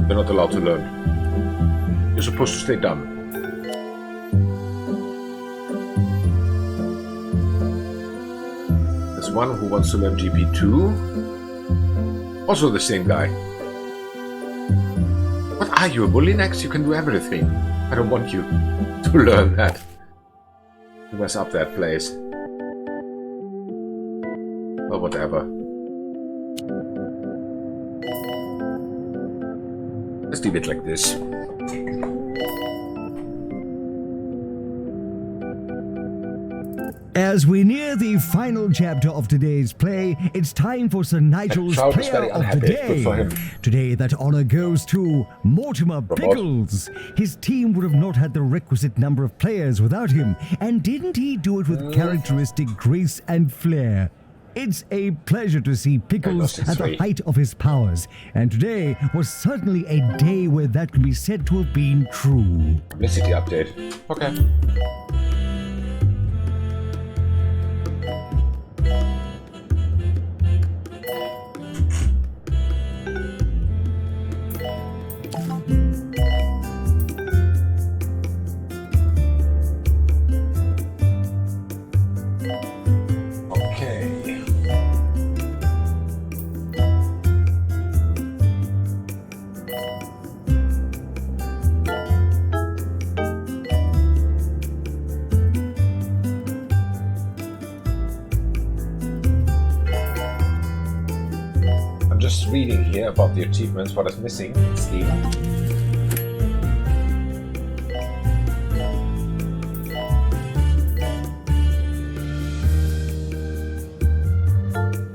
You're not allowed to learn. You're supposed to stay dumb. There's one who wants to learn GP2. Also the same guy. What are you, a bully next? You can do everything. I don't want you to learn that. You mess up that place. Well, whatever. Let's leave it like this. As we near the final chapter of today's play, it's time for Sir Nigel's child is player very of the unhappy. Good day. for him. Today, that honor goes to Mortimer Pickles. His team would have not had the requisite number of players without him, and didn't he do it with characteristic grace and flair? It's a pleasure to see Pickles Diagnostics at the 3. height of his powers, and today was certainly a day where that can be said to have been true. Publicity update. Okay. Okay. just reading here about the achievements, what is missing in Steam.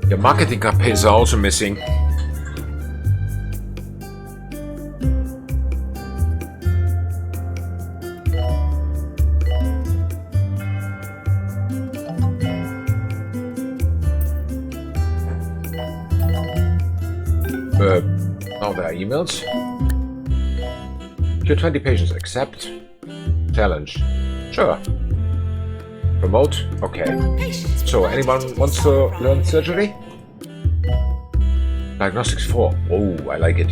Your marketing campaigns are also missing. Now there are emails. Cure 20 patients, accept. Challenge. Sure. Promote. Okay. So, anyone wants to learn surgery? Diagnostics 4. Oh, I like it.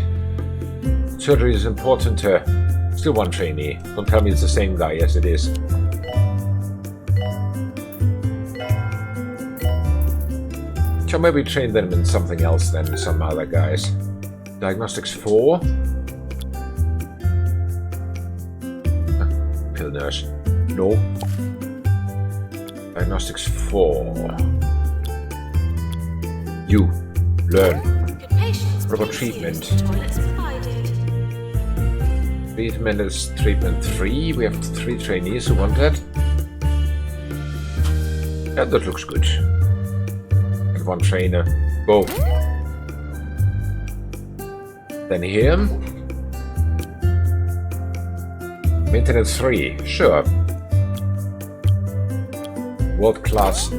Surgery is important to... Still one trainee. Don't tell me it's the same guy. Yes, it is. Shall maybe train them in something else than some other guys. Diagnostics 4. Pill nurse. No. Diagnostics 4. You. Learn. Proper treatment. Treatment is treatment 3. We have 3 trainees who want that. Yeah, that looks good. And 1 trainer. Go. Then here. Maintenance 3. Sure. World-class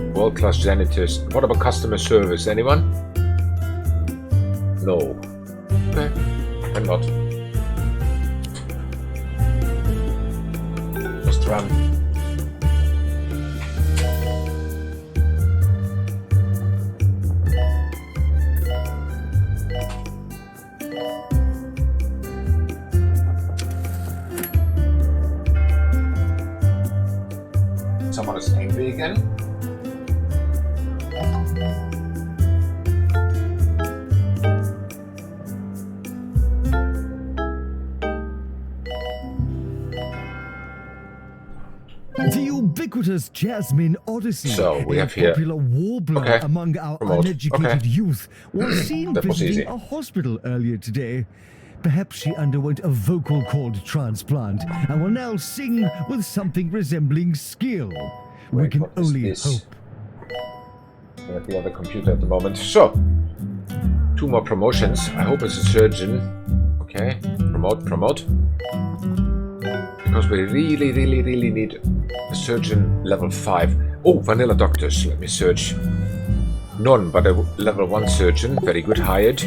janitors. What about customer service? Anyone? No. Okay. Why not? Just run. Someone is angry again. The ubiquitous Jasmine Odyssey, So, we a have here- popular warbler Okay. among our Promote. uneducated Okay. youth, was seen That was visiting easy. a hospital earlier today. Perhaps she underwent a vocal cord transplant and will now sing with something resembling skill. We Wait, can what is only this? hope. We have the other computer at the moment. So, 2 more promotions. I hope it's a surgeon. Okay, promote. Because we really need a surgeon level 5. Oh, vanilla doctors. Let me search. None, but a level 1 surgeon. Very good, hired.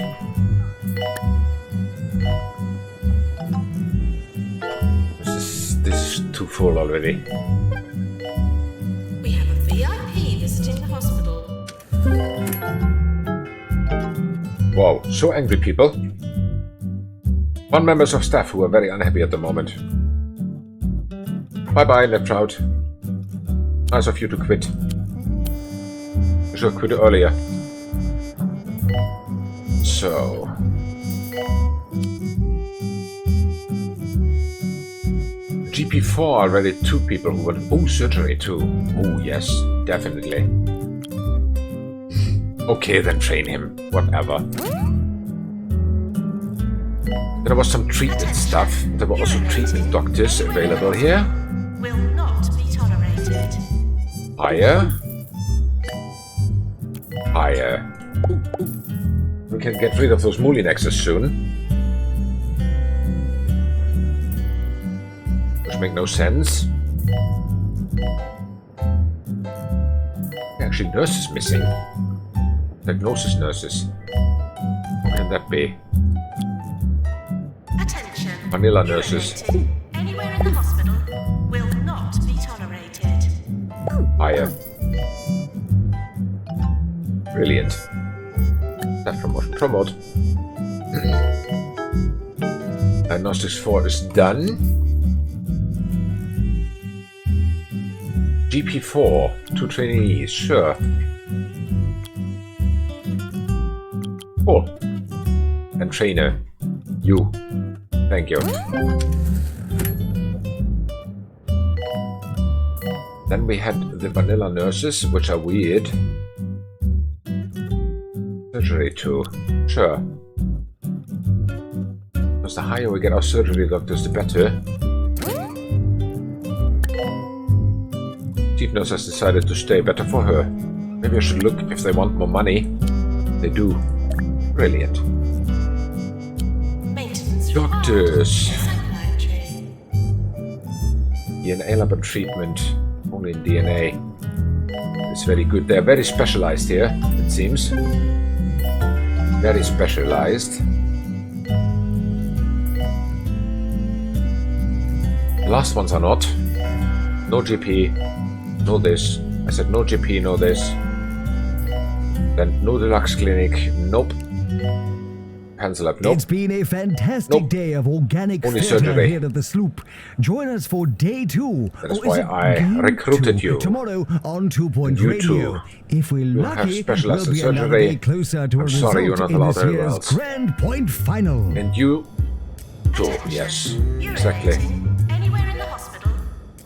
This is too full already. We have a VIP visiting the hospital. Wow, so angry people. 1 members of staff who are very unhappy at the moment. Bye-bye, left out. Nice of you to quit. You should have quit earlier. So... GP4 already 2 people who want... Oh, surgery too. Oh, yes, definitely. Okay, then train him. Whatever. There was some treatment stuff. There were also treatment doctors available here. Will not be tolerated. Higher. We can get rid of those Mulinexes soon. Which make no sense. Actually, nurses missing. Diagnosis nurses. What can that be? Attention. Vanilla nurses. Urinating anywhere in the hospital will not be tolerated. Higher. Brilliant. That promotion. Promote. Diagnostics 4 is done. GP4. 2 trainees. Sure. Cool. And trainer. You. Thank you. Then we had the vanilla nurses, which are weird. Surgery too. Sure. Because the higher we get our surgery doctors, the better. Chief nurse has decided to stay, better for her. Maybe I should look if they want more money. They do. Brilliant. Maintenance Doctors. Psychiatry. DNA lab and treatment. Only in DNA. It's very good. They're very specialized here, it seems. Very specialized. The last ones are not. No GP, no this. I said no GP, no this. Then no deluxe clinic, nope. Pencil lab, nope. It's been a fantastic Nope. day of organic Only theatre surgery. here at the Sloop. Join us for day 2. That is Or why it I day recruited 2? you. Tomorrow on 2 Point You Radio. too. If we're You'll have lucky, specialized we'll be another surgery. day closer to a I'm sorry you're result not in allowed this anywhere year's else. Grand Point Final. And you too, yes. Exactly. Urinating anywhere in the hospital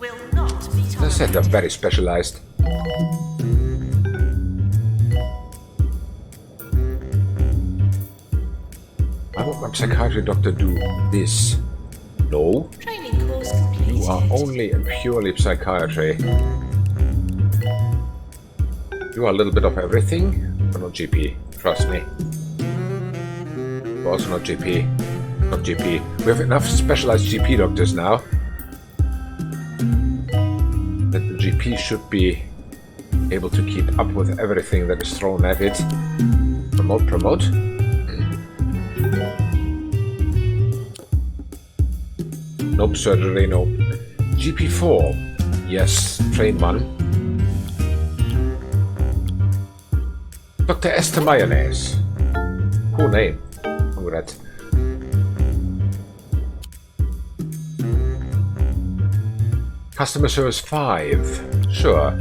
will not be As I said, they're tolerated. very specialized. Why won't my psychiatry doctor do this? No, Training course completed. you are only and purely psychiatry. You are a little bit of everything, but not GP. Trust me. You're also not GP. Not GP. We have enough specialized GP doctors now that the GP should be able to keep up with everything that is thrown at it. Promote, promote. Nope, surgery, no. GP4. Yes, train one. Dr. Esther Mayonnaise. Cool name. Congrats. Customer service 5. Sure.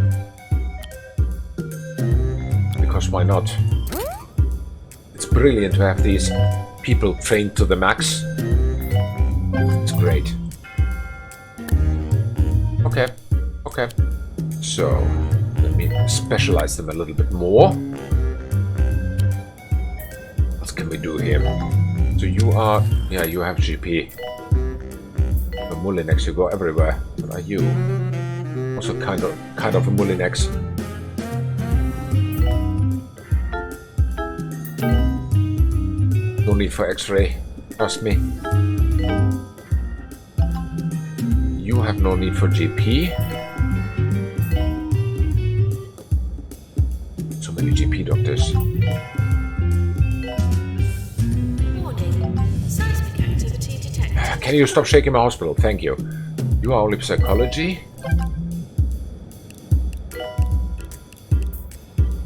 Because why not? It's brilliant to have these people trained to the max. It's great. Okay. Okay. So, let me specialize them a little bit more. What can we do here? So you are... Yeah, you have GP. A Mulinex, you go everywhere. What are you? Also kind of a Mulinex. No need for X-ray. Trust me. You have no need for GP. So many GP doctors. Warning. Seismic activity detected. Can you stop shaking my hospital? Thank you. You are only psychology.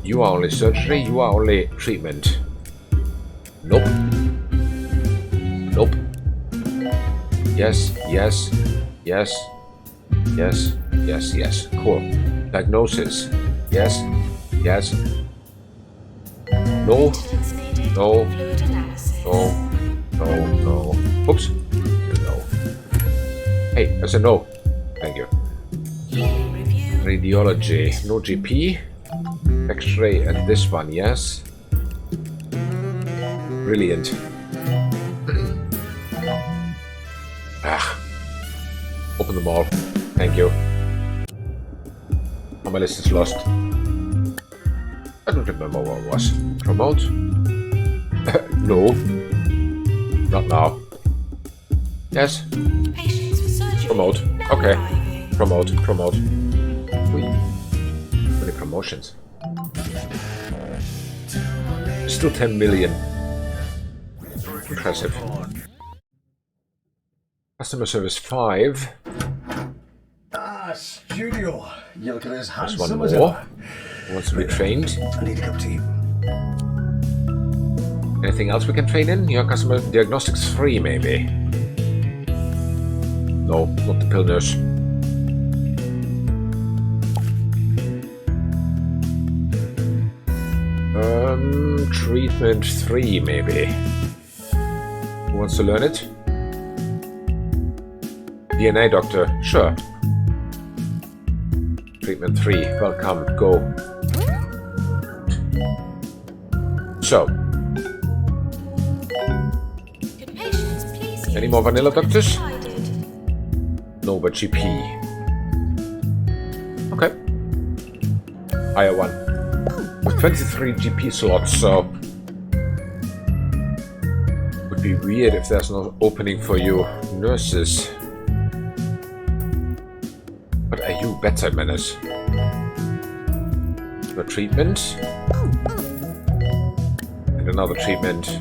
You are only surgery. You are only treatment. Nope. Nope. Yes, yes, yes, yes, yes, yes. Cool. Diagnosis. Yes, yes. No, Maintenance needed. no, Fluid analysis. no, no, no. Oops. No. Hey, I said no. Thank you. Yearly review. Radiology. No GP. X-ray and this one, yes. Brilliant. Open them all. Thank you. Oh, my list is lost. I don't remember what it was. Promote? No. Not now. Yes. Patients for surgery. Promote. Now Okay. arriving. Promote. Promote. Whee. Many promotions. Still 10 million. Impressive. Customer service 5. Ah, studio. You looking as There's handsome one as more. ever. Who wants to be trained? I need a cup of tea. Anything else we can train in? Your customer diagnostics 3, maybe. No, not the pill nurse. Treatment 3, maybe. Who wants to learn it? DNA doctor, sure. Treatment 3, welcome, go. So, Could patients please use any more vanilla the toilets doctors? provided? No, but GP. Okay. Higher one. With 23 GP slots, so... Would be weird if there's no opening for you nurses. But are you better, Menace? Your treatment? And another treatment.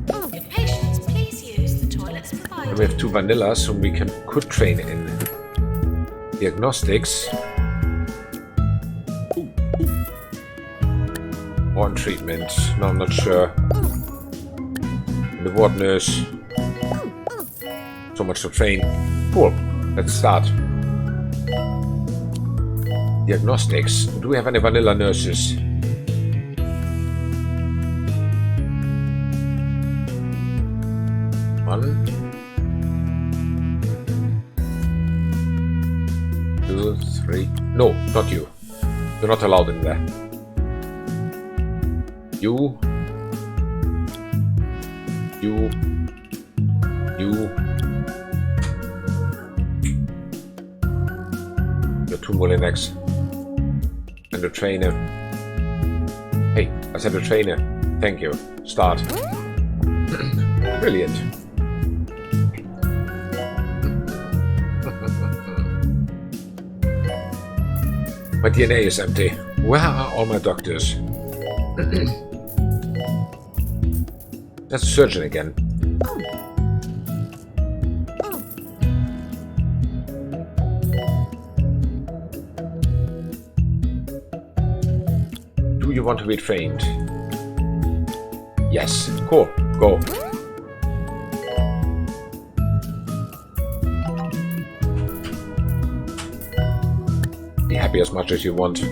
Could patients please use the toilets provided? And we have 2 vanillas, whom we could train in diagnostics. One treatment. No, I'm not sure. And the ward nurse. So much to train. Cool. Let's start. Diagnostics. Do we have any vanilla nurses? One. 2, 3. No, not you. You're not allowed in there. You. You. You're 2 Molinex. And the trainer. Hey, I said the trainer. Thank you. Start. Brilliant. My DNA is empty. Where are all my doctors? That's a surgeon again. Do you want to be trained? Yes. Cool. Go. Be happy as much as you want,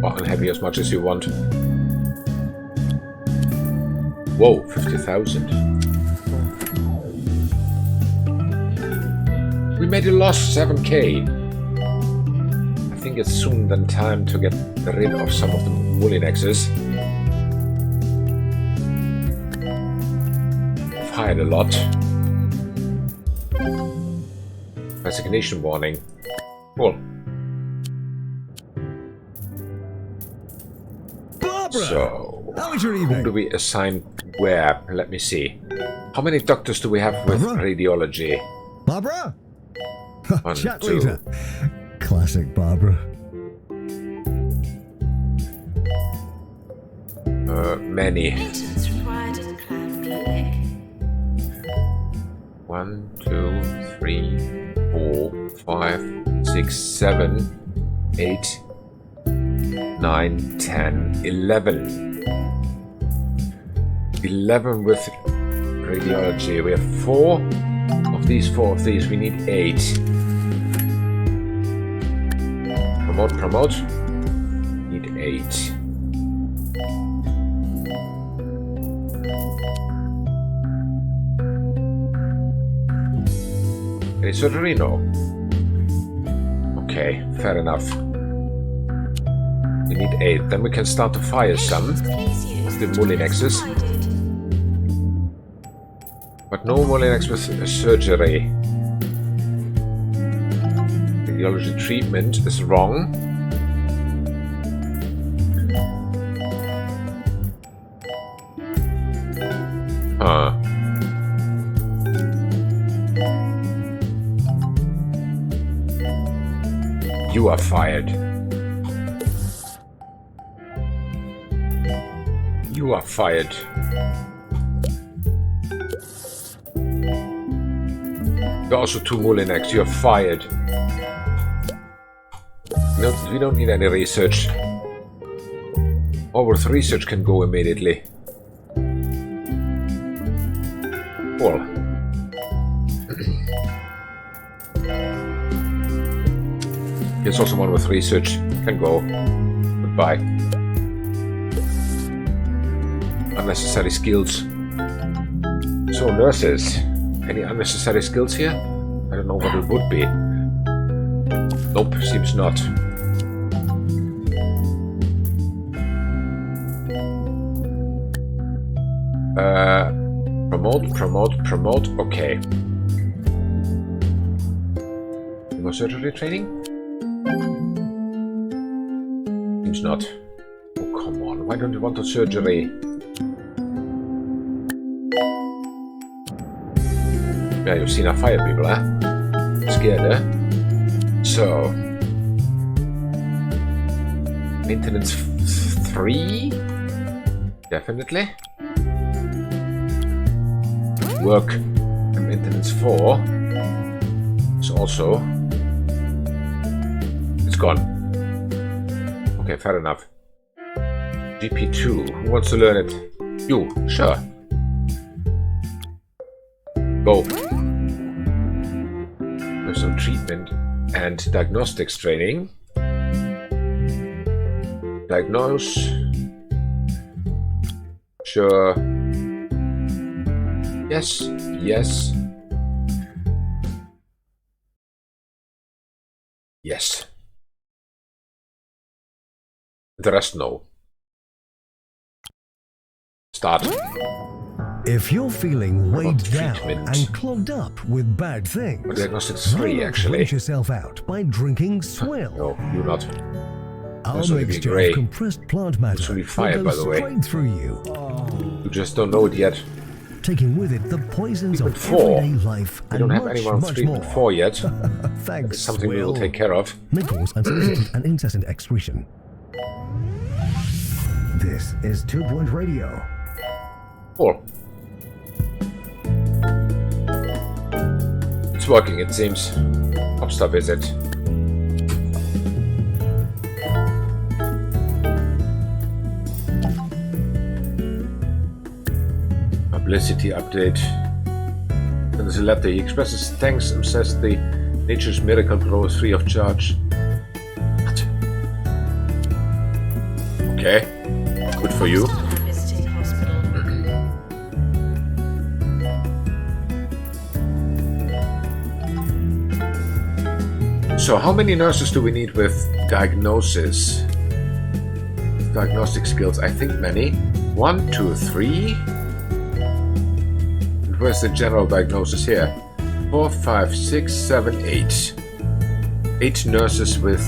or unhappy as much as you want. Whoa, 50,000. We made a loss 7k. I think it's soon then time to get rid of some of the Molinexes. Fired a lot. Resignation warning. Cool. Barbara! So, How was your whom do evening? we assign where? Let me see. How many doctors do we have with Barbara? radiology? Barbara? 1, Chat 2. later. Classic Barbara. Many. Maintenance required in Clown Clinic. 1, 2, 3, 4, 5, 6, 7, 8, 9, 10, 11. 11 with radiology. We have 4 of these, 4 of these. We need 8. Promote. Need 8. Any surgery? No. Okay, fair enough. We need 8. Then we can start to fire some. Please use The the Molinexes. toilets provided. But no Molinex with surgery. Radiology treatment is wrong. Huh. You are fired. You are fired. You're also 2 Molinex. You're fired. No, we don't need any research. All with research can go immediately. Well. Here's also one with research. Can go. Goodbye. Unnecessary skills. So, nurses. Any unnecessary skills here? I don't know what it would be. Nope, seems not. Promote. Okay. More surgery training? Seems not. Oh, come on. Why don't you want a surgery? Yeah, you've seen our fire people, huh? Scared, eh? So. Maintenance 3? Definitely. Work and maintenance 4 is also. It's gone. Okay, fair enough. GP2. Who wants to learn it? You. Sure. Go. There's some treatment and diagnostics training. Diagnose. Sure. Yes. The rest, no. Start. If you're feeling weighed down treatment? and clogged up with bad things, Diagnostics why 3, not actually. rinse yourself out by drinking swill. No, you're not. Our That's only mixture grey. of compressed plant matter It's really will fire, go by the way. straight through you, You just don't know it yet. taking with it the poisons Treatment of 4. everyday life We and don't have much, anyone with much treatment more. 4 yet. Thanks, It's something we will Will. take care of. May cause unsolicited and incessant excretion. This is 2 Point Radio. 4. It's working, it seems. Upstar visit. Publicity update. And there's a letter. He expresses thanks and says the Nature's Miracle Grow is free of charge. What? Okay. Good for you. Start visiting hospital. So how many nurses do we need with diagnosis? Diagnostic skills, I think many. 1, 2, 3. And where's the general diagnosis here? 4, 5, 6, 7, 8. 8 nurses with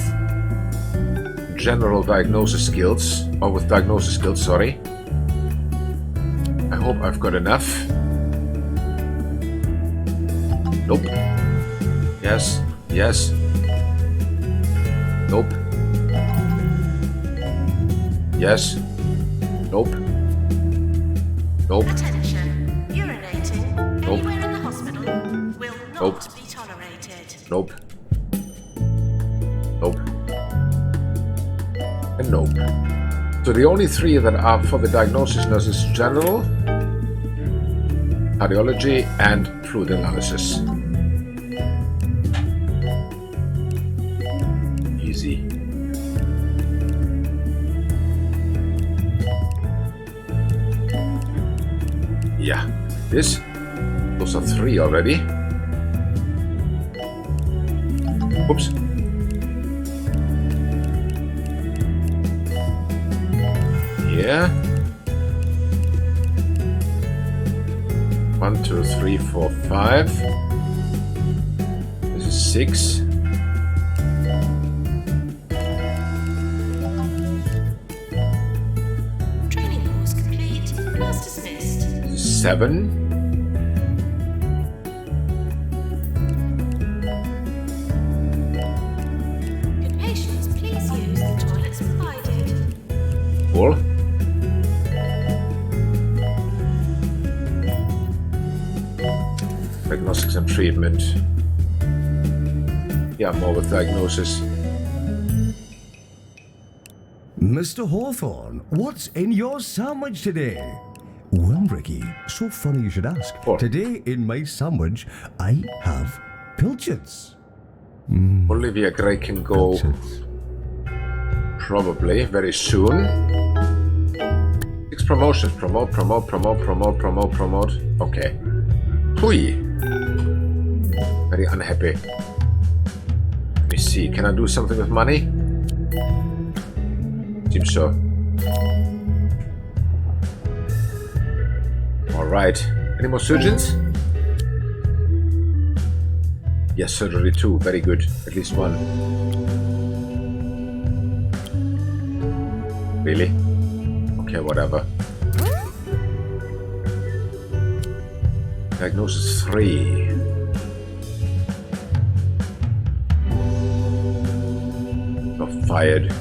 general diagnosis skills. Or with diagnosis skills, sorry. I hope I've got enough. Nope. Yes. Nope. Yes. Nope. Attention. Urinating Nope. anywhere in the hospital will not Nope. be tolerated. Nope. And nope. So the only 3 that are for the diagnosis nurses: general, cardiology, and fluid analysis. Easy. Yeah. Those are 3 already. Oops. Yeah. 1, 2, 3, 4, 5. This is 6. Training course complete. Class dismissed. This is 7. Good patients, please use the toilets provided. Cool. Diagnostics and treatment. Yeah, more with diagnosis. Mr. Hawthorne, what's in your sandwich today? Well, Ricky, so funny you should ask. What? Today in my sandwich, I have pilchards. Olivia Gray can go Pilchards. probably very soon. 6 promotions. Promote. Okay. Hui. Very unhappy. Let me see. Can I do something with money? Seems so. Alright. Any more surgeons? Yes, surgery 2. Very good. At least one. Really? Okay, whatever. Diagnosis 3. Got fired.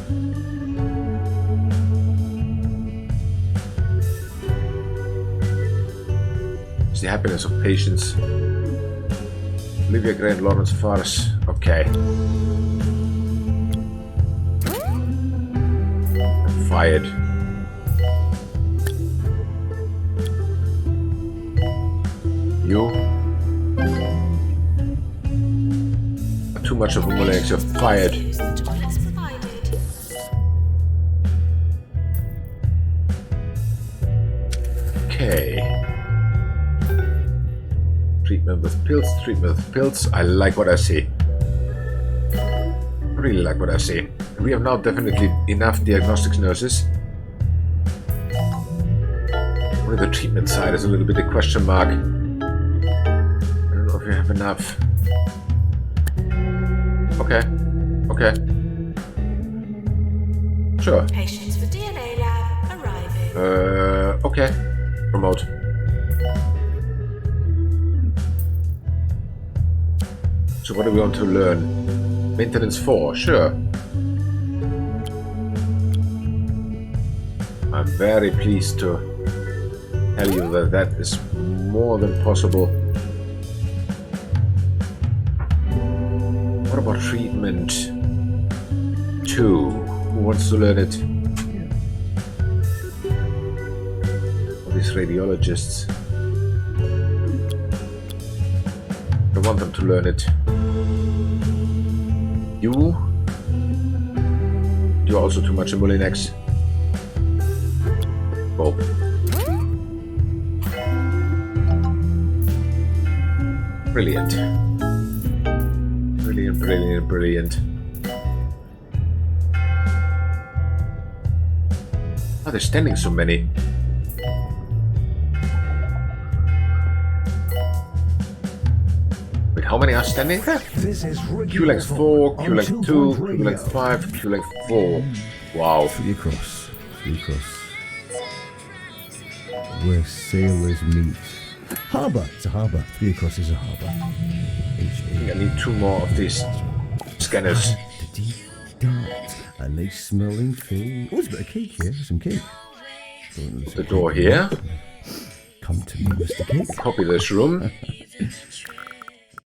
It's the happiness of patients. Olivia Gray and Lawrence Forrest. Okay. Fired. You. Too much of a Molex, you're fired. Use the toilets provided. Okay. Treatment with pills, treatment with pills. I like what I see. Really like what I see. We have now definitely enough diagnostics nurses. Only the treatment side is a little bit a question mark. I don't know if we have enough. Okay. Okay. Sure. Patients for DNA lab arriving. Okay. Remote. So what do we want to learn? Maintenance 4, sure. I'm very pleased to tell you that that is more than possible. What about treatment 2? Who wants to learn it? All these radiologists. I want them to learn it. You're also too much in Molinex. Oh. Brilliant. Brilliant, brilliant, brilliant. Oh, they're standing so many. Wait, how many are standing there? This is Q length 4, Q length 2, Q length 5, Q length 4. Wow. 3 across. 3 across. Where sailors meet. Harbour. It's a harbour. 3 across is a harbour. I need 2 more of these scanners. The deep dark. A nice smelling thing. Oh, there's a bit of cake here. Some cake. The door here. Come to me, Mr. Cake. Copy this room.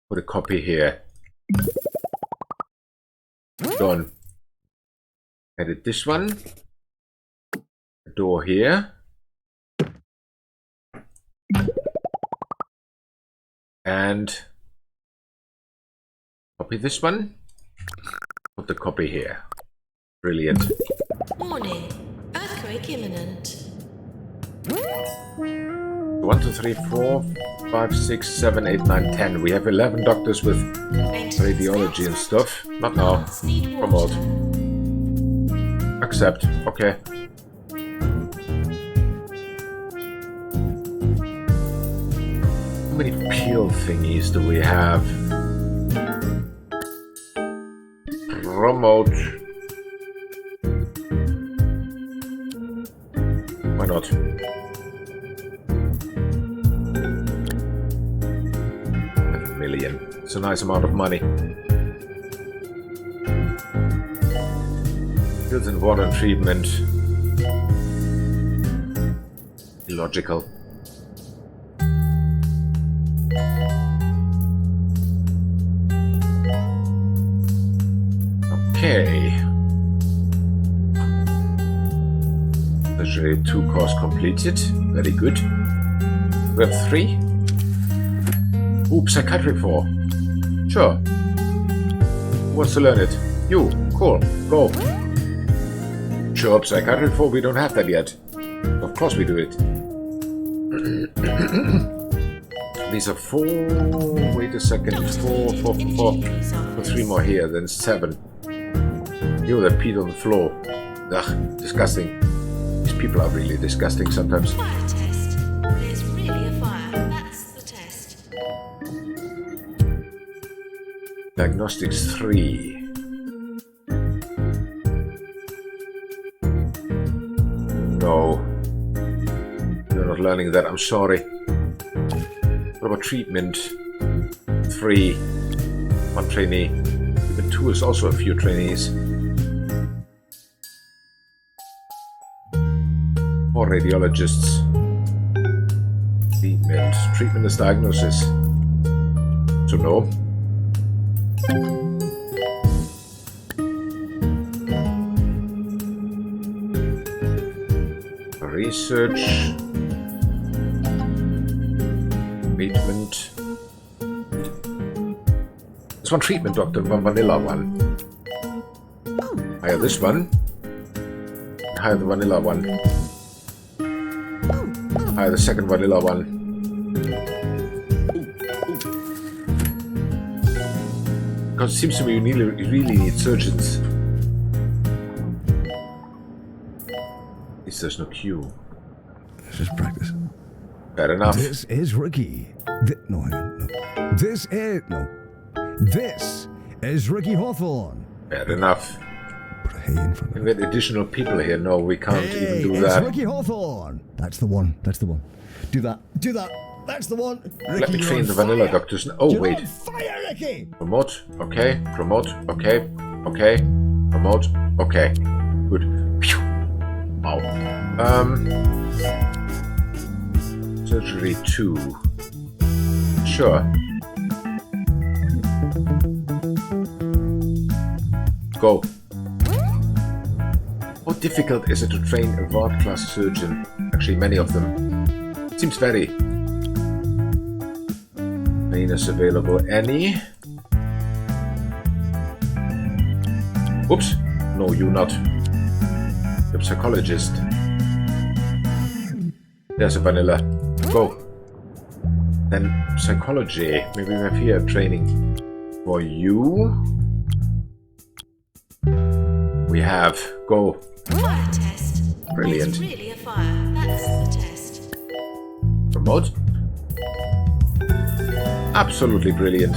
Put a copy here. Done. Edit this one. The door here. And copy this one. Put the copy here. Brilliant. Warning. Earthquake imminent. 1, 2, 3, 4, 5, 6, 7, 8, 9, 10. We have 11 doctors with radiology and stuff. Not now. Promote. Accept. Okay. How many peel thingies do we have? Promote. Why not? It's a nice amount of money. Pills and water treatment. Illogical. Okay. Surgery 2 course completed. Very good. We have 3. Ooh, psychiatry 4. Sure. Who wants to learn it? You. Cool. Go. Sure, psychiatry 4, we don't have that yet. Of course we do it. These are 4. Wait a second. 4. Put 3 more here, then 7. Ew, that peed on the floor. Ugh, disgusting. These people are really disgusting sometimes. Fire test. There's really Diagnostics 3. No. You're not learning that, I'm sorry. What about treatment? 3. 1 trainee. Treatment 2 is also a few trainees. 4 radiologists. Treatment. Treatment is diagnosis. So no. Research. Treatment. There's one treatment doctor, one vanilla one. Hire this one. Hire the vanilla one. Hire the second vanilla one. Because it seems to me you really need surgeons. At least there's no queue. Let's just practice. Fair enough. This is Ricky. No, hang on. No. This is Ricky Hawthorne. Fair enough. Put a hay in front of And with additional people here, no, we can't even do that. It's Ricky Hawthorne. That's the one. That's the one. Do that. Do that. That's the one. Ricky, Let me you're train on the vanilla fire. doctors. Oh, You're wait. on fire, Ricky. Promote. Okay. Promote. Okay. Okay. Promote. Okay. Good. Phew. Wow. Surgery 2. Sure. Go. How difficult is it to train a world-class surgeon? Actually, many of them. Seems very. Trainers available. Any? Oops. No, you not. You're a psychologist. There's a vanilla. Go. Then psychology. Maybe we have here training. For you. We have. Go. Fire test. Brilliant. It's really a fire. That's the test. Promote. Absolutely brilliant.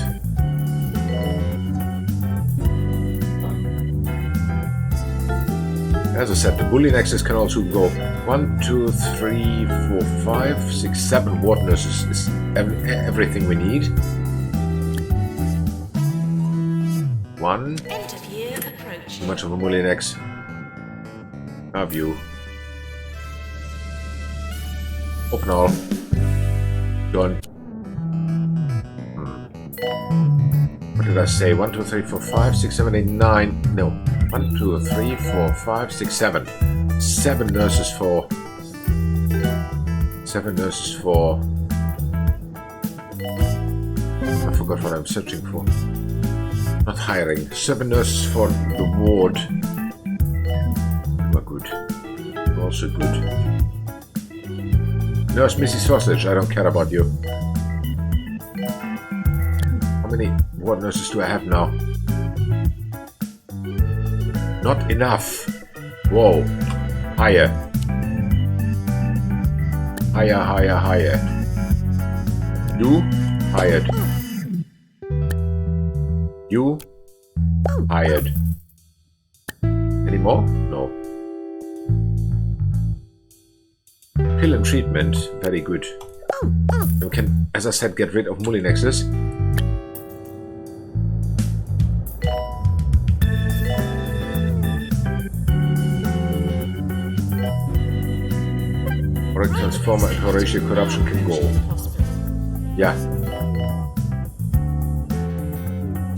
As I said, the Boolean axis can also go 1, 2, 3, 4, 5, 6, 7 ward nurses is everything we need. 1. End of year approach. Too much of a Boolean X. Have you? Open all. Done. What did I say? 1, 2, 3, 4, 5, 6, 7, 8, 9. No. 1, 2, 3, 4, 5, 6, 7. 7 nurses for. 7 nurses for. I forgot what I'm searching for. Not hiring. 7 nurses for the ward. You are good. You're also good. Nurse Mrs. Sausage, I don't care about you. How many ward nurses do I have now? Not enough. Whoa. Higher. Higher, higher, higher. You hired. You hired. Any more? No. Pill and treatment. Very good. We can, as I said, get rid of Mulinexes. Or a transformer and Horatio corruption can go. Yeah.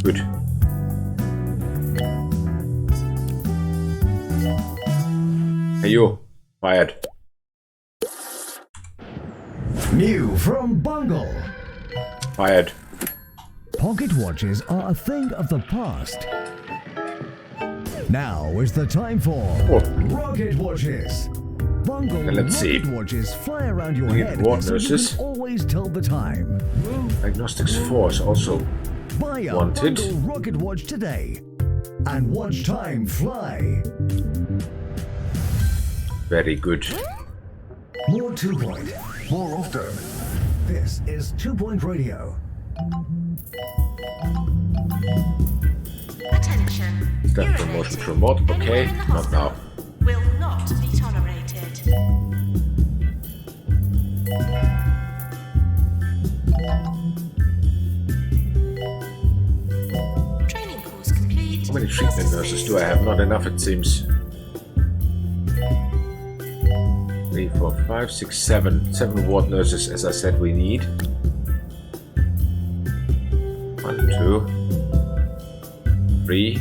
Good. Hey you. Fired. New from Bungle. Fired. Pocket watches are a thing of the past. Now is the time for rocket watches. Bungle And let's see. rocket watches fly around your We need head ward so you nurses. can always tell the time. Diagnostics 4 is also Buy a wanted. Bungle rocket watch today and watch time fly. Very good. More 2 Point. More often. This is 2 Point Radio. Attention. Step promotion promote. Okay, Anyone in the not now. hospital will not be tolerated. Training course complete. How many treatment nurses do I have? Not enough, it seems. 3, 4, 5, 6, 7. 7 ward nurses, as I said, we need. 1, 2, 3,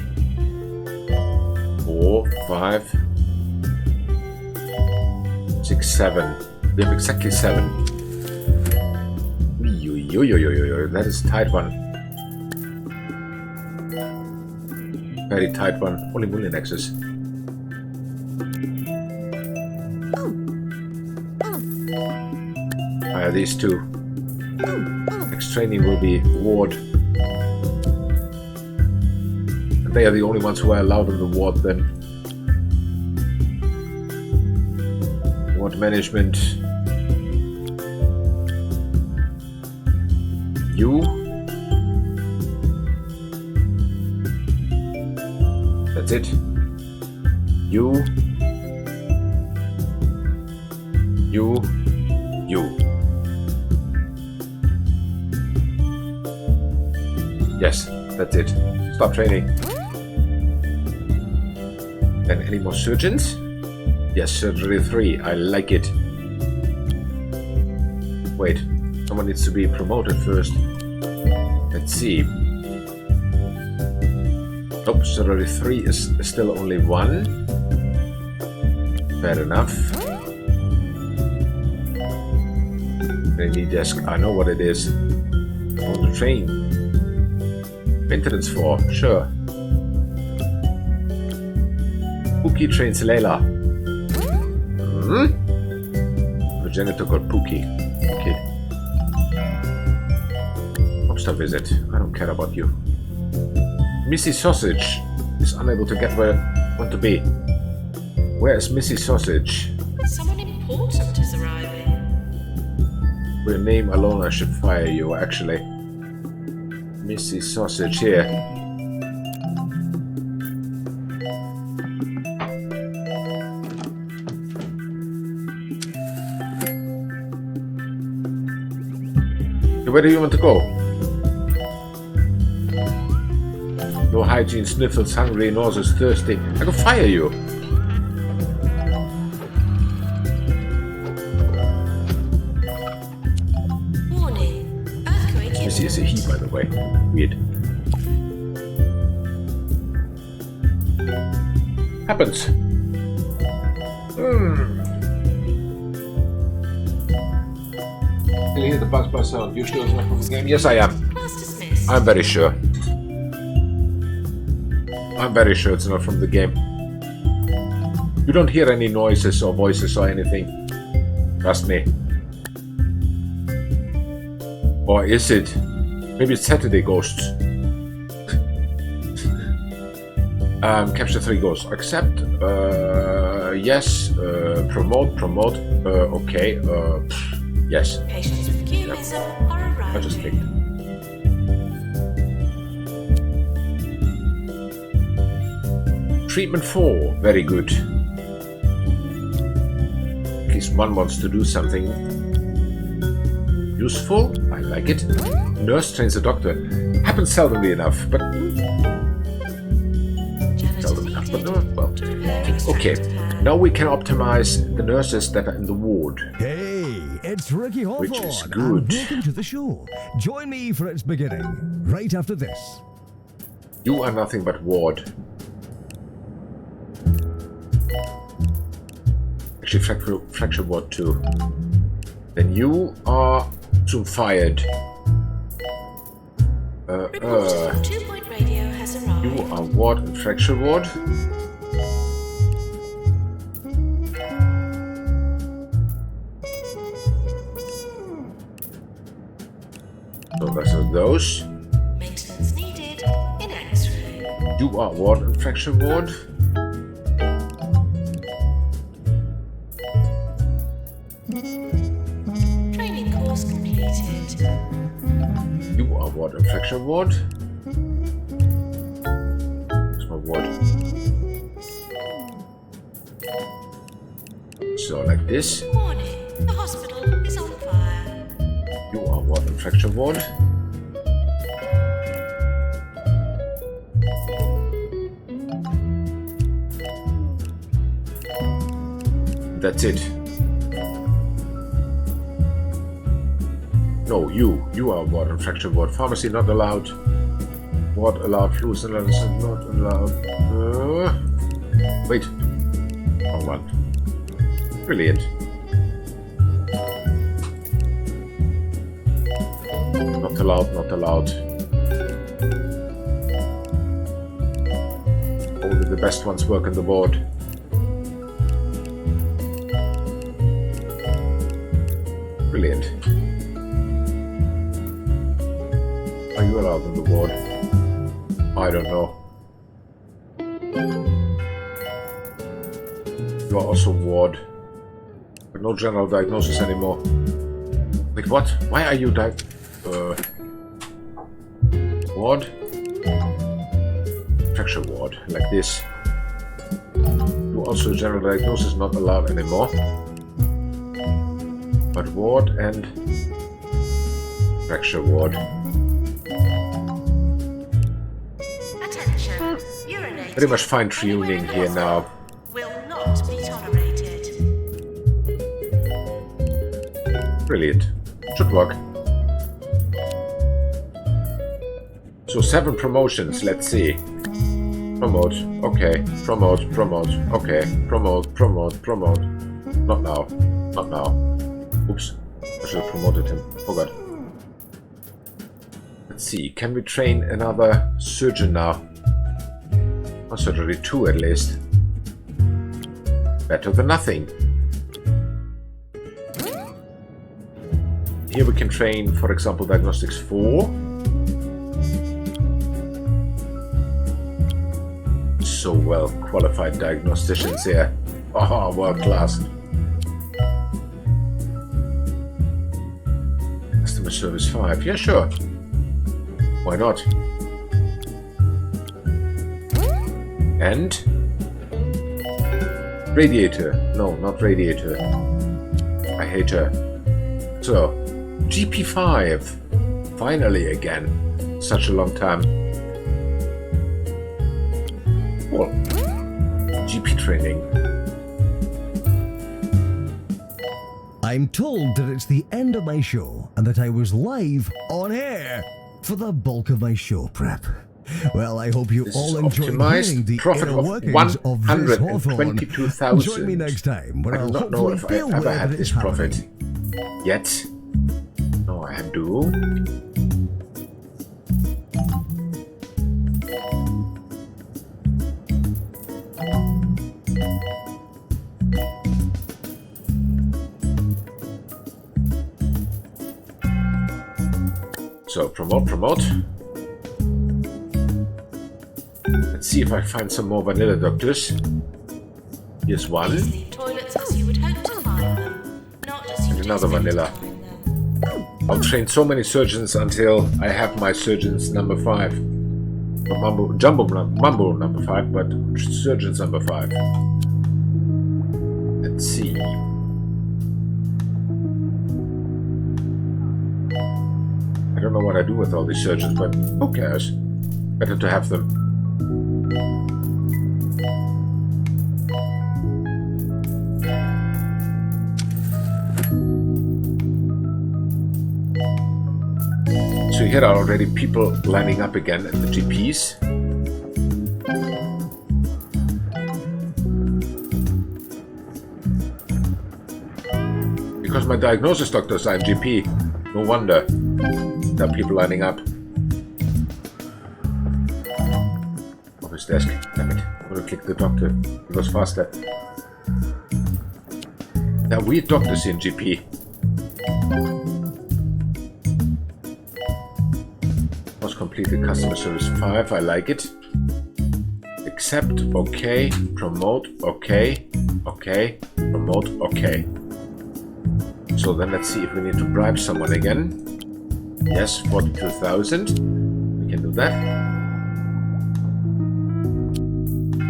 4, 5, 6, 7. We have exactly 7. That is a tight one. Very tight one. Holy moly nexus. These two. Next training will be ward. And they are the only ones who are allowed in the ward then. Ward management. You. That's it. You. You. You. Yes, that's it. Stop training. Then any more surgeons? Yes, surgery 3. I like it. Wait, someone needs to be promoted first. Let's see. Nope, surgery 3 is still only 1. Fair enough. Training desk. I know what it is. I want to train. Maintenance 4, sure. Pookie trains Layla. Progenitor called Pookie. Okay. Lobster visit. I don't care about you. Missy Sausage is unable to get where I want to be. Where is Missy Sausage? Someone important is arriving. With your name alone, I should fire you, actually. Missy Sausage here. Where do you want to go? No hygiene, sniffles, hungry, nauseous, thirsty. I can fire you. Warning. Earthquake This is a he, by the way. Weird. Happens. Can you hear the buzz sound? You sure it's not from the game? Yes, I am. Class dismissed. I'm very sure. I'm very sure it's not from the game. You don't hear any noises or voices or anything. Trust me. Or is it? Maybe it's Saturday ghosts. Capture 3 ghosts. Accept. Yes. Promote. Okay. Yes. Patients with cubism are arriving. I just clicked. Treatment 4. Very good. At least one wants to do something useful. I like it. Nurse trains a doctor. Happens seldomly enough, but seldom enough. But no, well. Okay. Now we can optimize the nurses that are in the ward. Hey, it's Ricky Hawthorne. Which is And good. welcome to the show. Join me for its beginning, right after this. You are nothing but ward. Actually, fracture ward 2. Then you are soon fired. Reporter from 2-Point Radio has arrived. You are ward and fracture ward. So that's those. Maintenance needed in X-ray. You are ward and fracture ward. Training course completed. You are ward and fracture ward. So like this. Warning, the hospital is on fire. You are ward and fracture ward. That's it. No, you are ward and fracture ward. Pharmacy not allowed. Ward allowed. Flu syringe not allowed. Wait. Wrong one. Brilliant. Not allowed, not allowed. Only the best ones work on the board. Brilliant. Are you allowed on the board? I don't know. You are also ward. But no general diagnosis anymore. Wait, what? Why are you ward? Fracture ward, like this. You also general diagnosis not allowed anymore. But ward and fracture ward. Attention, urinating. Pretty much fine tuning here now. Will not be tolerated. Brilliant. Should work. So 7 promotions, let's see. Promote, okay. Promote, okay. Promote. Not now. Not now. Oops. I should have promoted him. Forgot. Let's see. Can we train another surgeon now? Or surgery 2 at least. Better than nothing. Here we can train, for example, diagnostics 4. So well qualified diagnosticians here. Oh, world class. Customer service 5. Yeah, sure. Why not? And radiator. No, not radiator. I hate her. So, GP5. Finally again. Such a long time. Well, GP training. I'm told that it's the end of my show and that I was live on air for the bulk of my show prep. Well, I hope you This all is enjoyed optimized. hearing the Profit inner of workings of this Hawthorne. 122,000. Join me next time when I do I'll not know hopefully if I feel ever where had that this it's profit happening. yet. No, I do. So, promote. Let's see if I find some more vanilla doctors. Here's one. Please leave toilets as you would hope to find them, not as you And would another expect vanilla. to find them. I'll train so many surgeons until I have my surgeons number 5. Not Mumbo number 5, but surgeons number 5. Let's see. I don't know what I do with all these surgeons, but who cares? Better to have them. So here are already people lining up again at the GPs. Because my diagnosis doctors are in GP. No wonder there are people lining up. Office desk. Damn it. I'm gonna click the doctor. It goes faster. There are weird doctors in GP. Was completed customer service 5. I like it. Accept. Okay. Promote. Okay. Okay. Promote. Okay. So then let's see if we need to bribe someone again. Yes, 42,000. We can do that.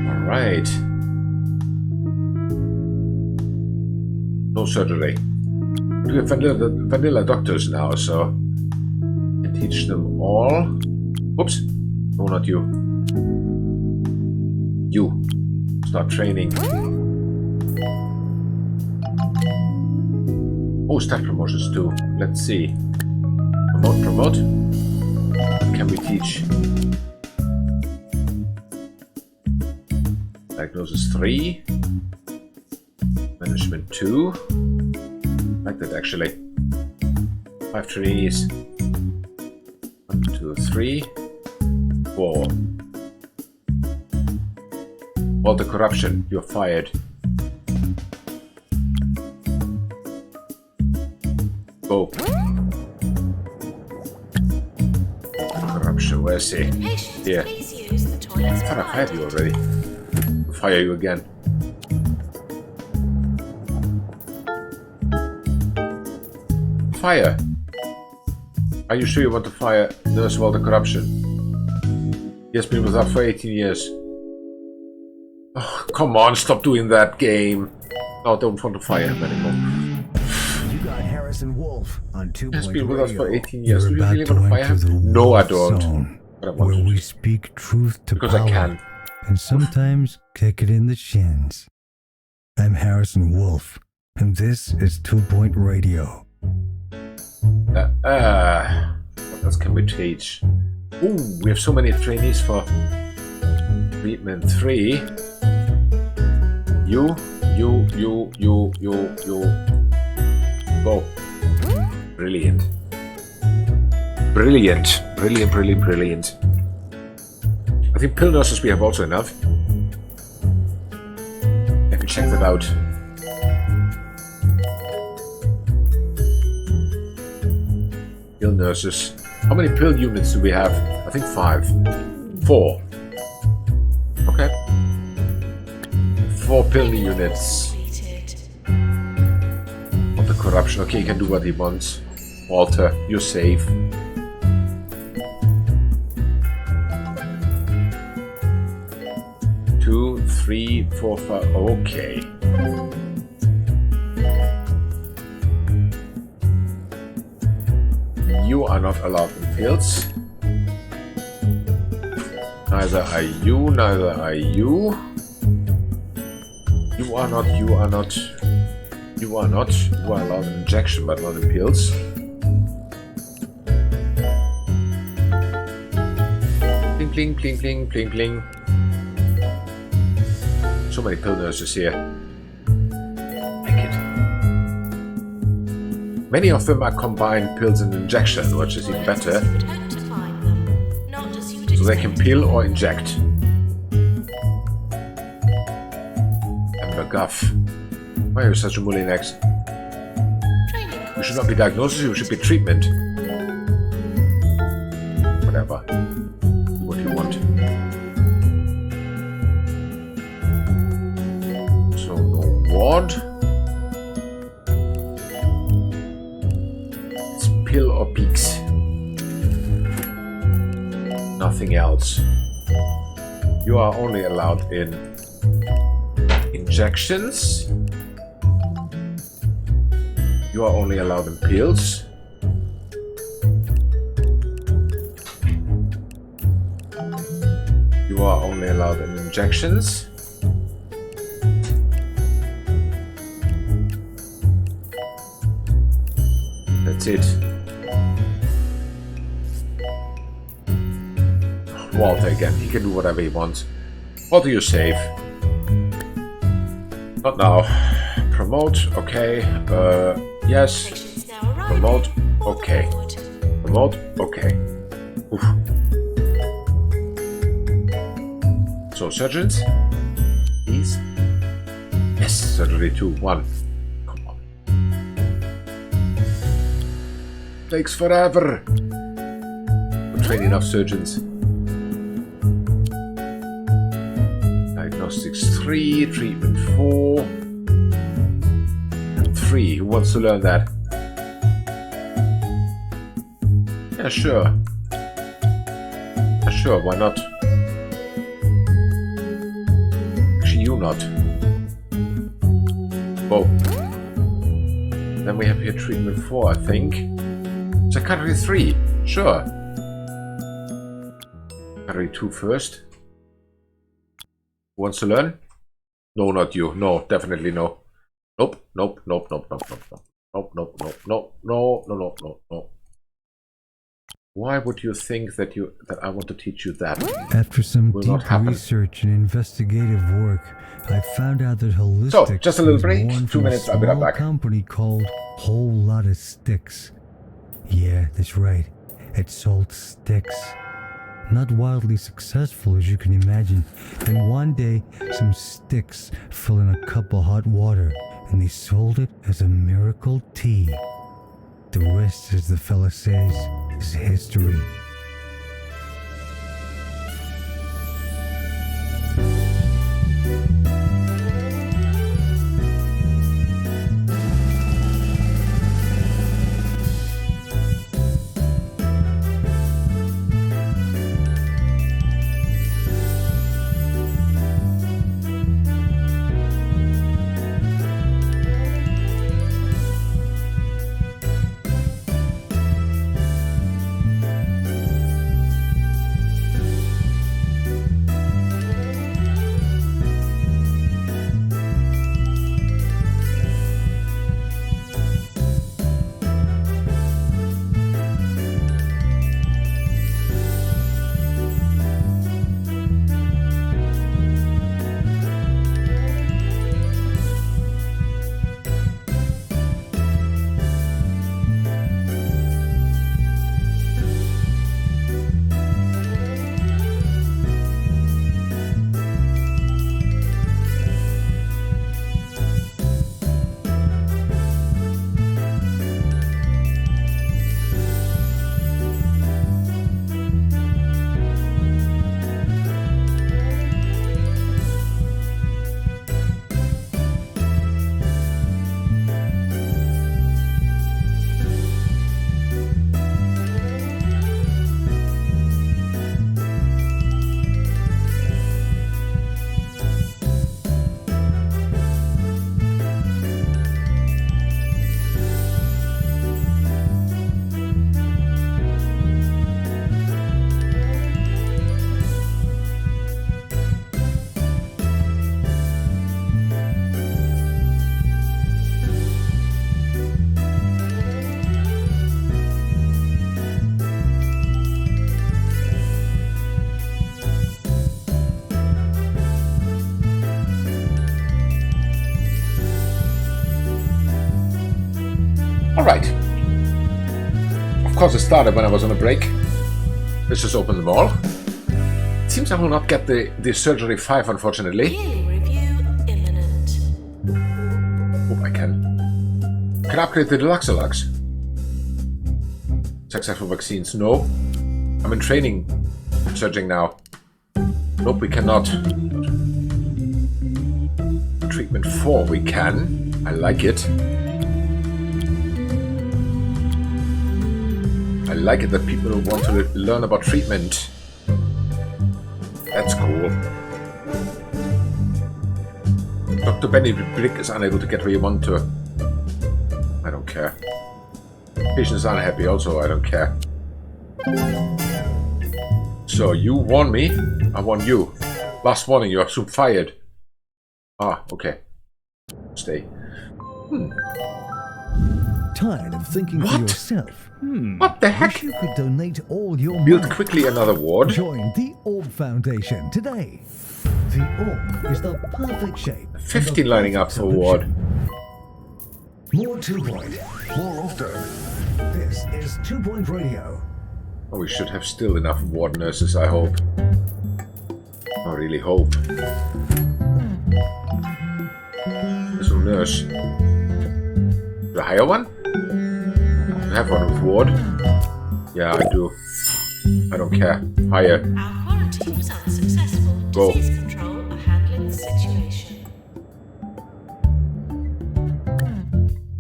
Alright. No surgery. We have vanilla doctors now, so I can teach them all. Whoops. No, not you. You. Start training. Oh, start promotions too. Let's see. Promote. What can we teach? Diagnosis 3. Management 2. Like that actually. 5 trainees. 1, 2, 3, 4. All the corruption. You're fired. Go. Corruption. Where is he? Patients, Here. please use the toilets I thought I fired you provided. already. I'll fire you again. Fire. Are you sure you want to fire Nurse Walter Corruption? He has been with us for 18 years. Oh, come on, stop doing that game. No, I don't want to fire him anymore. You got Harrison Wolf on 2 He has Point been with us for Radio. 18 years. Do You're you about really to want to fire enter the him? No, I war don't. zone, But I want where to. we speak truth to Because power, I can. and sometimes kick it in the shins. I'm Harrison Wolf, and this is 2 Point Radio. What else can we teach? Ooh, we have so many trainees for treatment 3. You. Go. Brilliant. Brilliant. I think pill nurses we have also enough. I can check that out. Pill nurses. How many pill units do we have? I think 5. 4. Okay. 4 pill units. Completed. What the corruption? Okay, he can do what he wants. Walter, you're safe. Two, 3, 4, 5. Okay. You are not allowed in pills. Neither are you, neither are you. You are not. You are allowed in injection, but not in pills. Pling, pling, pling, pling, pling, pling. So many pill nurses here. Like it. Many of them are combined pills and injection, which is even better. You would hope to find them, not as you would So they can expect. pill or inject. Amber Guff. Why are you such a mullinex? Training You should not be diagnosis, you should be treatment. Whatever. Do what you want. So no ward. It's pill or peaks. Nothing else. You are only allowed in injections. You are only allowed in pills. You are only allowed in injections. That's it. Walter again. He can do whatever he wants. Walter, you're safe. Not now. Promote. Okay. Yes. Patients now arriving. Promote. Okay. Forward. Promote. Okay. Oof. So surgeons, please. Yes, surgery 2, 1. Come on. Takes forever. We'll train enough surgeons. Diagnostics 3, treatment 4, and 3. Who wants to learn that? Yeah, sure. Yeah, sure, why not? Actually, you not. Whoa. Then we have here treatment 4, I think. Psychiatry 3, sure. Psychiatry 2 first. Who wants to learn? No, not you. No, definitely no. Nope, nope, nope, nope, nope, nope, nope. Nope, nope, nope, nope, no, no, no, no, no. Why would you think that I want to teach you that? After some Will not deep happen. research and investigative work, I found out that Holistic So, just a little was break. born 2 from minutes, a I'll be right small back. company called Whole Lotta Sticks. Yeah, that's right. It sold sticks. Not wildly successful, as you can imagine. And one day, some sticks fell in a cup of hot water, and they sold it as a miracle tea. The rest, as the fella says, is history. Alright. Of course it started when I was on a break. Let's just open them all. It seems I will not get the surgery 5, unfortunately. Hearing review imminent. Hope I can. Can I upgrade the Deluxe? Successful vaccines? No. I'm in training. Surging now. Nope, we cannot. Treatment 4 we can. I like it. I like it that people want to learn about treatment. That's cool. Dr. Benny Brick is unable to get where you want to. I don't care. Patient is unhappy also, I don't care. So, you warn me, I warn you. Last warning, you are soon fired. Ah, okay. Stay. Tired of thinking for What? yourself? What the heck? Wish you could donate all your Build money. quickly another ward. Join the Orb Foundation today. The Orb is the perfect shape. 15 lining up for a ward. More 2 Point, more often. This is 2 Point Radio. Oh, we should have still enough ward nurses, I hope. I really hope. There's a nurse. The higher one? I have one with ward. Yeah, I do. I don't care. Higher. Our quarantine was unsuccessful. Go. Disease control are handling the situation.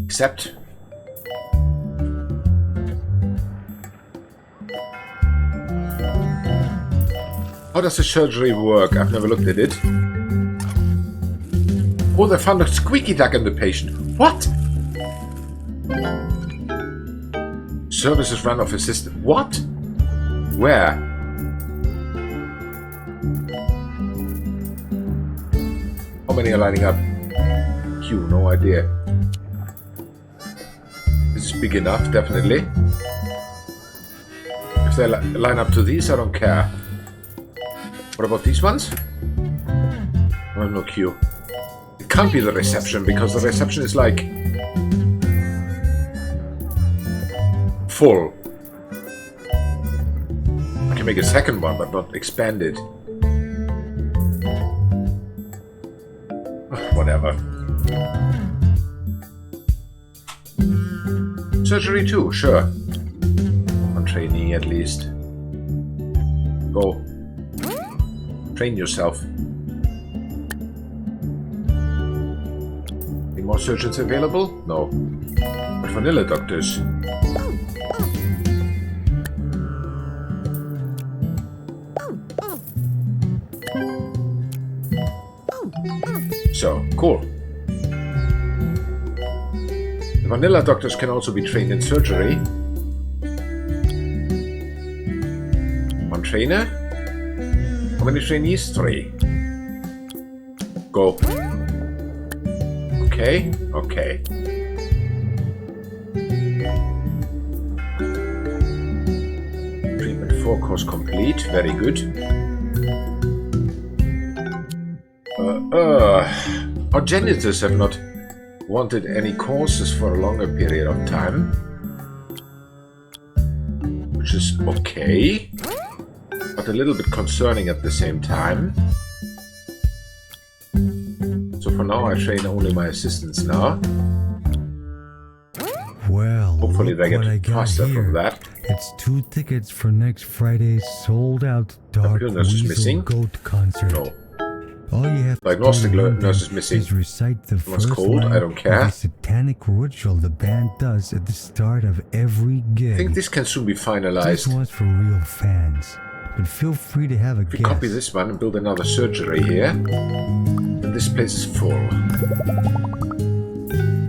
Accept. How does the surgery work? I've never looked at it. Oh, they found a squeaky duck in the patient. What? Services run of assistant. What? Where? How many are lining up? Q, no idea. This is big enough, definitely. If they line up to these, I don't care. What about these ones? Oh, no queue. It can't be the reception, because the reception is like... full. I can make a second one, but not expand it. Whatever. Surgery too, sure. One trainee at least. Go. Train yourself. Any more surgeons available? No. But vanilla doctors. So, cool. The vanilla doctors can also be trained in surgery. One trainer. How many trainees? 3. Go. Okay, okay. Treatment 4 course complete. Very good. Our janitors have not wanted any courses for a longer period of time. Which is okay. But a little bit concerning at the same time. So for now I train only my assistants now. Well, Hopefully they look what I get got faster here. from that. It's 2 tickets for next Friday's sold-out Dark Computer nurse is Weasel missing? Goat concert. No. All you have Diagnostic to do nurse is missing. is recite the Someone's first cold, line I don't care. of the satanic ritual the band does at the start of every gig. I think this can soon be This finalized. one's for real fans, but feel free to have a If we guess. copy this one and build another surgery here, and this place is full.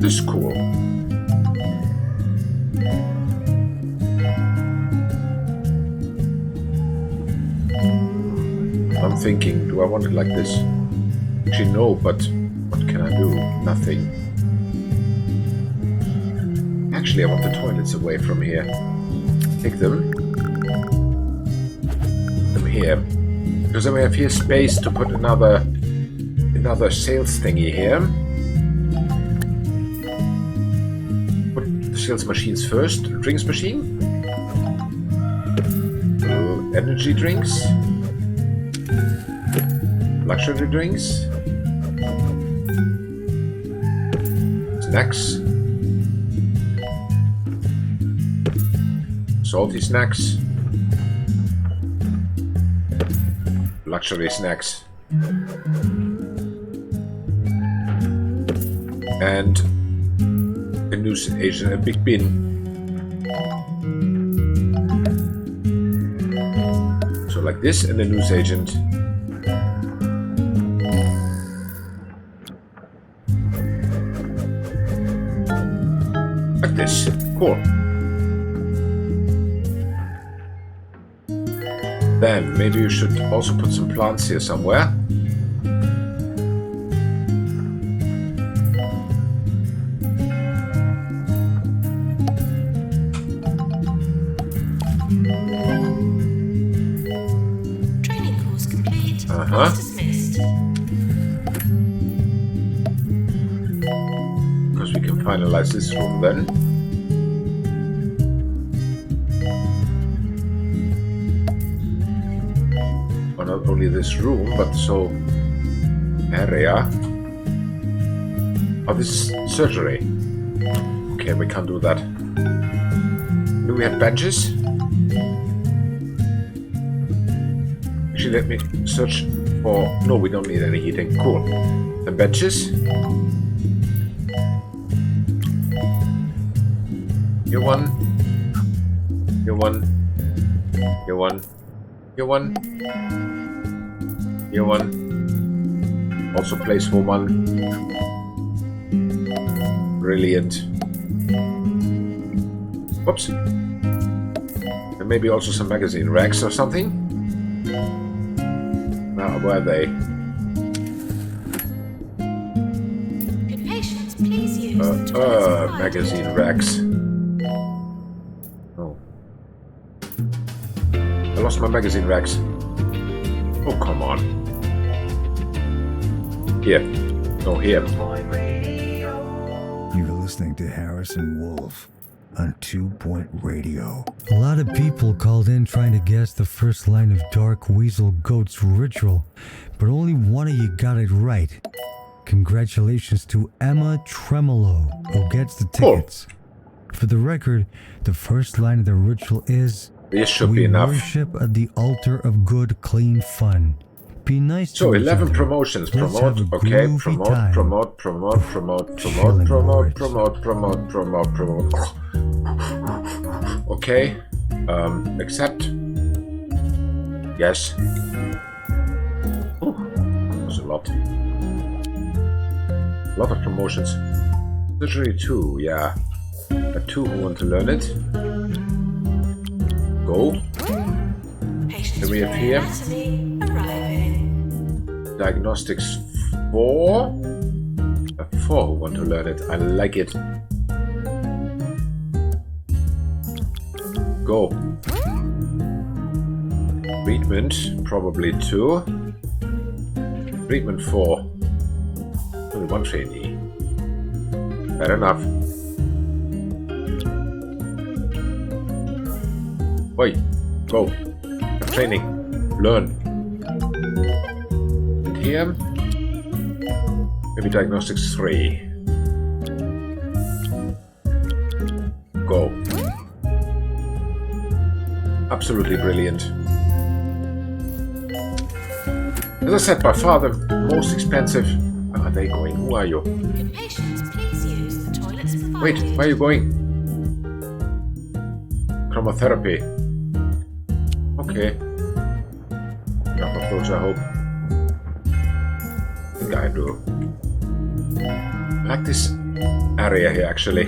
This is cool. I'm thinking, do I want it like this? Actually, no, but what can I do? Nothing. Actually, I want the toilets away from here. Take them. Them here. Because then we have here space to put another sales thingy here. Put the sales machines first. Drinks machine. Energy drinks. Luxury drinks. Snacks. Salty snacks. Luxury snacks. And a news agent, a big bin. So like this and a news agent. Like this. Cool. Then maybe you should also put some plants here somewhere. Training course complete. Uh-huh. Dismissed. Because we can finalize this room then. Or not only this room, but so area. Oh, this is surgery. Okay, we can't do that. Do we have benches? Actually, let me search for... No, we don't need any heating. Cool. And benches? You're one. You're one. You're one. You're one. You're one. Also place for one. Brilliant. Oops. And maybe also some magazine racks or something. Now, where are they? Could patients please use the toilets provided? Magazine racks. Oh. I lost my magazine racks. Oh, come on. Here. No, here. You're listening to Harrison Wolf on 2 Point Radio. A lot of people called in trying to guess the first line of Dark Weasel Goat's ritual, but only one of you got it right. Congratulations to Emma Tremolo, who gets the tickets. For the record, the first line of the ritual is, This should "We be enough. worship at the altar of good, clean fun. Be nice to So each 11 other. promotions. Let's Promote, have a okay. groovy Promote, time." promote, promote, promote, Feeling promote, words. promote. Okay. Accept. Yes. Ooh, that was a lot. A lot of promotions. Literally 2, yeah. 2 who want to learn it. Go. Patients Can we with appear? anatomy arriving. Diagnostics 4. 4 who want to learn it. I like it. Go. Treatment, probably 2. Treatment 4. Only 1 trainee. Fair enough. Wait, go. Training. Learn. And here, maybe diagnostics 3. Go. Absolutely brilliant. As I said, by far the most expensive. Where are they going? Who are you? Could patients please use the toilets provided? Wait, where are you going? Chromotherapy. Okay. Enough of those, I hope. I think I do. I like this area here, actually.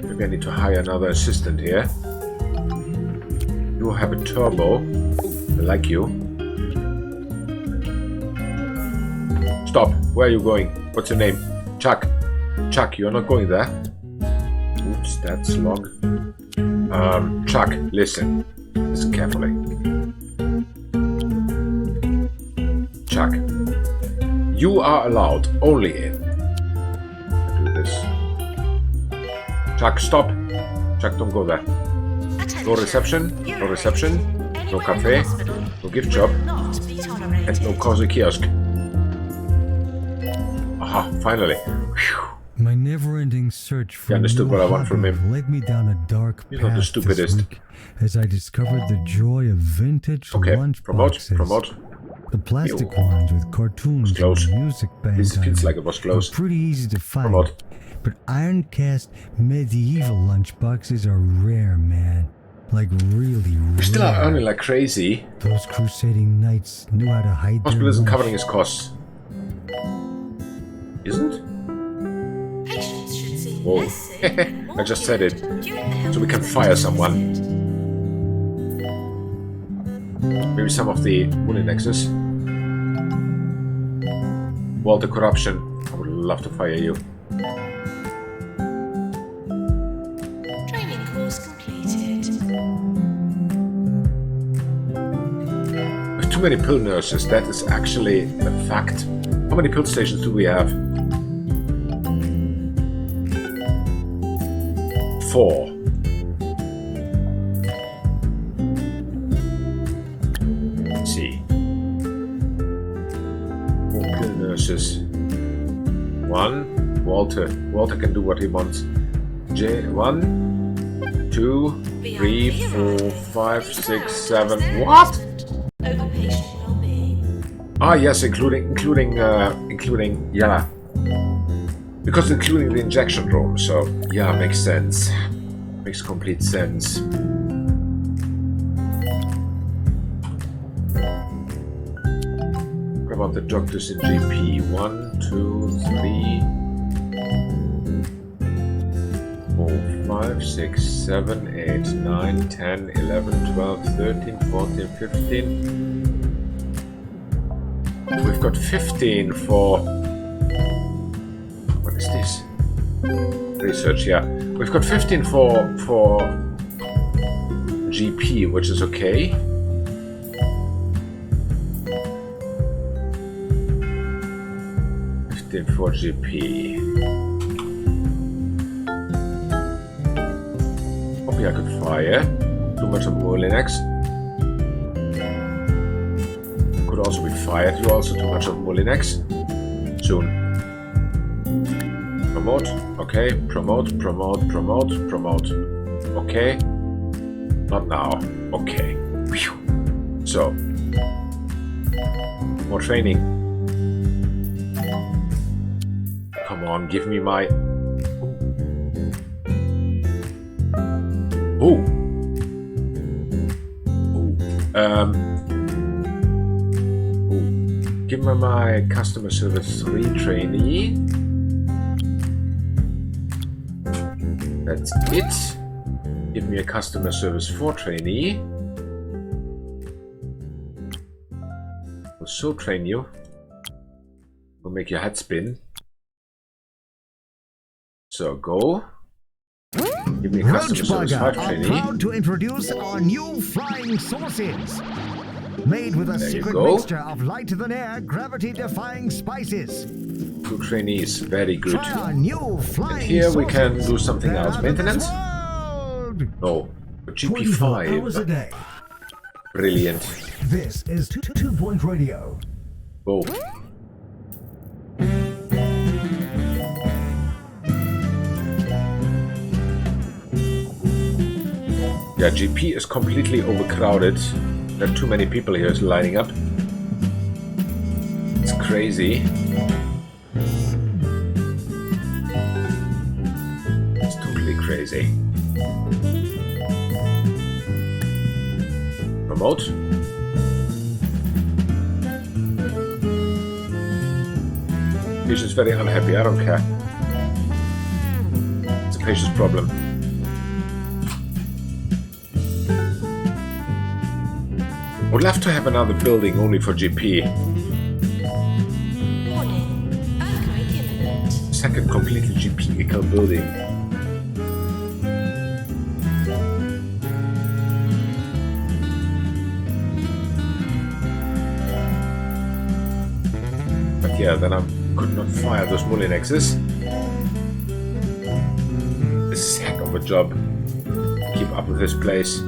Maybe I need to hire another assistant here. You have a turbo. I like you. Stop. Where are you going? What's your name? Chuck. Chuck, you're not going there. Oops, that's log. Chuck, listen. Listen carefully. Chuck, you are allowed only in. Do this. Chuck, stop. Chuck, don't go there. No reception. No reception. No cafe. No gift shop. And no cozy kiosk. Aha, finally. Whew. My never-ending search for You understood new what I want from hobby him. led me down a dark You're not the path stupidest. this week as I discovered the joy of vintage Okay, lunch promote, boxes. promote. The plastic Ew. ones with cartoons It was close. and music bands This on feels them like it was were close. pretty easy to find. Promote. But iron cast medieval lunch boxes are rare, man. Like really rare. We still are earning like crazy. Those crusading knights knew how to hide Hospital their isn't lunch. covering his costs. Isn't? Patients should see Whoa. less sick, more I just said it. cured during the health So we can visit. fire someone. Maybe some of the Unindexes. Walter Corruption. I would love to fire you. Training course completed. With too many pill nurses, that is actually a fact. How many pill stations do we have? 4. Let's see. 4 pill nurses. 1. Walter. Walter can do what he wants. 1, 2, 3, 4, 5, 6, 7. What? Over patient well-being. Ah, yes, including, yeah. Because including the injection room, so, yeah, makes sense. Makes complete sense. What about the doctors in GP? 1, 2, 3, 4, 5, 6, 7, 8, 9, 10, 11, 12, 13, 14, 15. We've got 15 for... What is this? Research, yeah. We've got 15 for GP, which is okay. For GP. Hoping I could fire. Too much of Molinex. Could also be fired. You also too much of Molinex. Soon. Promote. Okay. Promote. Promote. Promote. Promote. Okay. Not now. Okay. Whew. So. More training. Come on, give me my... Oh! Give me my customer service 3 trainee. That's it. Give me a customer service 4 trainee. We'll so train you. We'll make your head spin. So go. Give me a customer service 5 trainee. I'm proud to introduce our new flying sauces. Made with a secret mixture of lighter-than-air, gravity-defying spices. 2 trainees, very good. Try our new flying And here we can sauces. do something They're else. out of this Maintenance? world. No. 24 hours a GP5. day. Brilliant. This is 2-Point Radio. Go. Yeah, GP is completely overcrowded. There are too many people here lining up. It's crazy. It's totally crazy. Promote. Patient's very unhappy, I don't care. It's a patient's problem. Would love to have another building only for GP. Warning. Earthquake imminent. Second completely GP-ical building. But yeah, then I could not fire those Molinexes. This is a heck of a job. Keep up with this place.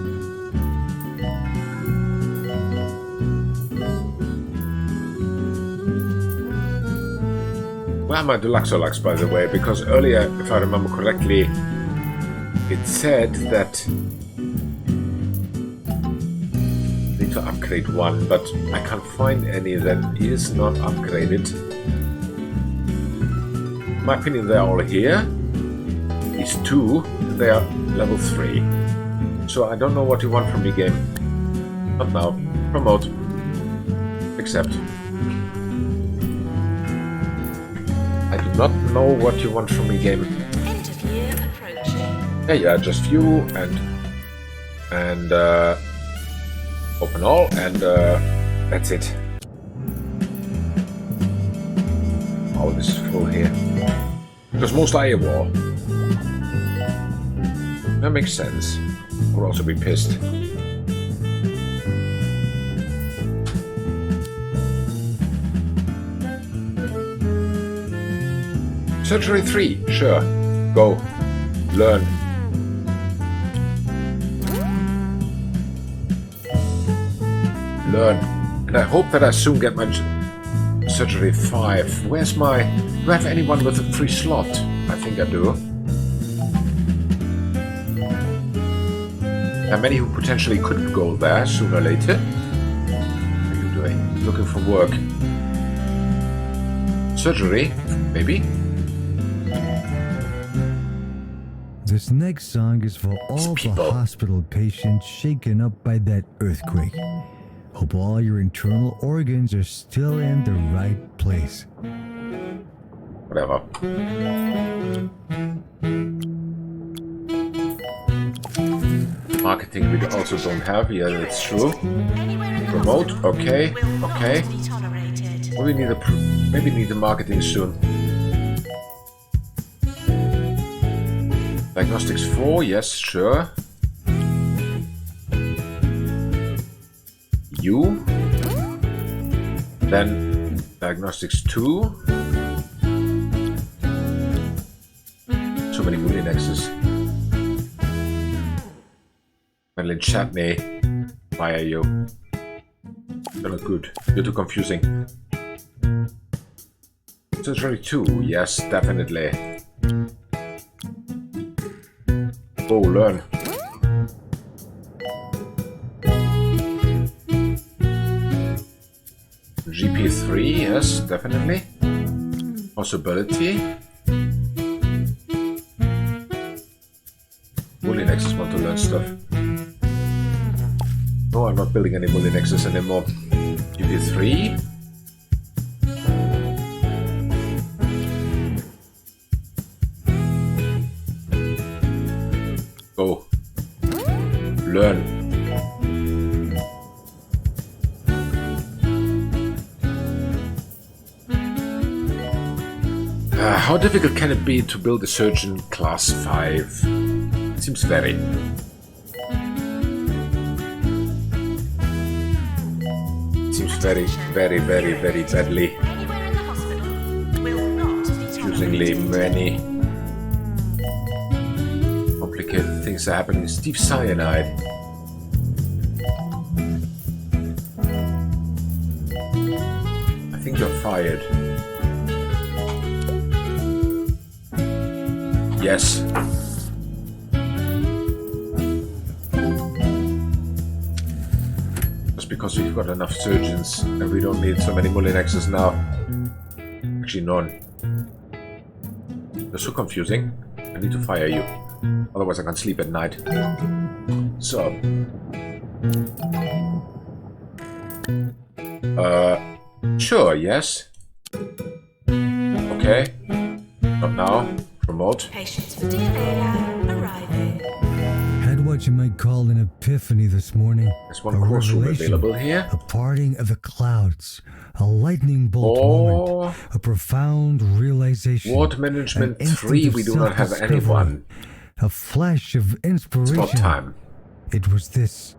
Where are my Deluxolux, by the way? Because earlier, if I remember correctly, it said that I need to upgrade one, but I can't find any that is not upgraded. In my opinion, they're all here. These 2, they are level 3. So I don't know what you want from me, game. Not now. Promote. Accept. I do not know what you want from me, game. End of year approaching. Yeah, just view and open all, and that's it. Oh, this is full here. Because most IMHO. That makes sense. Would also be pissed. Surgery 3, sure. Go. Learn. Learn. And I hope that I soon get my Surgery 5. Where's my... Do I have anyone with a free slot? I think I do. There are many who potentially could go there sooner or later. What are you doing? Looking for work. Surgery? Maybe? This next song is for all the hospital patients shaken up by that earthquake. Hope all your internal organs are still in the right place. Whatever. marketing we also don't have. Yeah, that's true. Anywhere in the Promote, hospital okay, will not okay. be tolerated. Well, we need maybe need the marketing soon. Diagnostics 4, yes, sure. You. Then diagnostics 2. So many Mullinexes. Madeline Chapney. Why are you? You're not good. You're too confusing. Surgery 2, yes, definitely. Oh, learn. GP3, yes, definitely. Possibility. Mullinexes want to learn stuff. No, I'm not building any Mullinexes anymore. GP3. Go. Learn. How difficult can it be to build a surgeon class 5? It seems very. It seems very, very, very, very badly. Anywhere in the hospital will not be Confusingly tolerated. many complicated things are happening. Steve Cyanide. I think you're fired. Yes. Just because we've got enough surgeons and we don't need so many Mullinexes now. Actually, none. You're so confusing. I need to fire you. Otherwise I can't sleep at night. So. Sure, yes. Okay. Not now. Promote. Patients for DNA lab arriving. Had what you might call an epiphany this morning. There's one A course room revelation, available here. A parting of the clouds. A lightning bolt Oh. moment. A profound realization. Ward Management an instant 3, of we do not have self-discovery, anyone. A flash of It's inspiration. about time. It was this.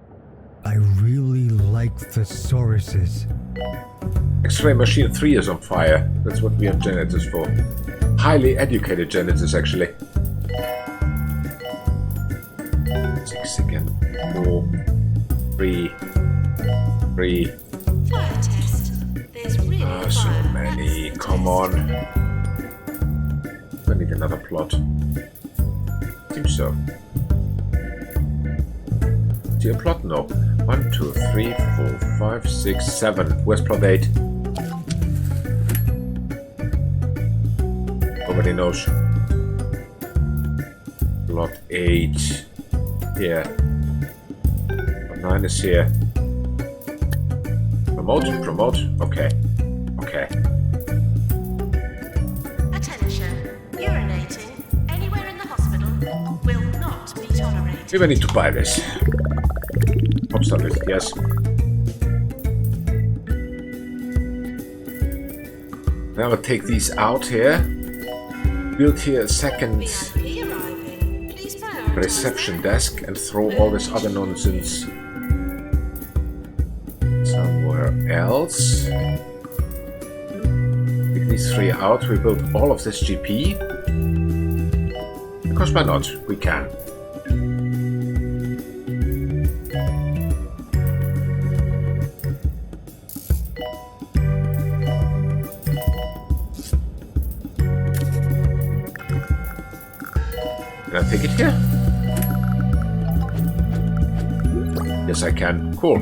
I really like thesauruses. X-ray Machine 3 is on fire. That's what we have janitors for. Highly educated janitors, actually. 6 again. 4. 3. 3. Fire test. There's really a So fire. many. That's the Come test. on. I need another plot. Seems so. Do you plot? No. 1, 2, 3, 4, 5, 6, 7. Where's plot 8? Nobody knows. Plot 8. Here. Plot 9 is here. Promote, promote. Okay. Okay. Attention. Urinating anywhere in the hospital will not be tolerated. Maybe I need to buy this. Popstar list, yes. Now I'll take these out here. Build here a second VIP arriving. Please prioritize reception desk and throw all this other nonsense somewhere else. Take these 3 out. We build all of this GP. Because why not? We can. Can I take it here? Yes, I can. Cool.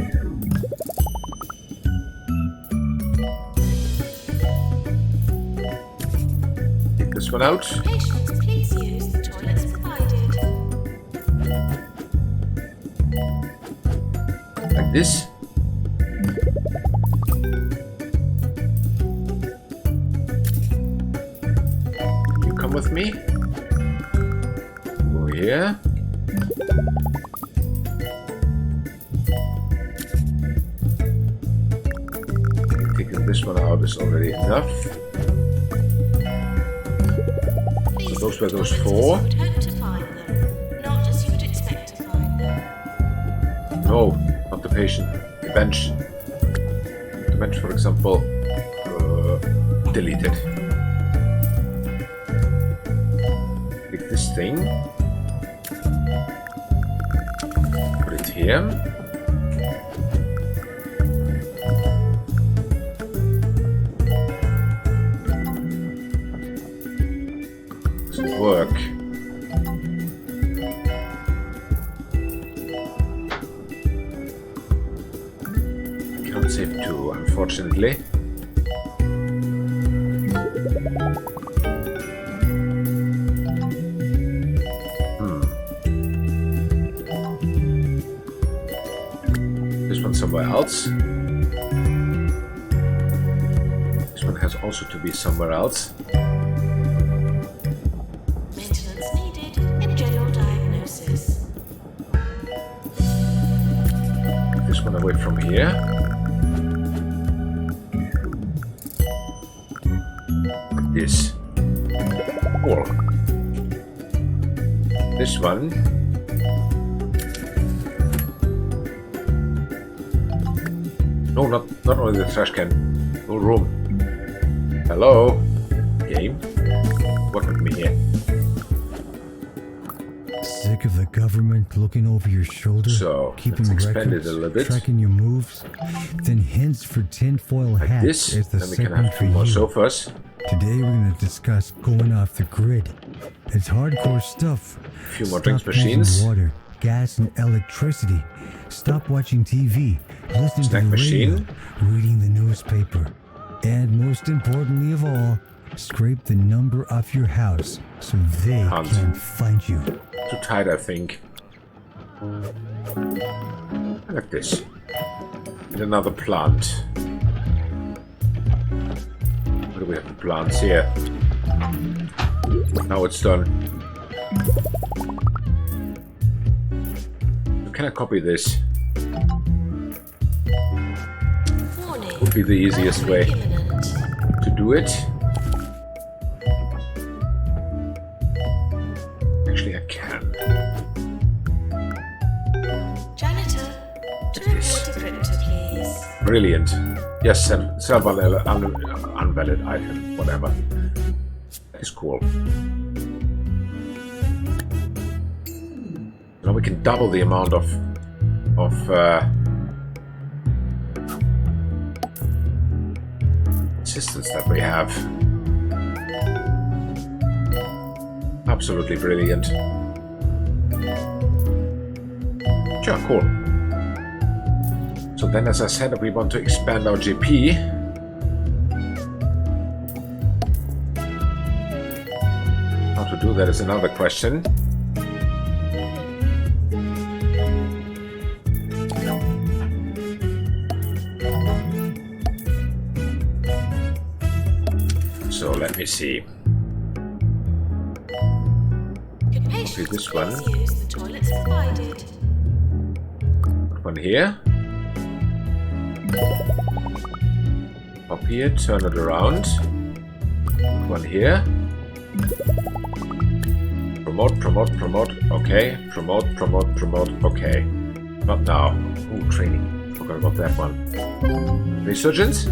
Take this one out. Patients, please use the toilets provided. Like this. You come with me. Go here. Taking this one out is already enough. These those were those toilets four. as you would hope to find them, not as you would expect to find them. No, not the patient. The bench. The bench, for example, deleted. Take this thing. Put it here. Doesn't work. Can't save two, unfortunately. This one somewhere else. This one has also to be somewhere else. Maintenance needed in general diagnosis. This one away from here. Like this. Cool. This one. No, not only the trash can. No room. Hello? Game? What with me here? Sick of the government looking over your shoulder, So, keeping let's expand it records, a little bit. tracking your moves? Then hence for tinfoil Like hats this. is the Then we can segment have for two more you. sofas. Today we're going to discuss going off the grid. It's hardcore stuff. A few more Stop drinks using machines. water, gas, and electricity. Stop watching TV, listening Snack to the machine. radio, reading the newspaper. And most importantly of all, scrape the number off your house so they Can't. can't find you. Too tight, I think. Like this. And another plant. What do we have for plants here? Now it's done. Can I copy this? Warning. Would be the easiest way Imminent. to do it. Actually, I can. Janitor, to report a crypto, please. Brilliant. Yes, sell unvalid item, whatever. That is cool. Now we can double the amount of assistance that we have. Absolutely brilliant. Sure, cool. So then, as I said, we want to expand our GP. How to do that is another question. So let me see. Could patients this one. please use the toilets provided? Put one here. Up here, turn it around. Put one here. Promote, promote, promote. Okay. Promote, promote, promote. Okay. Not now. Oh, training. Forgot about that one. Resurgence?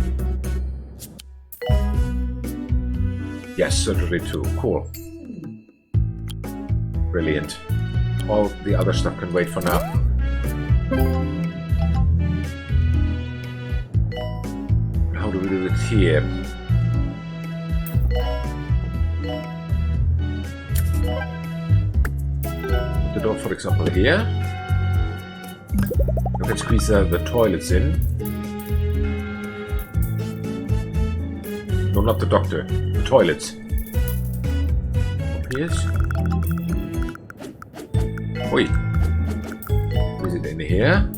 Yes, surgery too. Cool. Brilliant. All the other stuff can wait for now. How do we do it here? Put the door, for example, here. You can squeeze the toilets in. No, not the doctor. The toilets. Up here. Oi. Is it in here?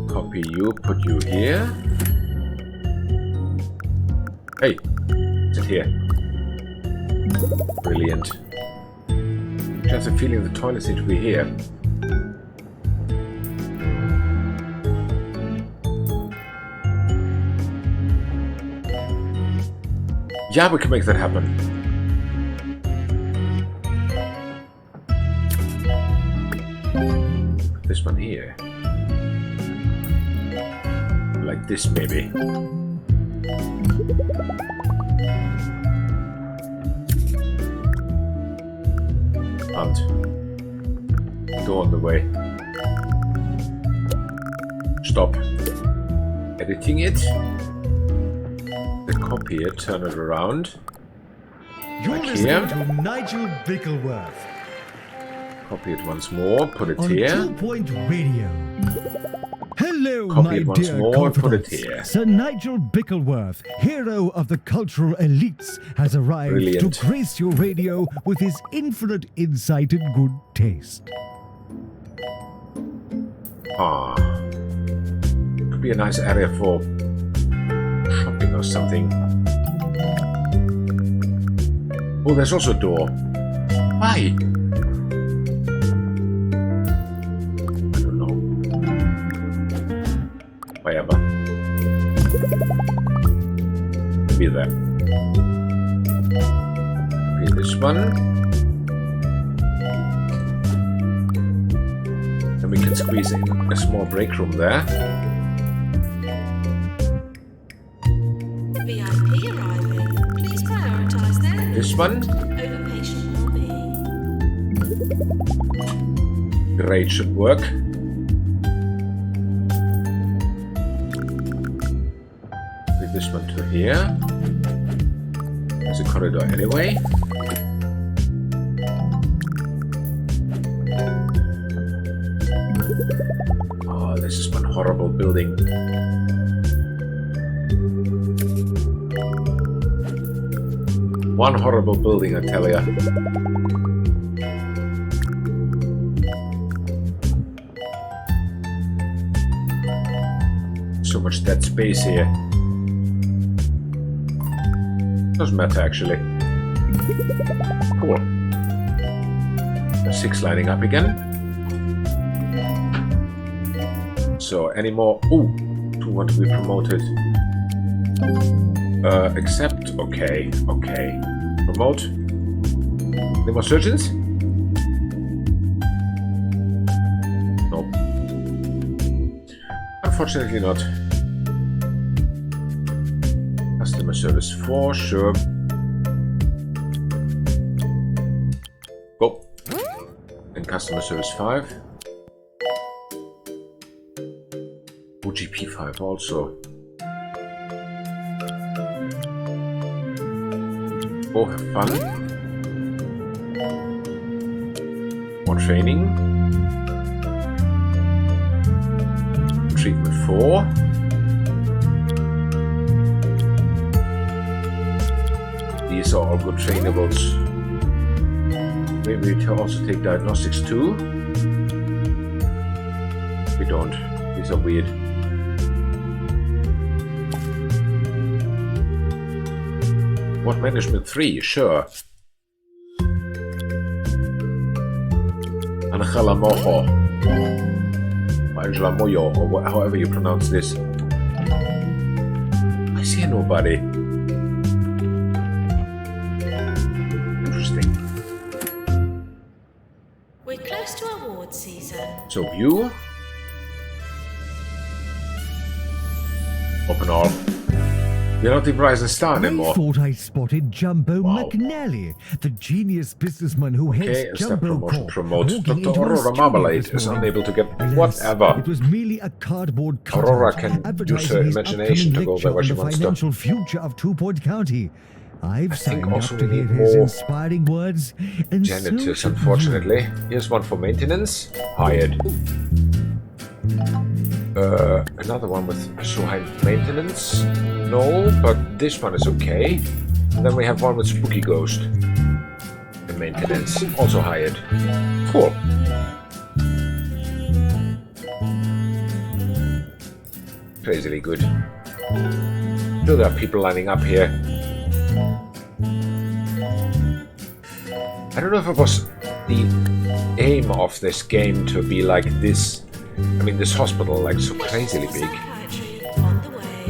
Copy you, put you here. Hey, is it here? Brilliant. I have the feeling the toilets need to be here. Yeah, we can make that happen. This one here. Like this, maybe. And go on the way. Stop. Editing it. Then copy it, turn it around. You're Back listening here. to Nigel Bickleworth Copy it once more, put it on here. 2 Point Radio. Hello, Copy my it once dear more, put it confidants. here. Sir Nigel Bickleworth, hero of the cultural elites, has arrived Brilliant. to grace your radio with his infinite insight and good taste. Ah. Could be a nice area for shopping or something. Oh, there's also a door. Why? I don't know. Whatever. Be there. Okay, this one. And we can squeeze in a small break room there. VIP arriving. Please prioritize their This one. over patient well-being. Great, should work. Leave this one to here. There's a corridor anyway. Oh, this is one horrible building. One horrible building, I tell ya. So much dead space here. Doesn't matter actually. Cool. There's 6 lining up again. So any more? Ooh, 2 want to be promoted. Accept. Okay. Promote. Any more surgeons? Nope. Unfortunately not. Customer service 4, sure. Go. And customer service 5. OGP 5 also. Oh, have fun. More training. Treatment 4. These are all good trainables. Maybe we can also take diagnostics too. We don't. These are weird. What management 3? Sure. Angela Mojo. Angela Moyo, or however you pronounce this. I see nobody. Interesting. We're close to award season. So view. Open all. You're not the Rising Star I anymore. thought I spotted Jumbo Wow. McNally, the genius businessman who Okay, heads is that Jumbo promotion Corp, promote? walking Dr. into our Aurora studio Marmalade this is morning. unable to get Alas, whatever. It was merely a cardboard cutout Aurora can use advertising her his imagination to upcoming go lecture where on she the wants to. financial future of 2 Point County. I've I think signed up also to we hear need his more inspiring words, and so Janitors, should unfortunately. Here's one for maintenance. Hired. Another one with so high maintenance. No, but this one is okay. And then we have one with Spooky Ghost. The maintenance, also hired. Cool. Crazily good. Still there are people lining up here. I don't know if it was the aim of this game to be like this. I mean, this hospital, like, so crazily big. Psychiatry on the way.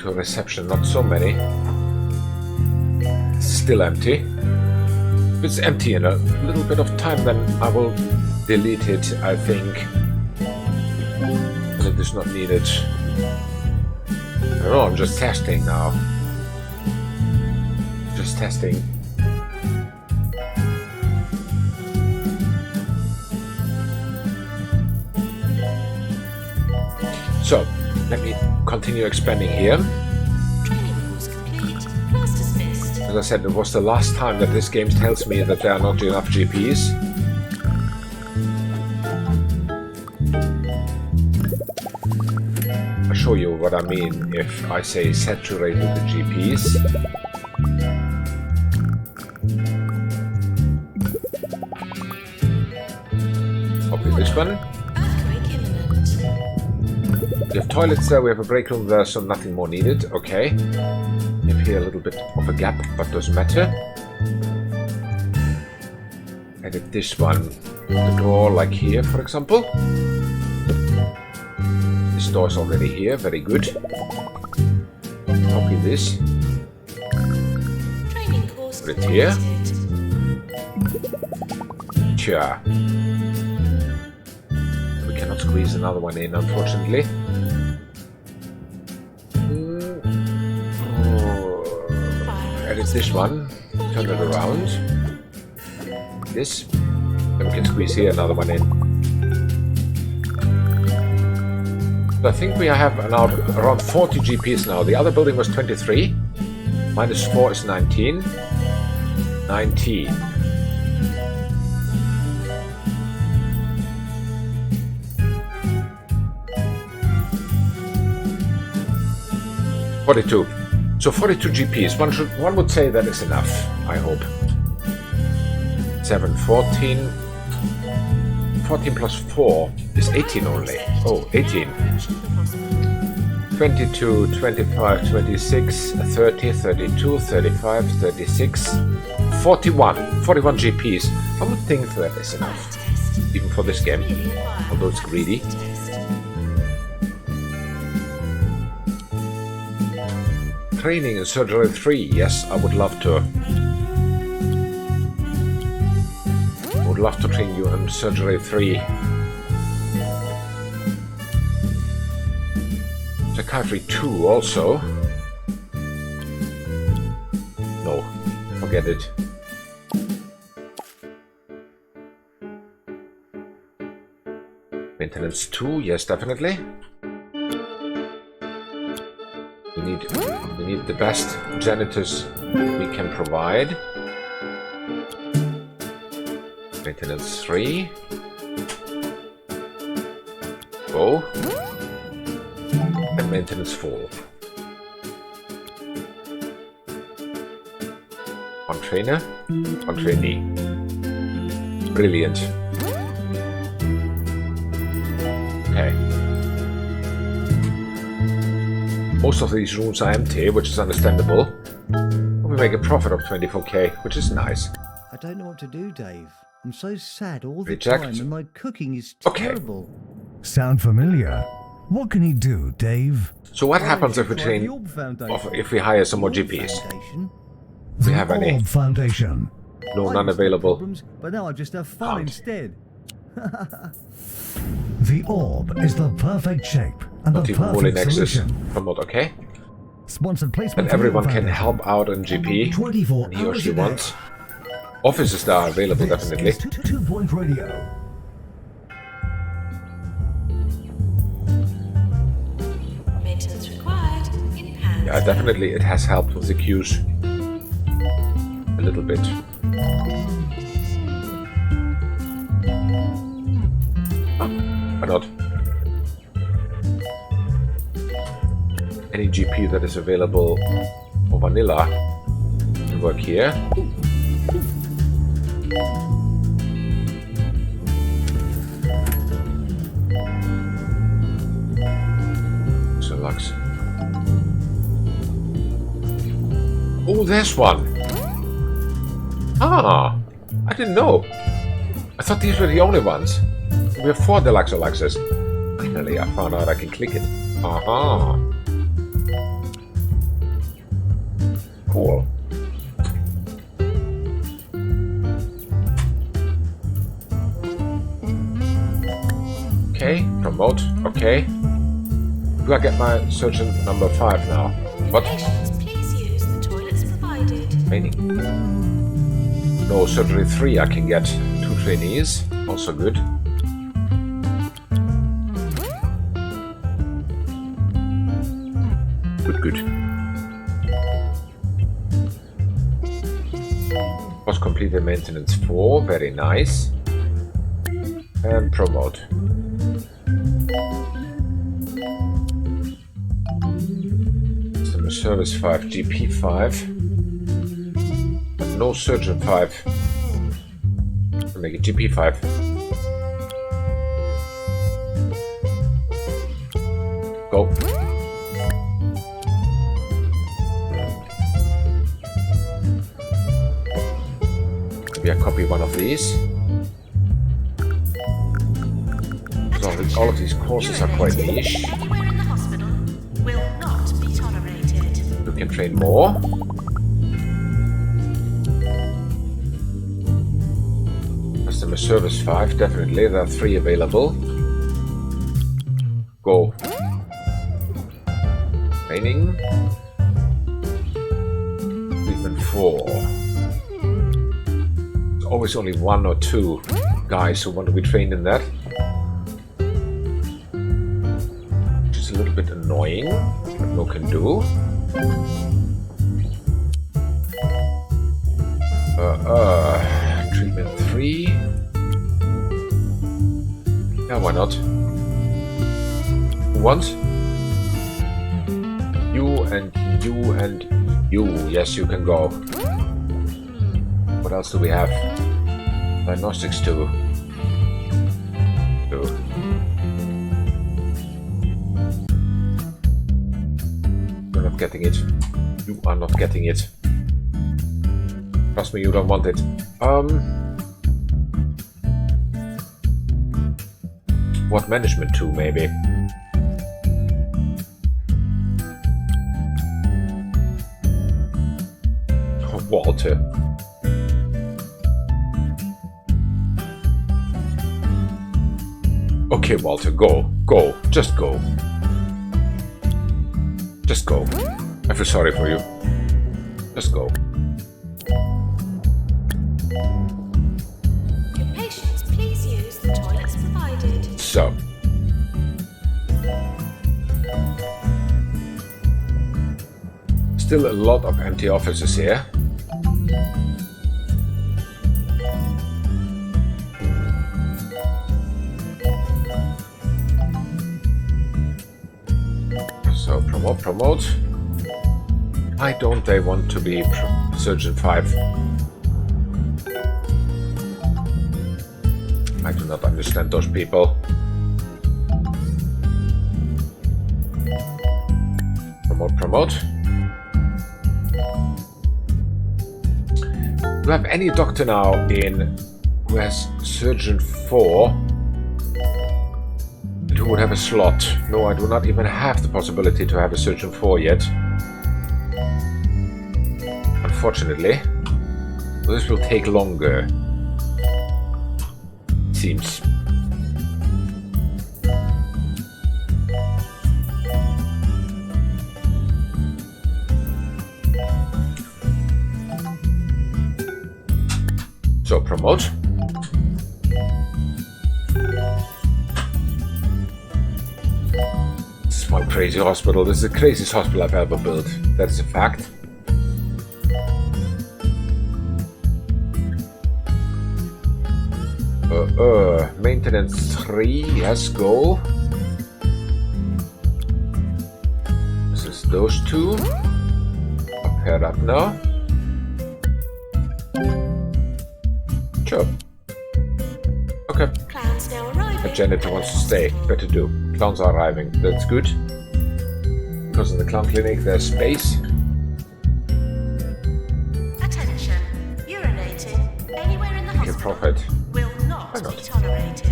to reception, not so many. Still empty. If it's empty in a little bit of time, then I will delete it, I think. And it is not needed. I don't know, I'm just testing now. Just testing. So, let me continue expanding here. Training course complete. Class dismissed. As I said, it was the last time that this game tells me that there are not enough GPs. I'll show you what I mean if I say saturated the GPs. Copy this one. Earthquake imminent. We have toilets there, we have a break room there, so nothing more needed. Okay. We have here a little bit of a gap, but doesn't matter. Edit this one. The door like here, for example. This door is already here, very good. Copy this. Training course Put it here. completed. Sure. We cannot squeeze another one in, unfortunately. Edit this one. Turn it around. This. Then we can squeeze here another one in. So I think we have around 40 GPs now. The other building was 23. Minus 4 is 19. 19. $42. So 42 GPs. One would say that is enough, I hope. 7, 14. 14 plus 4 is 18 only. Oh, 18. 22, 25, 26, 30, 32, 35, 36, 41. 41 GPs. I would think that is enough. Even for this game. Although it's greedy. Training in Surgery 3. Yes, I would love to. I would love to train you in Surgery 3. Psychiatry 2 also. No, forget it. Maintenance 2, yes, definitely. We need the best janitors we can provide. Maintenance 3. Go. And maintenance 4. One trainer, one trainee. Brilliant. Okay. Most of these rooms are empty, which is understandable. We make a profit of 24k, which is nice. I don't know what to do, Dave. I'm so sad all the Reject. time and my cooking is Okay. terrible. Sound familiar? What can he do, Dave? So what happens if we Try train, the Orb Foundation. if we hire some more The Orb GPs? Foundation? Do we have The any? Orb Foundation. No, I none used to have available. problems, but now I just have fun Can't. instead. The orb is the perfect shape and Not the even Wooly perfect Nexus. solution. Promote, okay? Sponsored placement. And for the everyone Orb can Foundation. help out on GP. 24 when he or hours she a day. wants. Offices that are available, This definitely. is 2-Point Radio. Maintenance required. In hand. Yeah, definitely it has helped with the queues. A little bit. Why not? Any GP that is available for vanilla can work here. So Lux. Oh, there's one. Ah, I didn't know. I thought these were the only ones. We have 4 deluxe Luxes. Finally, I found out I can click it. Aha. promote. Okay. Do I get my surgeon number 5 now? What? Patients, please use the toilets provided. Training. No, surgery 3 I can get 2 trainees. Also good. Good. Was completed maintenance 4. Very nice. And promote. Customer service 5, GP 5. But no surgeon 5. I'll make it GP 5. Go. Maybe I copy one of these. All of these courses are quite niche. Anywhere in the hospital will not be tolerated. You can train more. Customer service 5, definitely. There are 3 available. Go. Training. Treatment 4. There's always only 1 or 2 guys who want to be trained in that. A little bit annoying, but no can do. Treatment 3. Yeah, why not? Who wants? You and you and you. Yes, you can go. What else do we have? Diagnostics 2. 2. Getting it. You are not getting it. Trust me, you don't want it. What management 2 maybe? Oh, Walter. Okay, Walter, go. Go. Just go. Just go. I feel sorry for you. Just go. Patients, please use the toilets provided. So. Still a lot of empty offices here. So promote. Why don't they want to be surgeon 5? I do not understand those people. Promote. Do I have any doctor now in who has surgeon 4 and who would have a slot? No, I do not even have the possibility to have a surgeon 4 yet. Unfortunately. This will take longer. Seems. So promote. This is my crazy hospital. This is the craziest hospital I've ever built. That is a fact. Maintenance 3, yes, go. This is those 2. I'll pair up now. Sure. Okay. Clowns now arriving. The janitor wants to stay. Better do. Clowns are arriving. That's good. Because in the clown clinic there's space. Attention. Urinating anywhere in the You can hospital profit. will not Why not? be tolerated.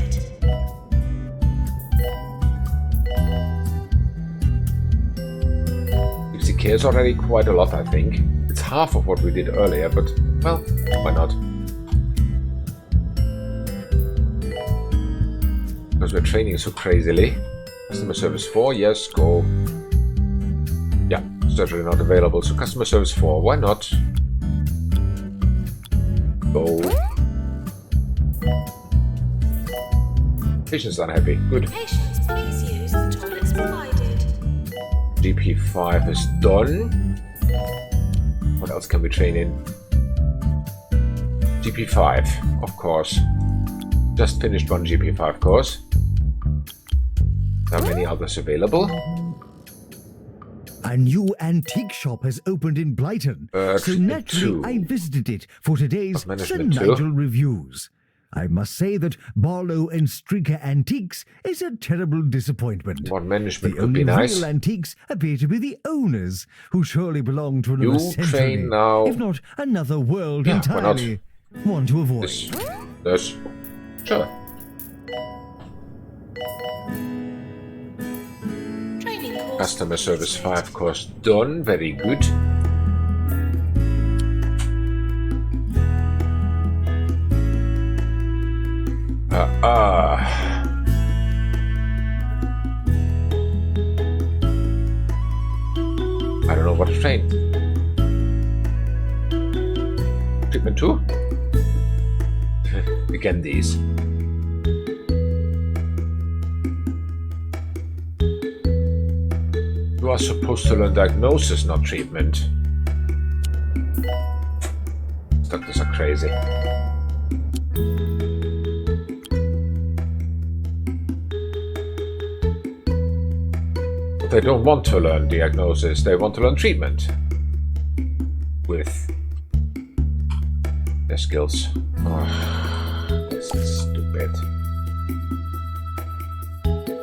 Gypsy cares already quite a lot, I think. It's half of what we did earlier, but, well, why not? Because we're training so crazily. Customer service 4, yes, go. Yeah, surgery not available, so customer service 4, why not? Go. Patient's unhappy, good. Patients, please use the toilets provided. GP5 is done. What else can we train in? GP5, of course. Just finished one GP5 course. How many others available? A new antique shop has opened in Brighton, so naturally I visited it for today's Sir management too. Nigel reviews. I must say that Barlow and Streaker Antiques is a terrible disappointment. What management The could only be nice. real antiques appear to be the owners, who surely belong to another You century, train now. if not another world Yeah, why not? entirely. One to avoid. This. Sure. Training course. Customer service 5 course done, very good. I don't know what to train. Treatment 2? Again these. You are supposed to learn diagnosis, not treatment. Doctors are crazy. But they don't want to learn diagnosis, they want to learn treatment. With their skills. Oh, this is stupid.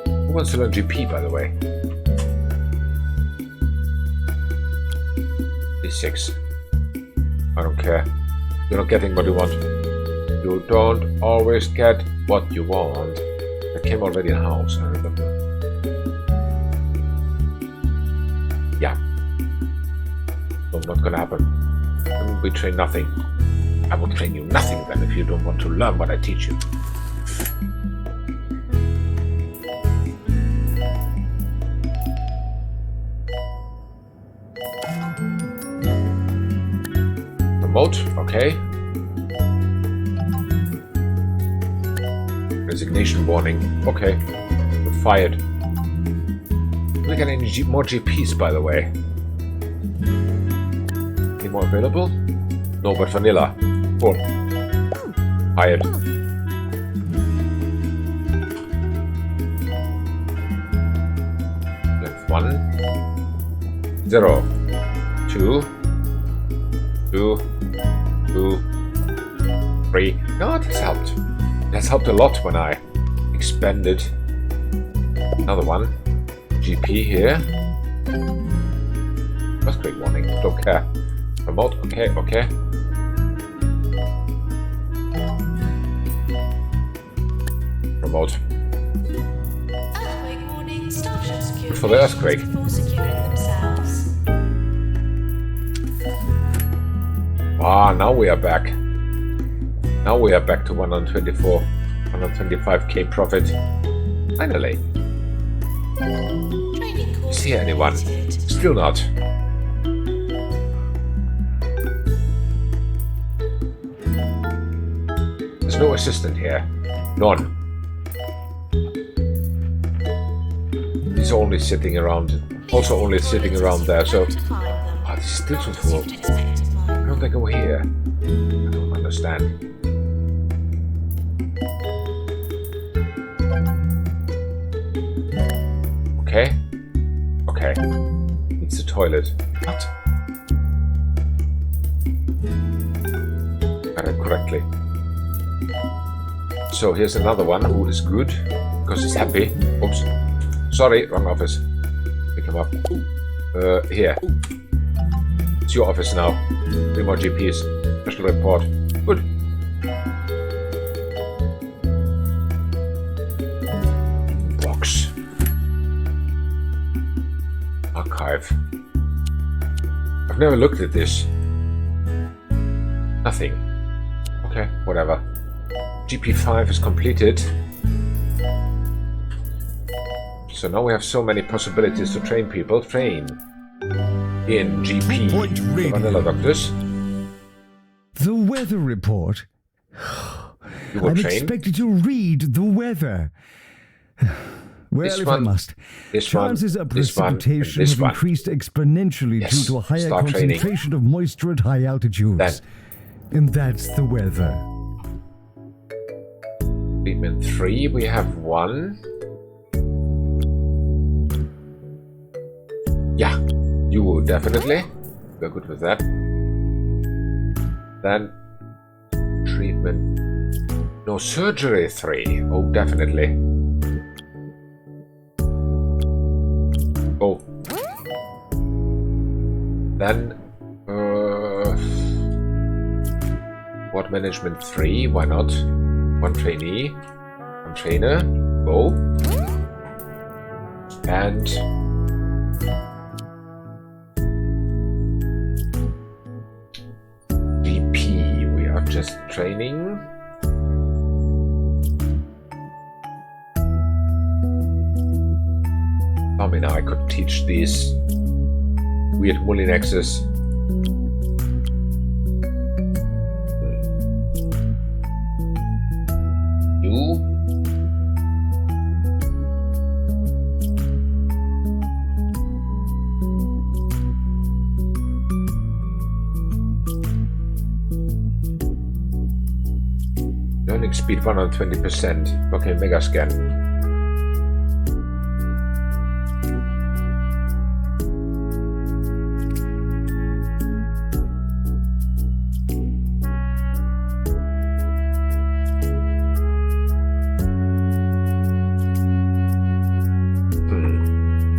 Who wants to learn GP, by the way? D6. I don't care. You're not getting what you want. You don't always get what you want. I came already in house, I remember. Yeah. So not gonna happen. We train nothing. I will train you nothing then if you don't want to learn what I teach you. Remote, okay. Resignation warning, okay. We're fired. Do we get any more GPs, by the way? Any more available? No, but vanilla. Cool. Hired. Left 1. 0. 2. 2. 2. 3. No, that's helped. That's helped a lot when I expanded. Another one. GP here. Earthquake warning. Don't care. Remote. Okay, okay. Remote. Earthquake warning. Staff should secure For the earthquake. before securing themselves. Ah, now we are back. Now we are back to 124, 125k profit. Finally. Training course. Is here anyone? completed. Still not. There's no assistant here. None. He's only sitting around. Also only sitting around there, so... Where to find them. Ah, this is still too Not as full. you'd expect to find Why them. don't they go here? I don't understand. Okay. Okay. It's the toilet. What? Got it correctly. So here's another one who is good because he's happy. Oops. Sorry, wrong office. Pick him up. Here. It's your office now. 3 more GPs. Special report. Good. Box. Archive. I've never looked at this. Nothing. Okay, whatever. GP5 is completed. So now we have so many possibilities to train people. Train in GP, Point the radio. vanilla doctors. The weather report. You will I'm train. expected to read the weather. Well, This if one, I must. this one, Chances of this one, and precipitation this have one. increased exponentially Yes, due to a higher start training. concentration of moisture at high altitudes. Then. And that's the weather. Treatment 3, we have 1. Yeah, you definitely. We're good with that. Then treatment. No, surgery 3. Oh, definitely. Oh. Then ward management 3, why not? 1 trainee, 1 trainer, go. And GP, we are just training. I mean, I could teach these weird Mulinexes. You. Learning speed 120%. Okay, mega scan.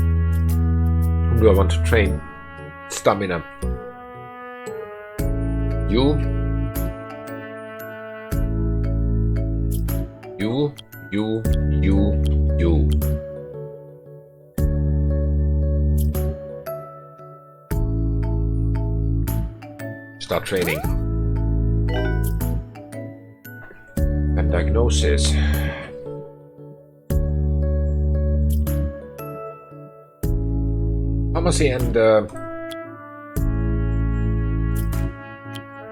Whom do I want to train? Stamina. You. You. Start training. And diagnosis.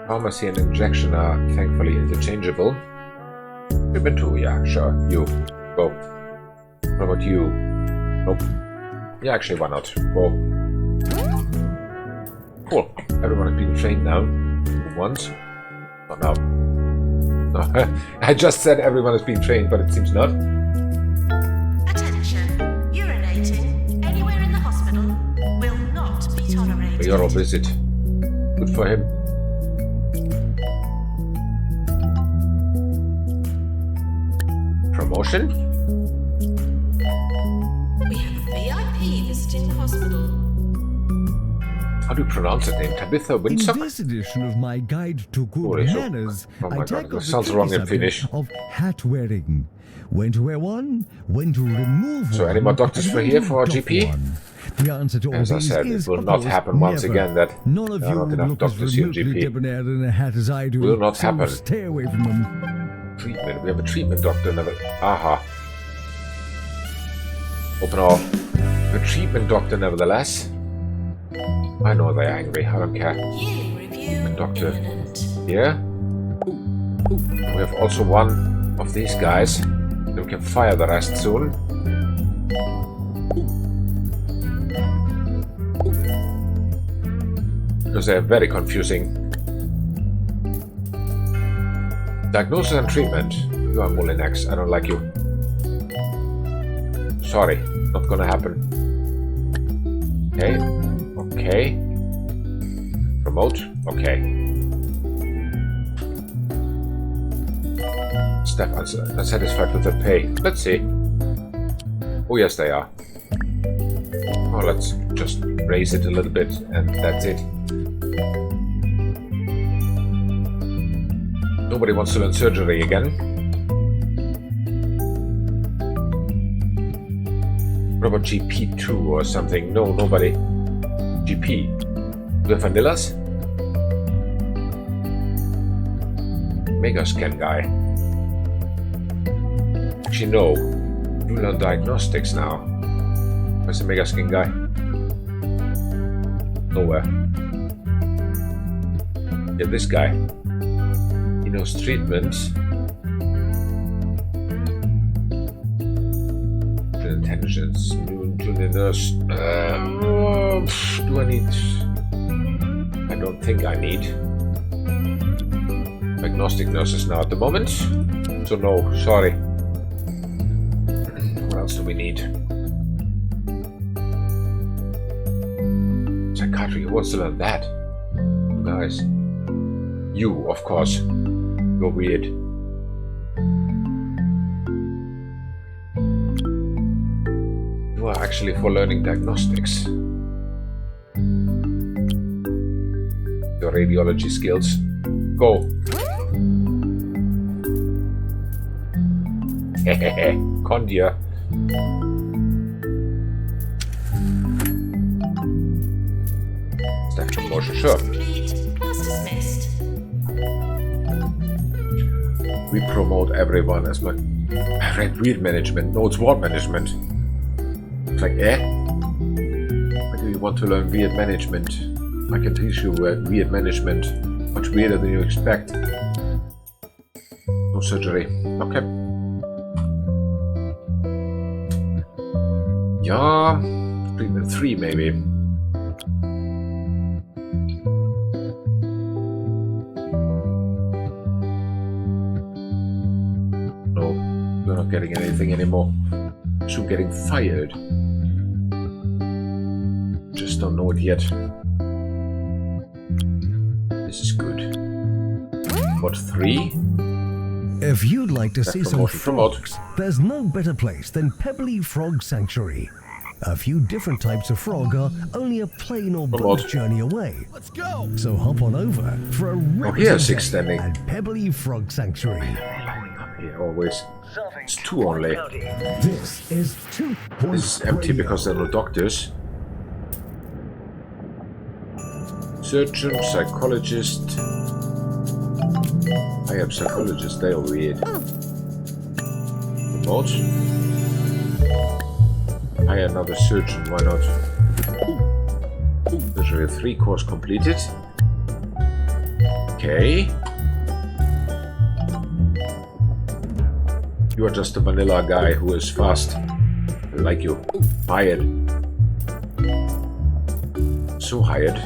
Pharmacy and injection are thankfully interchangeable. Treatment 2, yeah, sure. You. Go. What about you? Nope. Yeah, actually, why not? Go. Cool. Everyone has been trained now. Once. Not now. No. I just said everyone has been trained, but it seems not. Attention. Urinating anywhere in the hospital will not be tolerated. Your visit. Good for him. Promotion? We have a VIP visiting the hospital. How do you pronounce that name? Tabitha In Windsock? this edition of my guide to good Holy shit. manners, Oh my I God, tackle that the sounds tricky wrong in subject Finnish. of hat wearing. When to wear one, when to remove So one, any more doctors and for when here to for doff GP? one. The answer to all As I these said, is, it will of not course, happen once never. again that None of there are you not would enough look as doctors here in remotely GP. debonair in a hat as I do. Will not so happen. Stay away from them. Treatment. We have a treatment doctor. Aha. Open off. A treatment doctor, nevertheless. I know they're angry. I don't care. Yearly review Doctor. imminent. Here. We have also one of these guys. Then we can fire the rest soon. Because they're very confusing. Diagnosis and treatment. You are Mulinex. I don't like you. Sorry. Not gonna happen. Okay. Okay. Promote. Okay. Staff are satisfied with the pay. Let's see. Oh yes, they are. Oh, let's just raise it a little bit, and that's it. Nobody wants to learn surgery again. What about GP2 or something? No, nobody. GP. Do we have vanillas? Mega scan guy. Actually, no. You learn diagnostics now. Where's the Mega Skin guy? Nowhere. Yeah, this guy. He knows treatments. Intelligence. Junior nurse. Do I need... I don't think I need diagnostic nurses now at the moment. So no, sorry. What else do we need? Psychiatry, who wants to learn that? You guys. You, of course. You're weird. You are actually for learning diagnostics. Your radiology skills. Go. Hehehe. Condia. Staff promotion, sure. Complete. Class dismissed. We promote everyone as much. I read weird management. No, it's ward management. It's like, why do you want to learn weird management? I can teach you weird management. Much weirder than you expect. No surgery. Okay. Yeah. Treatment 3 maybe. No, you're not getting anything anymore. Soon getting fired. Just don't know it yet. This is good. What, 3? If you'd like to see some Promote. frogs, there's no better place than Pebbly Frog Sanctuary. A few different types of frog are only a plane or boat Promote. journey away. Let's go! So hop on over for a here's day 6 standing. at Pebbly Frog Sanctuary. Here always. It's 2 only. This is 2. This is empty because there are no doctors. Surgeon, psychologist. I am psychologist, they are weird. Promote. Hire another surgeon, why not? Surgery 3 course completed. Okay. You are just a vanilla guy who is fast. I like you. Hired. So hired.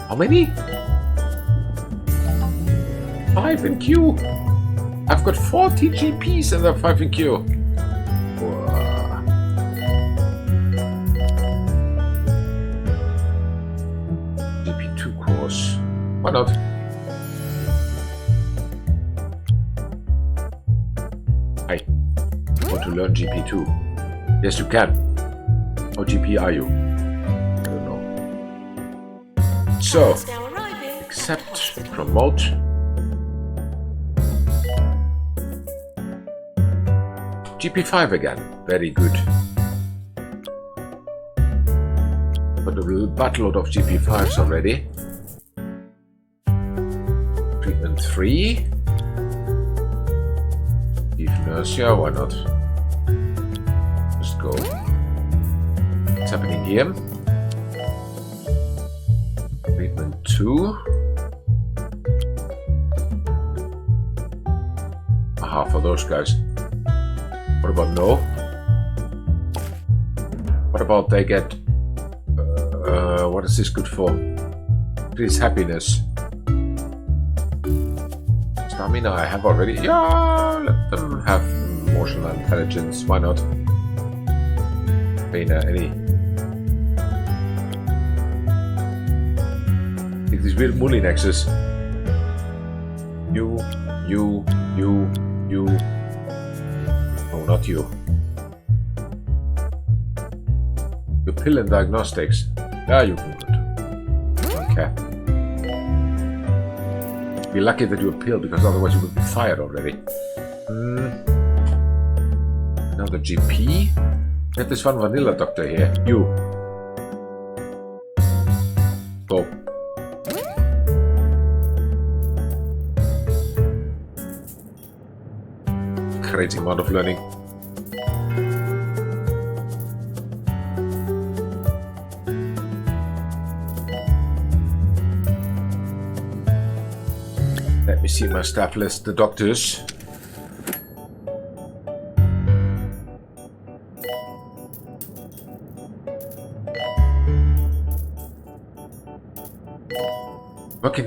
How many? 5 in queue. I've got 40 GPs and they're 5 in queue. Wow. GP2 course. Why not? Hi. Want to learn GP2? Yes, you can. How GP are you? I don't know. So, It's now arriving. accept, promote. GP5 again. Very good. Got a buttload of GP5s already. Treatment 3. Chief nurse, yeah, why not? Just go. What's happening here? Treatment 2. Aha, for those guys. What about no? What about they get... what is this good for? Increase happiness. Stamina I have already. Yeah, let them have emotional intelligence. Why not? Any. Take these weird mullinexes. You. No, not you. You pill in diagnostics. Yeah, you can go too. Okay. Be lucky that you appeal because otherwise you would be fired already. Another GP. Get this one vanilla doctor here. You. Go. Crazy amount of learning. me see my staff list. The doctors. Working...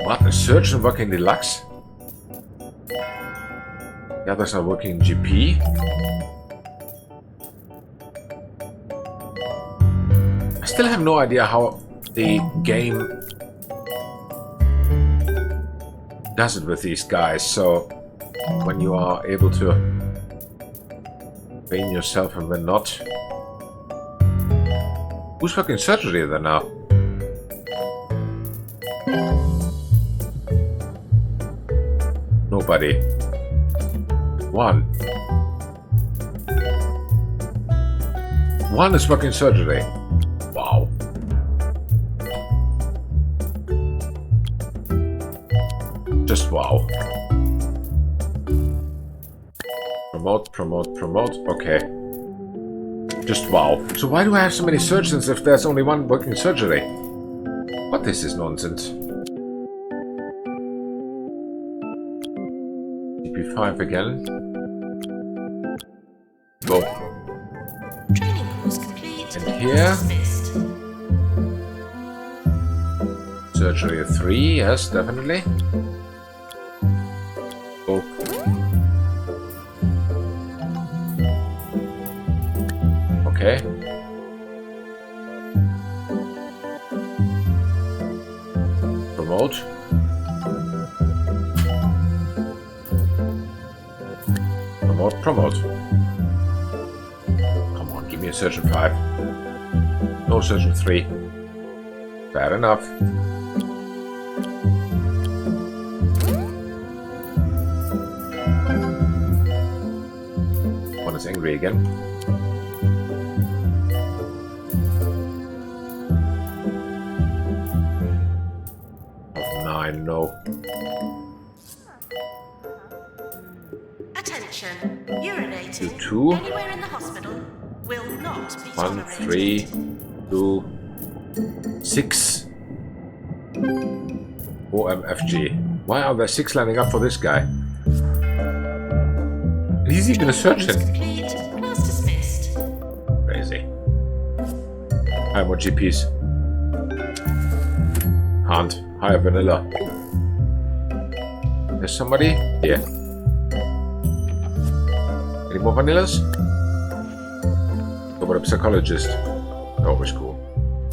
What? A surgeon working deluxe? The others are working GP. I still have no idea how the game does it with these guys, so when you are able to train yourself and when not. Who's working surgery then now? Nobody. One is working surgery. Wow. Just wow. Promote. Okay. Just wow. So why do I have so many surgeons if there's only one working surgery? What is this nonsense? CP5 again. Go. Training course complete. And here. Dismissed. Surgery 3, yes, definitely. Go. Okay. Promote. Promote. Come on, give me a surgeon 5. No surgeon 3. Fair enough. One is angry again. Of 9, no. Attention. Urinating 2. anywhere in the hospital will not be 1, tolerated. 3, 2, 6. OMFG. Why are there 6 lining up for this guy? And he's even a surgeon. Complete. Class dismissed. Crazy. Hire more GPs. Can't. Hire vanilla. There's somebody? Yeah. Any more vanillas? Go with a psychologist. Always cool.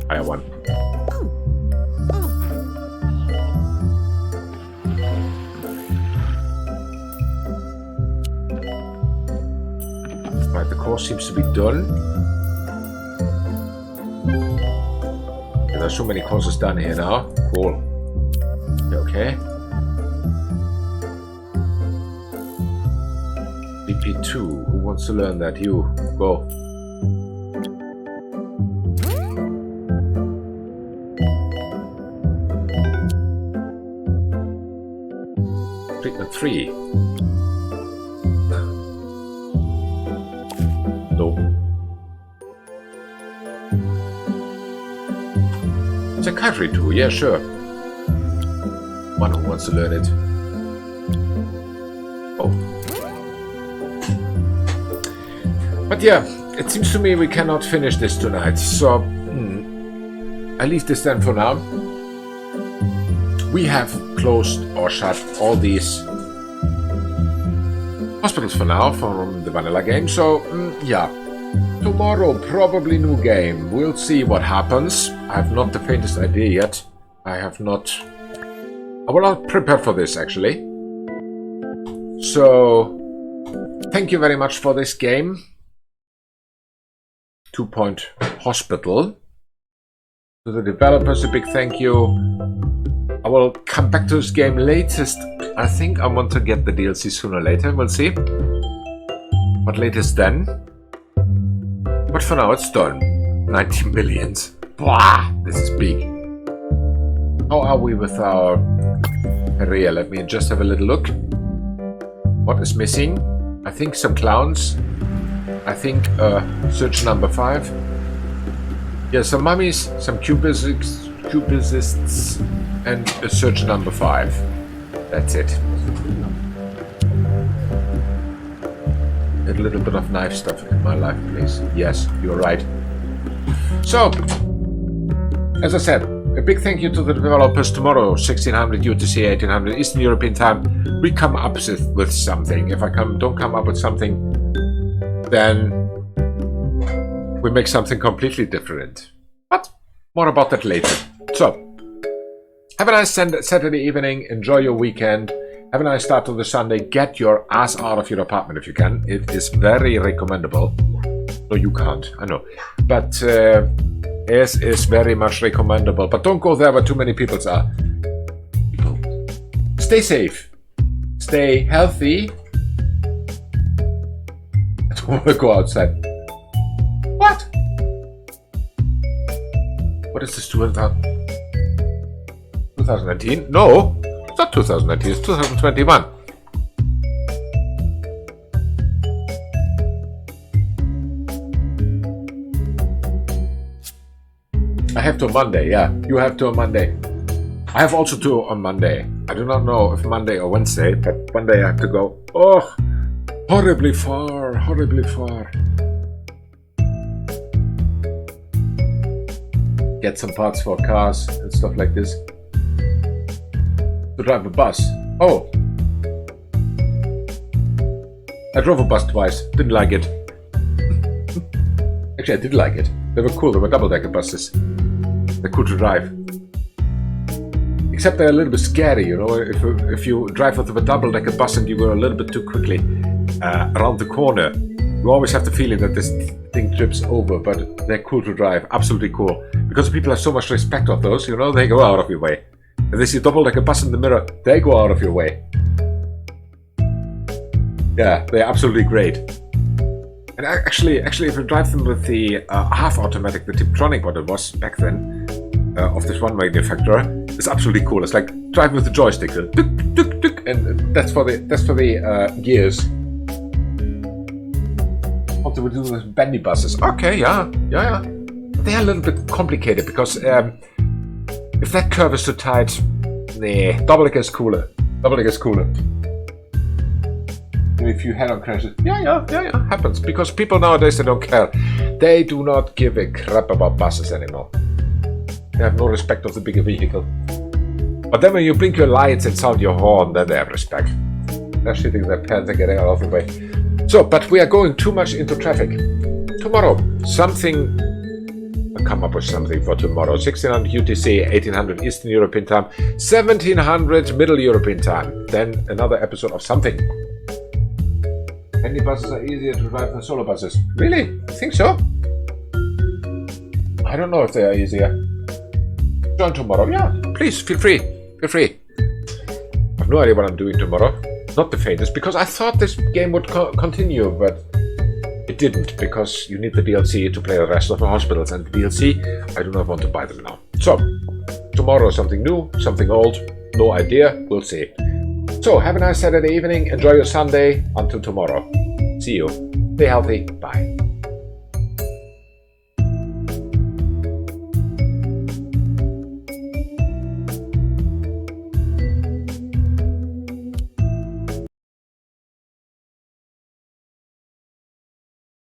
Hire one. Right, the course seems to be done. There are so many courses done here now. Cool. Okay. BP2. Who wants to learn that? You. Go. Treatment 3. No. Psychiatry 2. Yeah, sure. One who wants to learn it. Oh. But yeah, it seems to me we cannot finish this tonight, so I leave this then for now. We have closed or shut all these hospitals for now from the vanilla game, so yeah. Tomorrow, probably new game. We'll see what happens. I have not the faintest idea yet. I will not prepare for this, actually. So, thank you very much for this game. 2 Point Hospital. To the developers, a big thank you. I will come back to this game latest. I think I want to get the DLC sooner or later. We'll see. But latest then. But for now, it's done. 90 millions. Blah! This is big. How are we with our area? Let me just have a little look. What is missing? I think some clowns. I think search number 5. Yeah, some mummies, some cubicists, and a search number 5. That's it. A little bit of knife stuff in my life, please. Yes, you're right. So, as I said, a big thank you to the developers. Tomorrow, 1600 UTC, 1800 Eastern European time, we come up with something. If I don't come up with something, then we make something completely different. But more about that later. So, have a nice Saturday evening. Enjoy your weekend. Have a nice start to the Sunday. Get your ass out of your apartment if you can. It is very recommendable. No, you can't. I know. But it is very much recommendable. But don't go there where too many people are. Stay safe. Stay healthy. I don't want to go outside. What? What is this 2019? No, it's not 2019, it's 2021. I have to on Monday, yeah. You have to on Monday. I have also to on Monday. I do not know if Monday or Wednesday, but Monday I have to go. Oh, horribly far, horribly far. Get some parts for cars and stuff like this. To drive a bus. Oh. I drove a bus twice. Didn't like it. Actually, I did like it. They were cool. They were double-decker buses. They're cool to drive. Except they're a little bit scary, you know. If you drive with a double-decker bus and you go a little bit too quickly around the corner, you always have the feeling that this thing trips over, but they're cool to drive. Absolutely cool. Because people have so much respect of those, you know, they go out of your way. If they see double-decker bus in the mirror, they go out of your way. Yeah, they're absolutely great. And actually, if you drive them with the half-automatic, the Tiptronic, what it was back then, of this one manufacturer, it's absolutely cool. It's like driving with the joystick, so tuk, tuk, tuk, and that's for the gears. What do we do with bendy buses? Okay, yeah. They're a little bit complicated because if that curve is too tight, nah, double-decker is cooler. If you head-on crashes, yeah, happens. Because people nowadays, they don't care. They do not give a crap about buses anymore. They have no respect of the bigger vehicle. But then when you blink your lights and sound your horn, then they have respect. They're shitting their pants and getting out of the way. So, but we are going too much into traffic. Tomorrow, I'll come up with something for tomorrow. 1600 UTC, 1800 Eastern European time, 1700 Middle European time. Then another episode of something. Any buses are easier to drive than solo buses. Really? I think so. I don't know if they are easier. Join tomorrow. Yeah, please, feel free. I have no idea what I'm doing tomorrow. Not the faintest, because I thought this game would continue, but it didn't, because you need the DLC to play the rest of the hospitals, and the DLC, I do not want to buy them now. So, tomorrow something new, something old, no idea, we'll see. So, have a nice Saturday evening, enjoy your Sunday, until tomorrow. See you. Stay healthy, bye.